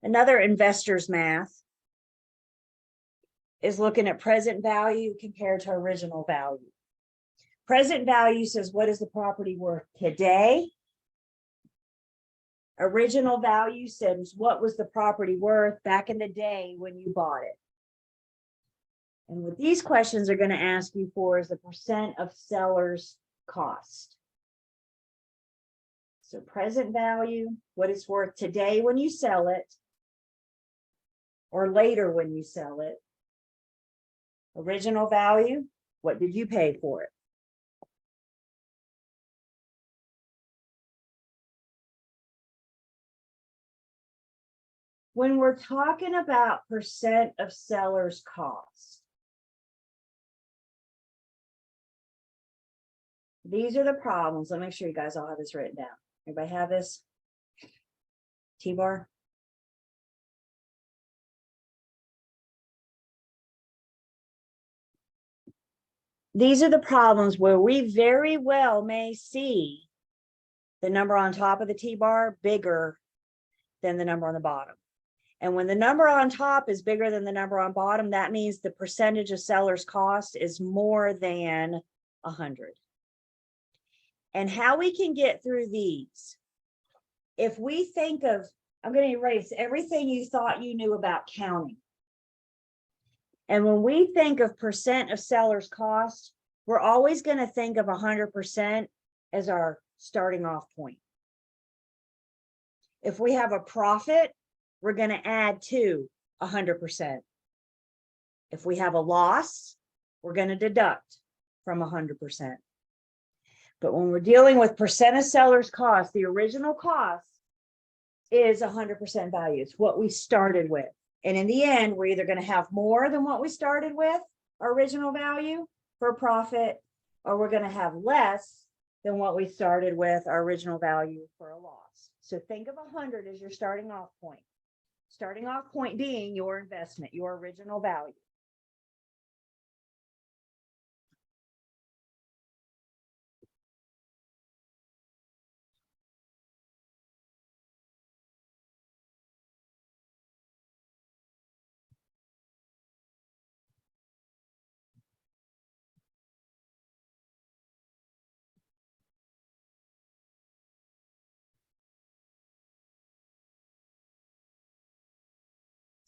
Another investor's math is looking at present value compared to original value. Present value says, what is the property worth today? Original value says, what was the property worth back in the day when you bought it? And what these questions are going to ask you for is the percent of seller's cost. So present value, what it's worth today when you sell it, or later when you sell it. Original value, what did you pay for it? When we're talking about percent of seller's cost, these are the problems. Let me make sure you guys all have this written down. Everybody have this? T-bar? These are the problems where we very well may see the number on top of the T-bar bigger than the number on the bottom. And when the number on top is bigger than the number on bottom, that means the percentage of seller's cost is more than 100. And how we can get through these, if we think of, I'm going to erase everything you thought you knew about counting. And when we think of percent of seller's cost, we're always going to think of 100% as our starting off point. If we have a profit, we're going to add to 100%. If we have a loss, we're going to deduct from 100%. But when we're dealing with percent of seller's cost, the original cost is 100% value. It's what we started with. And in the end, we're either going to have more than what we started with, our original value for profit, or we're going to have less than what we started with, our original value for a loss. So think of 100 as your starting off point. Starting off point being your investment, your original value.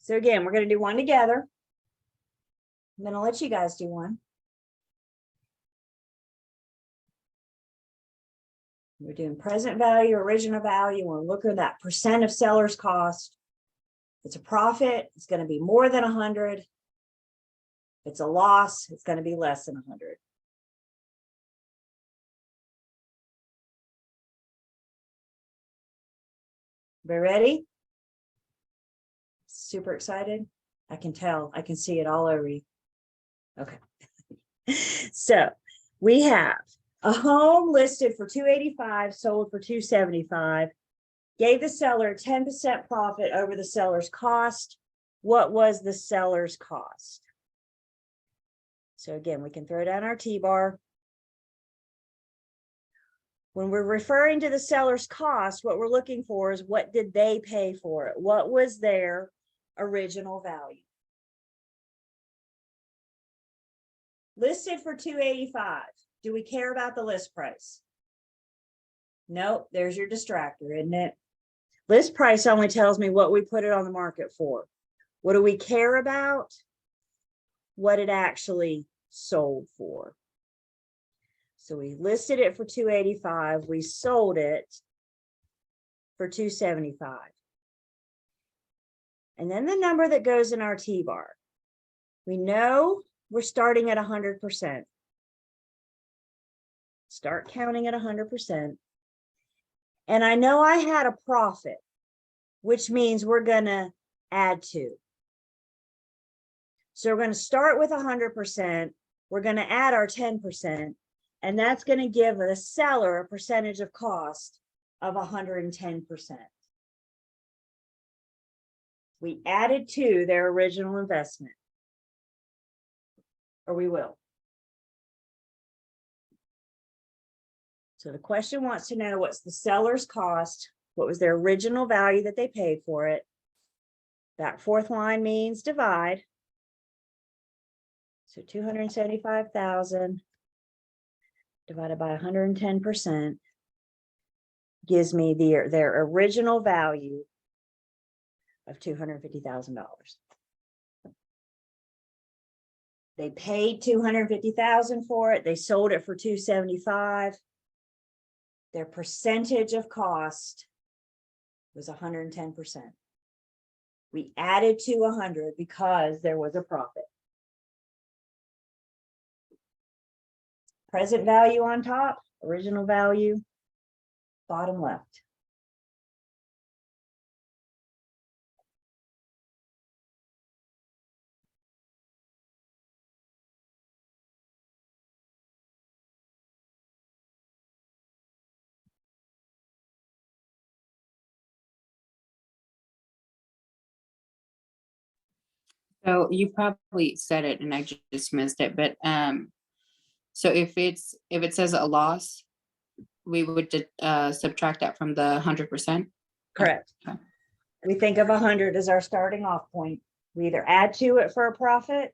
So again, we're going to do one together. And then I'll let you guys do one. We're doing present value, original value. We're looking at that percent of seller's cost. If it's a profit, it's going to be more than 100. If it's a loss, it's going to be less than 100. Everybody ready? Super excited. I can tell. I can see it all over you. Okay. So we have a home listed for 285, sold for 275. Gave the seller 10% profit over the seller's cost. What was the seller's cost? So again, we can throw down our T-bar. When we're referring to the seller's cost, what we're looking for is what did they pay for it? What was their original value? Listed for 285. Do we care about the list price? Nope, there's your distractor, isn't it? List price only tells me what we put it on the market for. What do we care about? What it actually sold for. So we listed it for 285. We sold it for 275. And then the number that goes in our T-bar. We know we're starting at 100%. Start counting at 100%. And I know I had a profit, which means we're going to add 2. So we're going to start with 100%. We're going to add our 10%. And that's going to give the seller a percentage of cost of 110%. We added to their original investment. Or we will. So the question wants to know what's the seller's cost, what was their original value that they paid for it. That fourth line means divide. So 275,000 divided by 110% gives me their original value of $250,000. They paid $250,000 for it. They sold it for $275,000. Their percentage of cost was 110%. We added to 100 because there was a profit. Present value on top, original value, bottom left. So you probably said it and I just missed it, but so if it says a loss, we would subtract that from the 100%. Correct. Okay. We think of 100 as our starting off point. We either add to it for a profit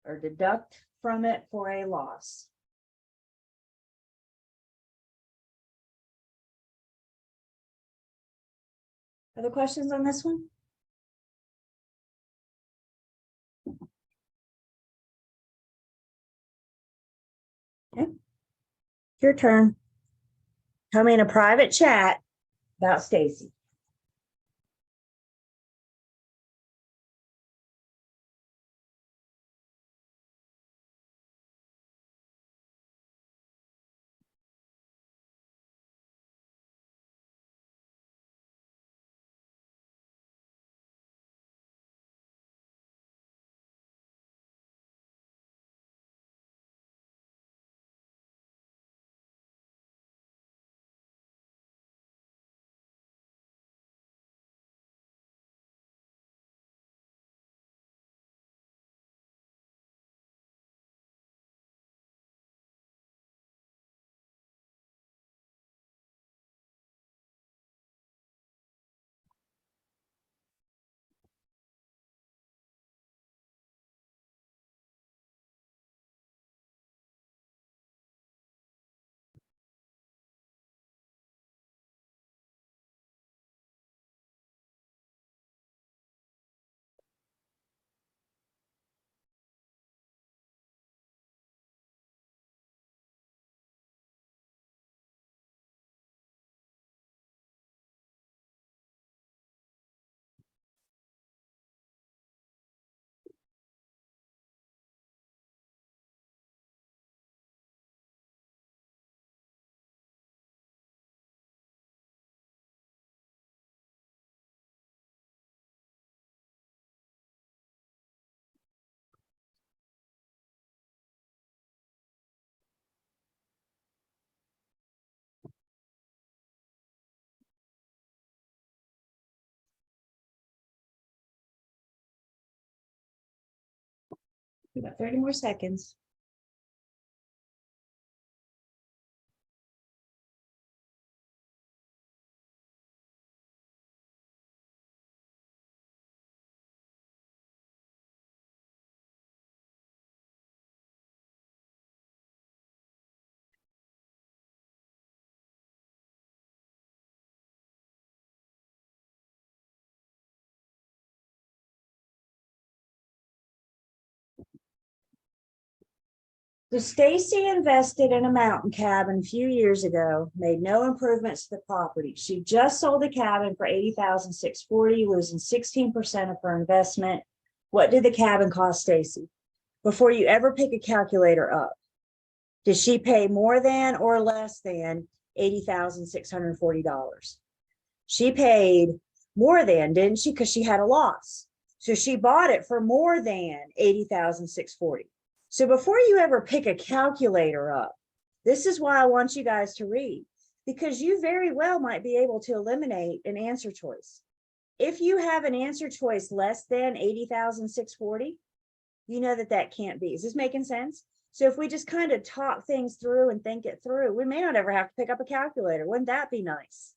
or deduct from it for a loss. Other questions on this one? Okay. Your turn. Tell me in a private chat about Stacy. We got 30 more seconds. So Stacy invested in a mountain cabin a few years ago, made no improvements to the property. She just sold the cabin for $80,640, losing 16% of her investment. What did the cabin cost Stacy? Before you ever pick a calculator up, did she pay more than or less than $80,640? She paid more than, didn't she? Because she had a loss. So she bought it for more than $80,640. So before you ever pick a calculator up, this is why I want you guys to read, because you very well might be able to eliminate an answer choice. If you have an answer choice less than $80,640, you know that that can't be. Is this making sense? So if we just kind of talk things through and think it through, we may not ever have to pick up a calculator. Wouldn't that be nice?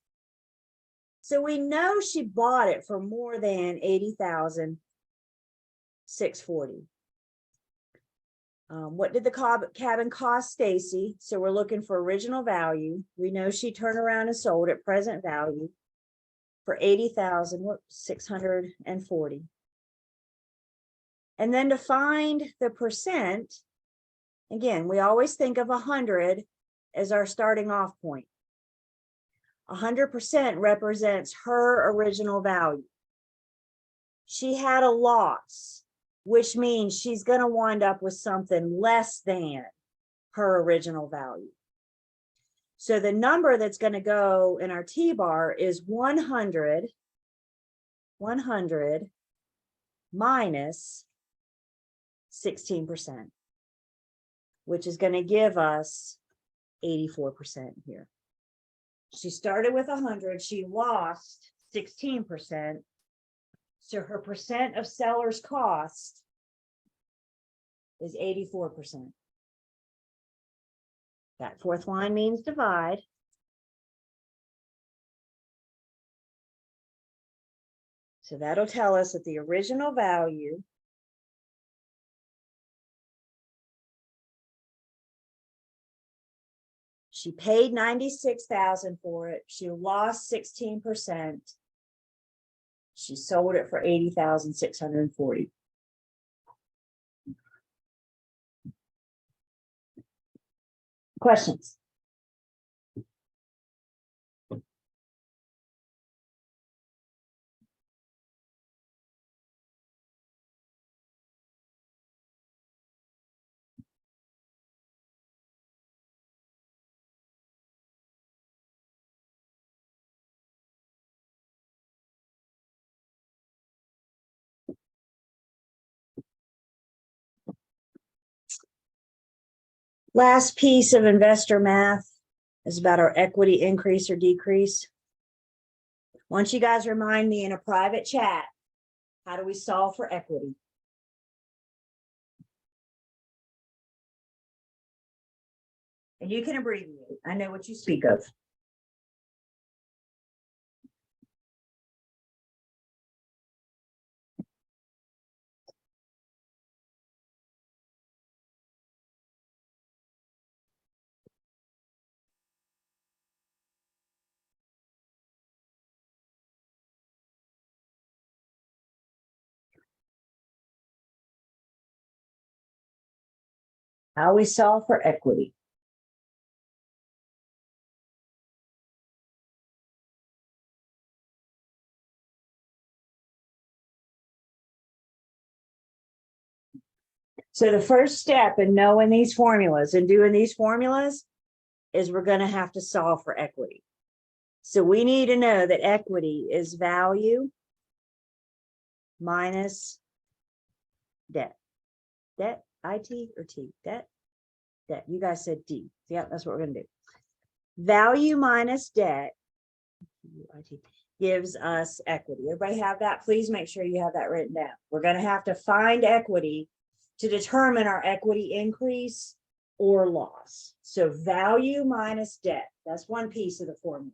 So we know she bought it for more than $80,640. What did the cabin cost Stacy? So we're looking for original value. We know she turned around and sold at present value for $80,640. And then to find the percent, again, we always think of 100 as our starting off point. 100% represents her original value. She had a loss, which means she's going to wind up with something less than her original value. So the number that's going to go in our T-bar is 100 minus 16%, which is going to give us 84% here. She started with 100, she lost 16%. So her percent of seller's cost is 84%. That fourth line means divide. So that'll tell us that the original value she paid $96,000 for it. She lost 16%. She sold it for $80,640. Questions? Last piece of investor math is about our equity increase or decrease. Once you guys remind me in a private chat, how do we solve for equity? And you can abbreviate. I know what you speak of. How we solve for equity. So the first step in knowing these formulas and doing these formulas is we're going to have to solve for equity. So we need to know that equity is value minus debt. Debt, IT or T? Debt? Debt. You guys said D. Yeah, that's what we're going to do. Value minus debt gives us equity. Everybody have that? Please make sure you have that written down. We're going to have to find equity to determine our equity increase or loss. So value minus debt, that's one piece of the formula.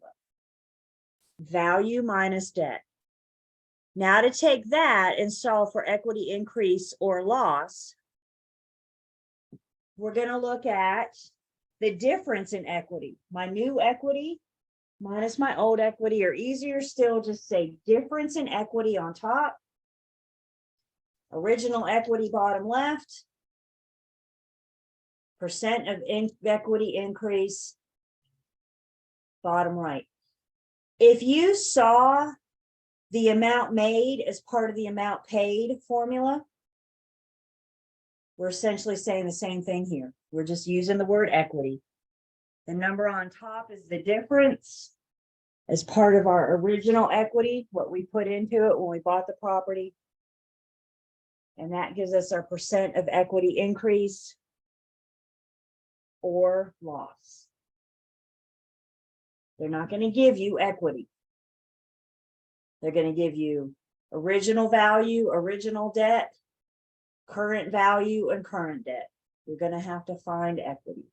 Value minus debt. Now to take that and solve for equity increase or loss, we're going to look at the difference in equity. My new equity minus my old equity, or easier still, just say difference in equity on top. Original equity bottom left. Percent of equity increase bottom right. If you saw the amount made as part of the amount paid formula, we're essentially saying the same thing here. We're just using the word equity. The number on top is the difference as part of our original equity, what we put into it when we bought the property. And that gives us our percent of equity increase or loss. They're not going to give you equity. They're going to give you original value, original debt, current value, and current debt. You're going to have to find equity.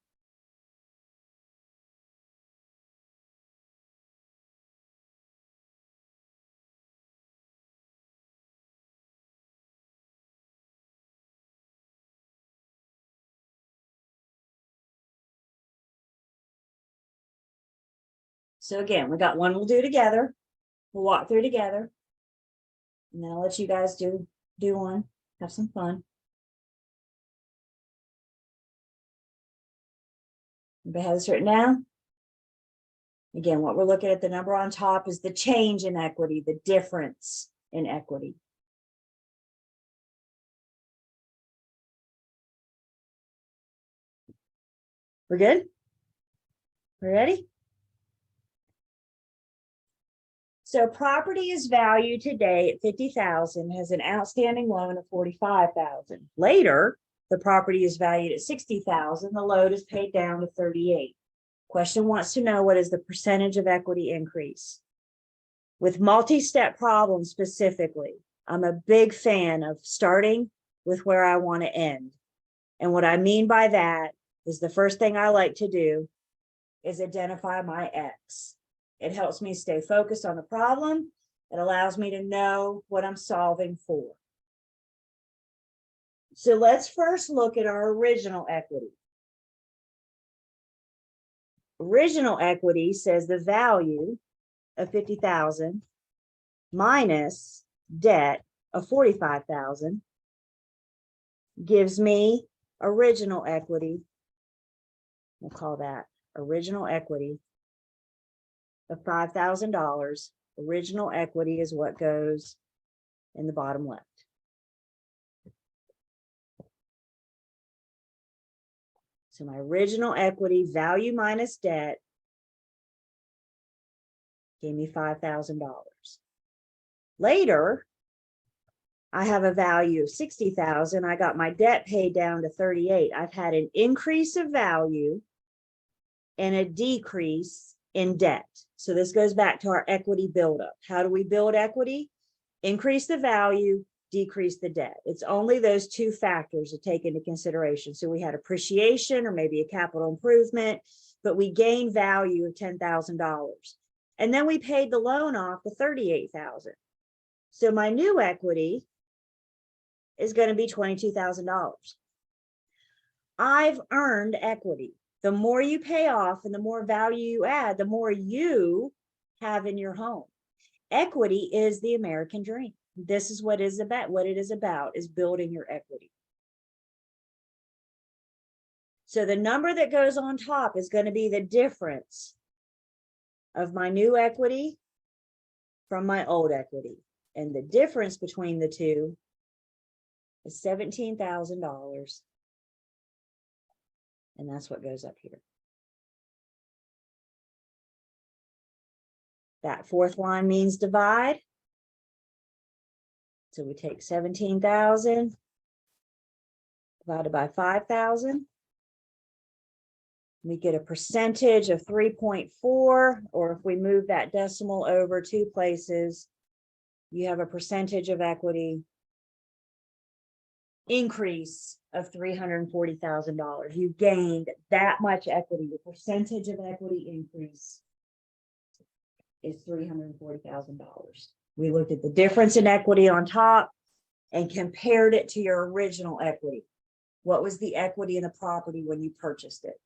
So again, we got one we'll do together. We'll walk through together. And then I'll let you guys do one. Have some fun. Everybody has this written down? Again, what we're looking at, the number on top is the change in equity, the difference in equity. We're good? We ready? So property is valued today at $50,000, has an outstanding loan of $45,000. Later, the property is valued at $60,000. The loan is paid down to $38,000. Question wants to know, what is the percentage of equity increase? With multi-step problems specifically, I'm a big fan of starting with where I want to end. And what I mean by that is the first thing I like to do is identify my X. It helps me stay focused on the problem. It allows me to know what I'm solving for. So let's first look at our original equity. Original equity says the value of $50,000 minus debt of $45,000 gives me original equity. We'll call that original equity of $5,000. Original equity is what goes in the bottom left. So my original equity, value minus debt, gave me $5,000. Later, I have a value of $60,000. I got my debt paid down to $38,000. I've had an increase of value and a decrease in debt. So this goes back to our equity buildup. How do we build equity? Increase the value, decrease the debt. It's only those two factors to take into consideration. So we had appreciation or maybe a capital improvement, but we gained value of $10,000. And then we paid the loan off to $38,000. So my new equity is going to be $22,000. I've earned equity. The more you pay off and the more value you add, the more you have in your home. Equity is the American dream. This is what it is about is building your equity. So the number that goes on top is going to be the difference of my new equity from my old equity. And the difference between the two is $17,000. And that's what goes up here. That fourth line means divide. So we take 17,000 divided by 5,000. We get a percentage of 3.4, or if we move that decimal over 2 places, you have a percentage of equity increase of $340,000. You gained that much equity. The percentage of equity increase is $340,000. We looked at the difference in equity on top and compared it to your original equity. What was the equity in the property when you purchased it?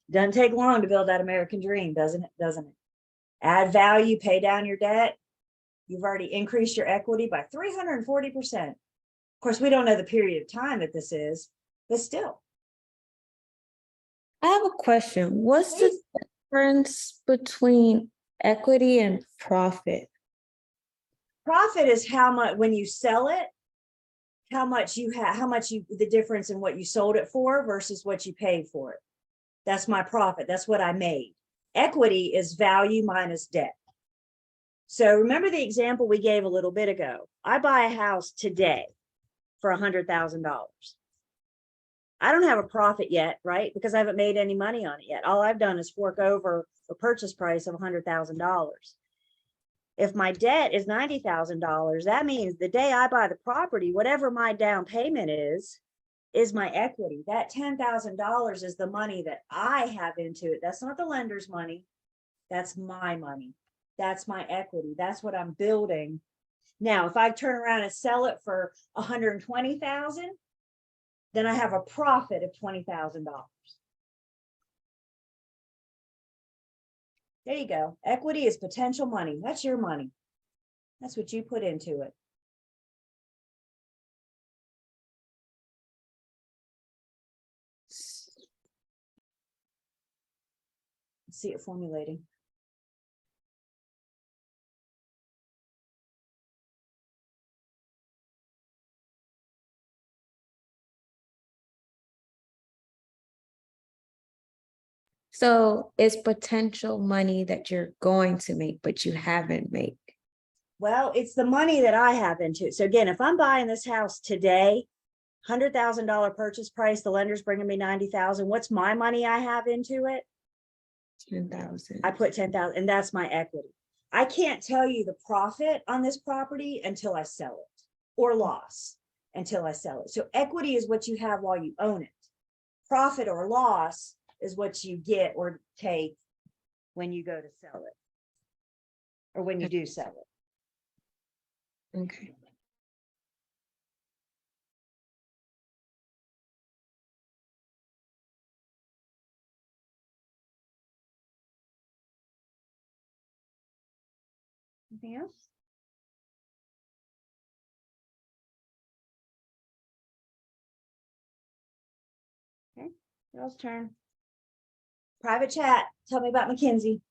Doesn't take long to build that American dream, doesn't it? Doesn't it? Add value, pay down your debt. You've already increased your equity by 340%. Of course, we don't know the period of time that this is, but still. I have a question. What's the difference between equity and profit? Profit is how much, when you sell it, how much you have, the difference in what you sold it for versus what you paid for it. That's my profit. That's what I made. Equity is value minus debt. So remember the example we gave a little bit ago. I buy a house today for $100,000. I don't have a profit yet, right? Because I haven't made any money on it yet. All I've done is fork over a purchase price of $100,000. If my debt is $90,000, that means the day I buy the property, whatever my down payment is my equity. That $10,000 is the money that I have into it. That's not the lender's money. That's my money. That's my equity. That's what I'm building. Now, if I turn around and sell it for $120,000, then I have a profit of $20,000. There you go. Equity is potential money. That's your money. That's what you put into it. See it formulating. So it's potential money that you're going to make, but you haven't made. Well, it's the money that I have into it. So again, if I'm buying this house today, $100,000 purchase price, the lender's bringing me 90,000. What's my money I have into it? 10,000. I put 10,000, and that's my equity. I can't tell you the profit on this property until I sell it, or loss until I sell it. So equity is what you have while you own it. Profit or loss is what you get or take when you go to sell it, or when you do sell it. Okay. Anything else? Okay, girl's turn. Private chat. Tell me about McKinsey.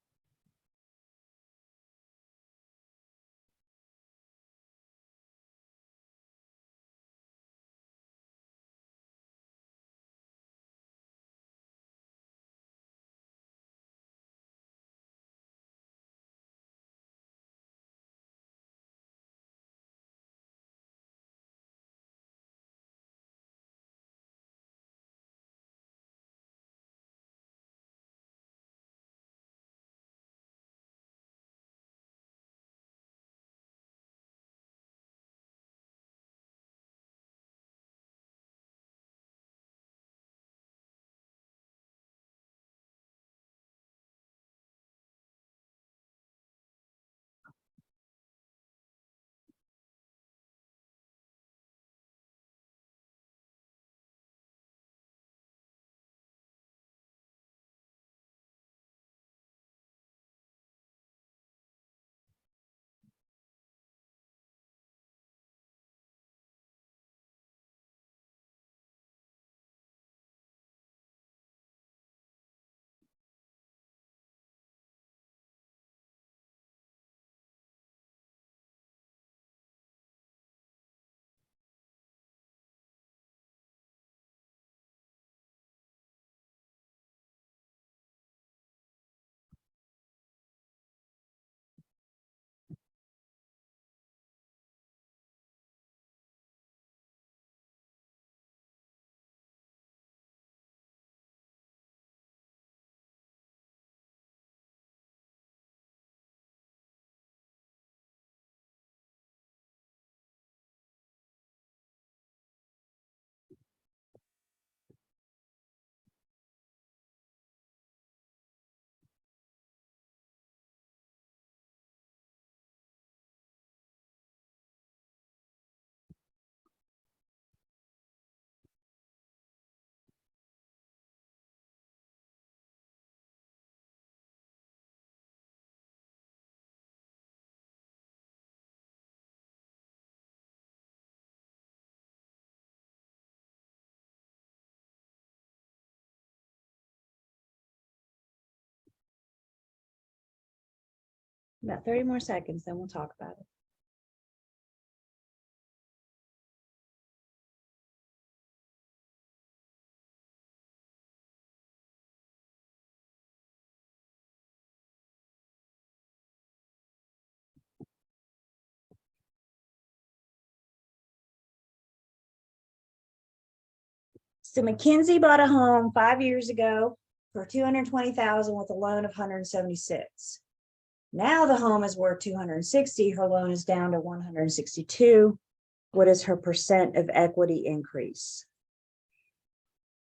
About 30 more seconds, then we'll talk about it. So McKinsey bought a home 5 years ago for 220,000 with a loan of 176. Now the home is worth 260. Her loan is down to 162. What is her percent of equity increase?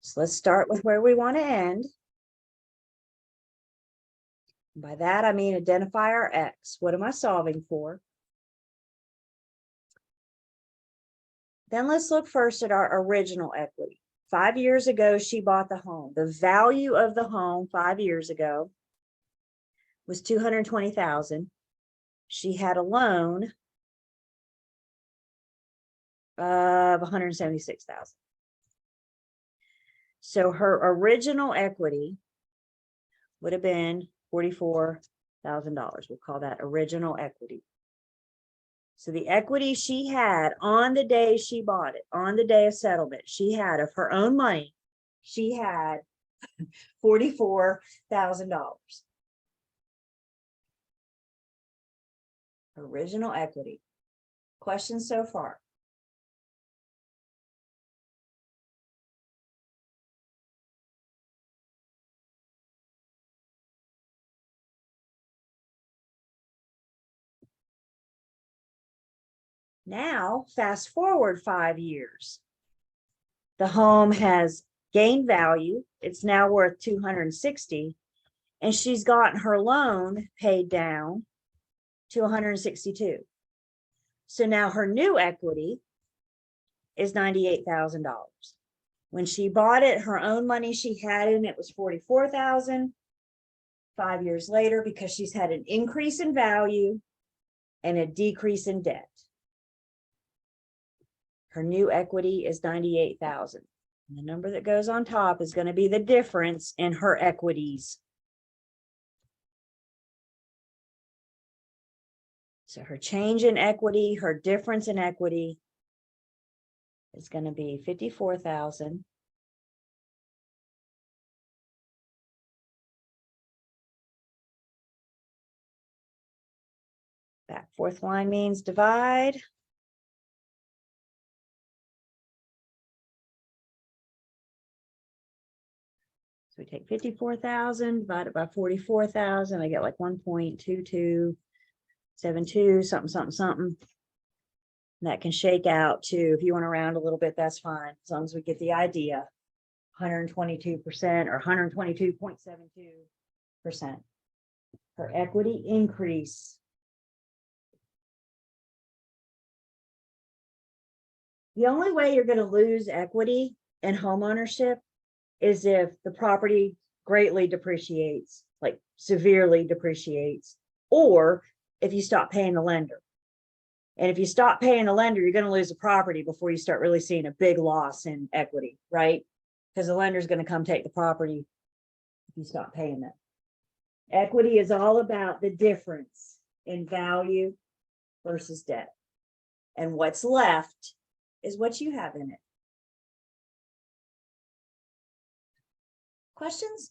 So let's start with where we want to end. By that, I mean identify our X. What am I solving for? Then let's look first at our original equity. 5 years ago, she bought the home. The value of the home 5 years ago was 220,000. She had a loan of 176,000. So her original equity would have been $44,000. We'll call that original equity. So the equity she had on the day she bought it, on the day of settlement, she had of her own money, she had $44,000. Original equity. Questions so far? Now, fast forward 5 years. The home has gained value. It's now worth 260, and she's gotten her loan paid down to 162. So now her new equity is $98,000. When she bought it, her own money she had in it was 44,000. 5 years later, because she's had an increase in value and a decrease in debt, her new equity is 98,000. And the number that goes on top is going to be the difference in her equities. So her change in equity, her difference in equity is going to be 54,000. That fourth line means divide. So we take 54,000 divided by 44,000. I get like 1.2272, something. That can shake out to, if you want to round a little bit, that's fine, as long as we get the idea. 122% or 122.72%. Her equity increase. The only way you're going to lose equity in homeownership is if the property greatly depreciates, like severely depreciates, or if you stop paying the lender. And if you stop paying the lender, you're going to lose the property before you start really seeing a big loss in equity, right? Because the lender's going to come take the property if you stop paying them. Equity is all about the difference in value versus debt. And what's left is what you have in it. Questions?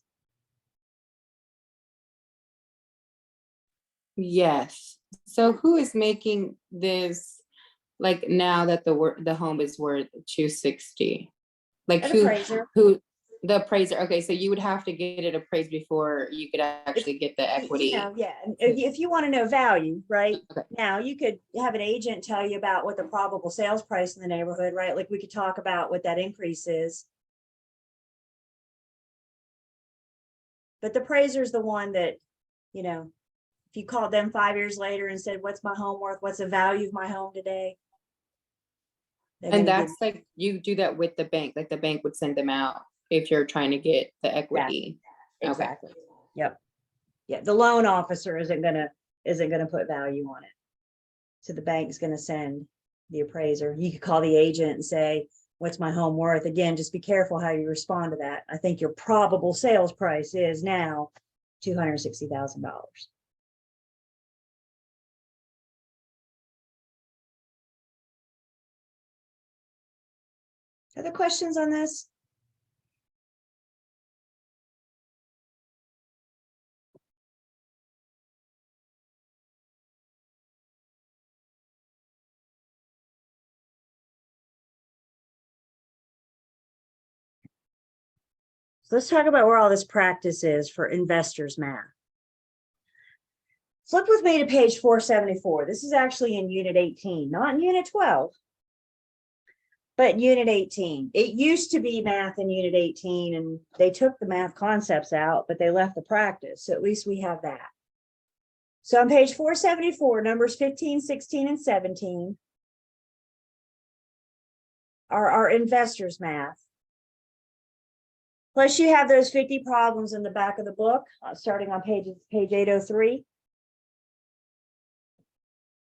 Yes. So who is making this, like, now that the home is worth 260? Like An who appraiser. the appraiser? Okay, so you would have to get it appraised before you could actually get the equity. You know, yeah, if you want to know value, right? Okay. Now you could have an agent tell you about what the probable sales price in the neighborhood, right? Like we could talk about what that increase is. But the appraiser is the one that, you know, if you called them 5 years later and said, what's my home worth? What's the value of my home today? And that's like, you do that with the bank, like the bank would send them out if you're trying to get the equity. Exactly. Okay. Yep. Yeah. The loan officer isn't gonna put value on it. So the bank's gonna send the appraiser. You could call the agent and say, what's my home worth? Again, just be careful how you respond to that. I think your probable sales price is now $260,000. Other questions on this? So let's talk about where all this practice is for investors math. Flip with me to page 474. This is actually in unit 18, not in unit 12, but unit 18. It used to be math in unit 18, and they took the math concepts out, but they left the practice. So at least we have that. So on page 474, numbers 15, 16, and 17 are our investors math. Plus you have those 50 problems in the back of the book, starting on page 803.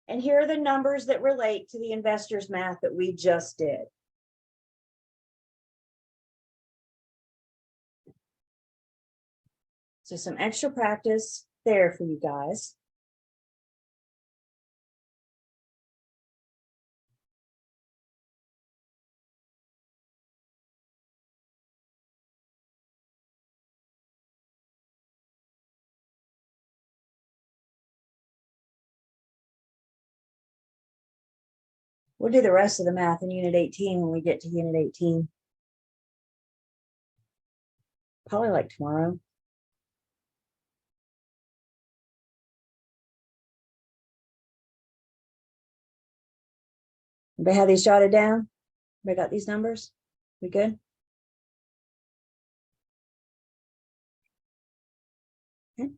And here are the numbers that relate to the investors math that we just did. So some extra practice there for you guys. We'll do the rest of the math in unit 18 when we get to unit 18. Probably like tomorrow. Anybody have these jotted down? Anybody got these numbers? We good? Okay.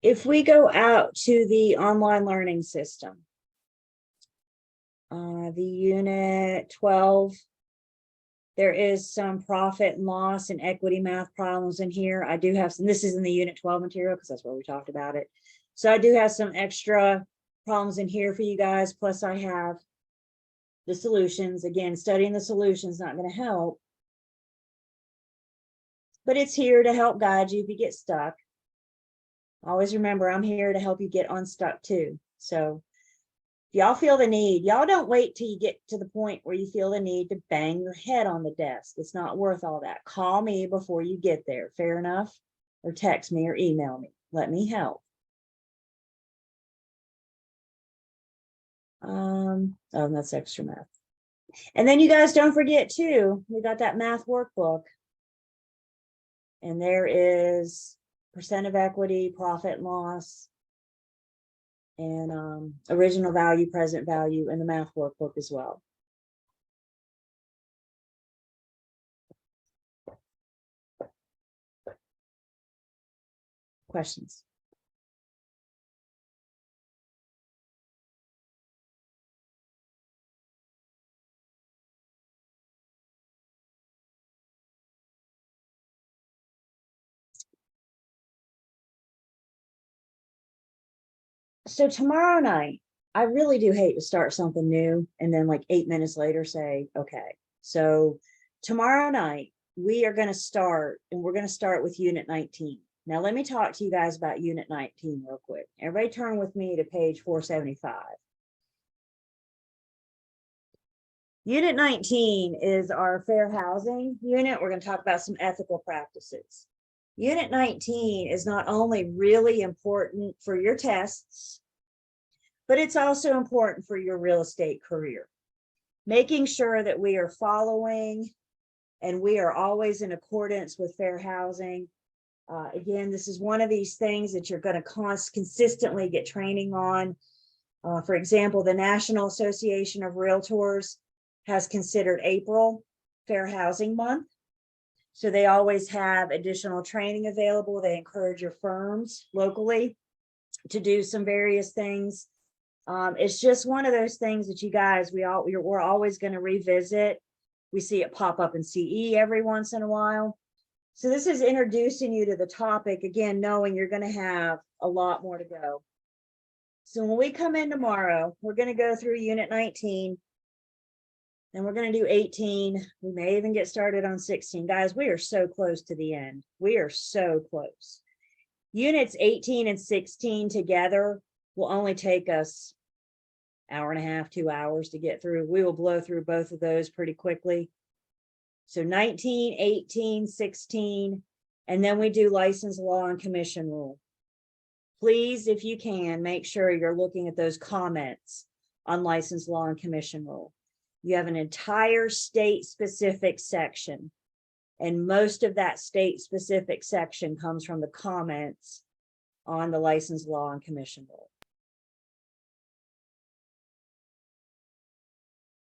If we go out to the online learning system, the unit 12, there is some profit and loss and equity math problems in here. I do have some, this is in the unit 12 material because that's where we talked about it. So I do have some extra problems in here for you guys. Plus I have the solutions. Again, studying the solutions is not going to help, but it's here to help guide you if you get stuck. Always remember, I'm here to help you get unstuck too. So y'all feel the need, y'all don't wait till you get to the point where you feel the need to bang your head on the desk. It's not worth all that. Call me before you get there. Fair enough? Or text me or email me. Let me help. Oh, that's extra math. And then you guys don't forget too, we got that math workbook. And there is percent of equity, profit and loss, and original value, present value, and the math workbook as well. Questions? So tomorrow night, I really do hate to start something new and then like 8 minutes later say, okay. So tomorrow night, we are going to start, and we're going to start with unit 19. Now, let me talk to you guys about unit 19 real quick. Everybody turn with me to page 475. Unit 19 is our fair housing unit. We're going to talk about some ethical practices. Unit 19 is not only really important for your tests, but it's also important for your real estate career. Making sure that we are following and we are always in accordance with fair housing. Again, this is one of these things that you're going to consistently get training on. For example, the National Association of Realtors has considered April Fair Housing Month. So they always have additional training available. They encourage your firms locally to do some various things. It's just one of those things that you guys, we're always going to revisit. We see it pop up in CE every once in a while. So this is introducing you to the topic, again, knowing you're going to have a lot more to go. So when we come in tomorrow, we're going to go through unit 19. And we're going to do 18. We may even get started on 16. Guys, we are so close to the end. We are so close. Units 18 and 16 together will only take us hour and a half, 2 hours to get through. We will blow through both of those pretty quickly. So 19, 18, 16, and then we do license, law, and commission rule. Please, if you can, make sure you're looking at those comments on license, law, and commission rule. You have an entire state-specific section, and most of that state-specific section comes from the comments on the license, law, and commission rule.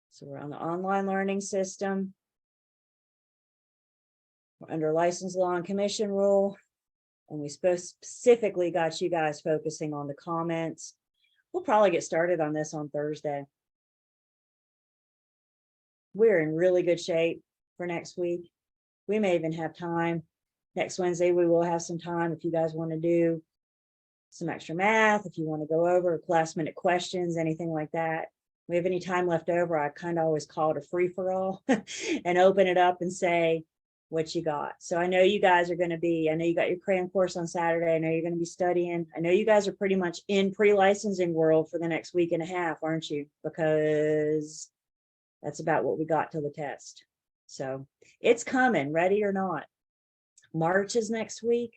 So we're on the online learning system. We're under license, law, and commission rule. And we specifically got you guys focusing on the comments. We'll probably get started on this on Thursday. We're in really good shape for next week. We may even have time. Next Wednesday, we will have some time if you guys want to do some extra math, if you want to go over last minute questions, anything like that. We have any time left over, I kind of always call it a free for all and open it up and say what you got. So I know you guys are going to be, I know you got your crayon course on Saturday. I know you're going to be studying. I know you guys are pretty much in pre-licensing world for the next week and a half, aren't you? Because that's about what we got till the test. So it's coming, ready or not. March is next week.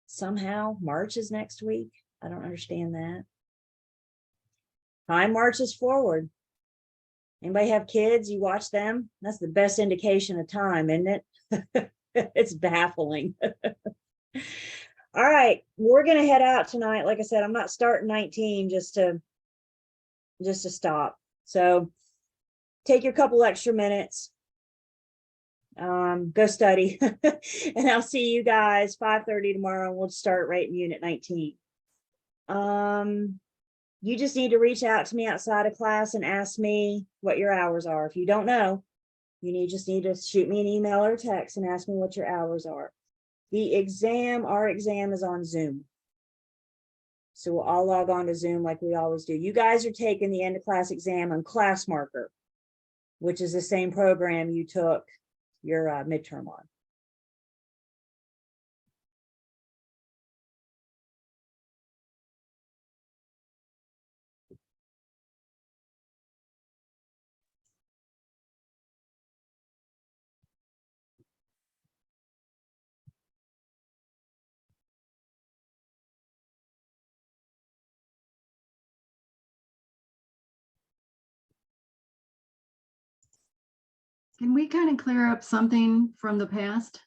Somehow March is next week. I don't understand that. Time marches forward. Anybody have kids? You watch them? That's the best indication of time, isn't it? It's baffling. All right, we're gonna head out tonight. Like I said, I'm not starting 19 just to stop. So take your couple extra minutes. Go study. And I'll see you guys 5:30 tomorrow, and we'll start right in unit 19. You just need to reach out to me outside of class and ask me what your hours are. If you don't know, you just need to shoot me an email or text and ask me what your hours are. The exam, our exam is on Zoom. So we'll all log on to Zoom like we always do. You guys are taking the end of class exam on ClassMarker, which is the same program you took your midterm on. Can we kind of clear up something from the past?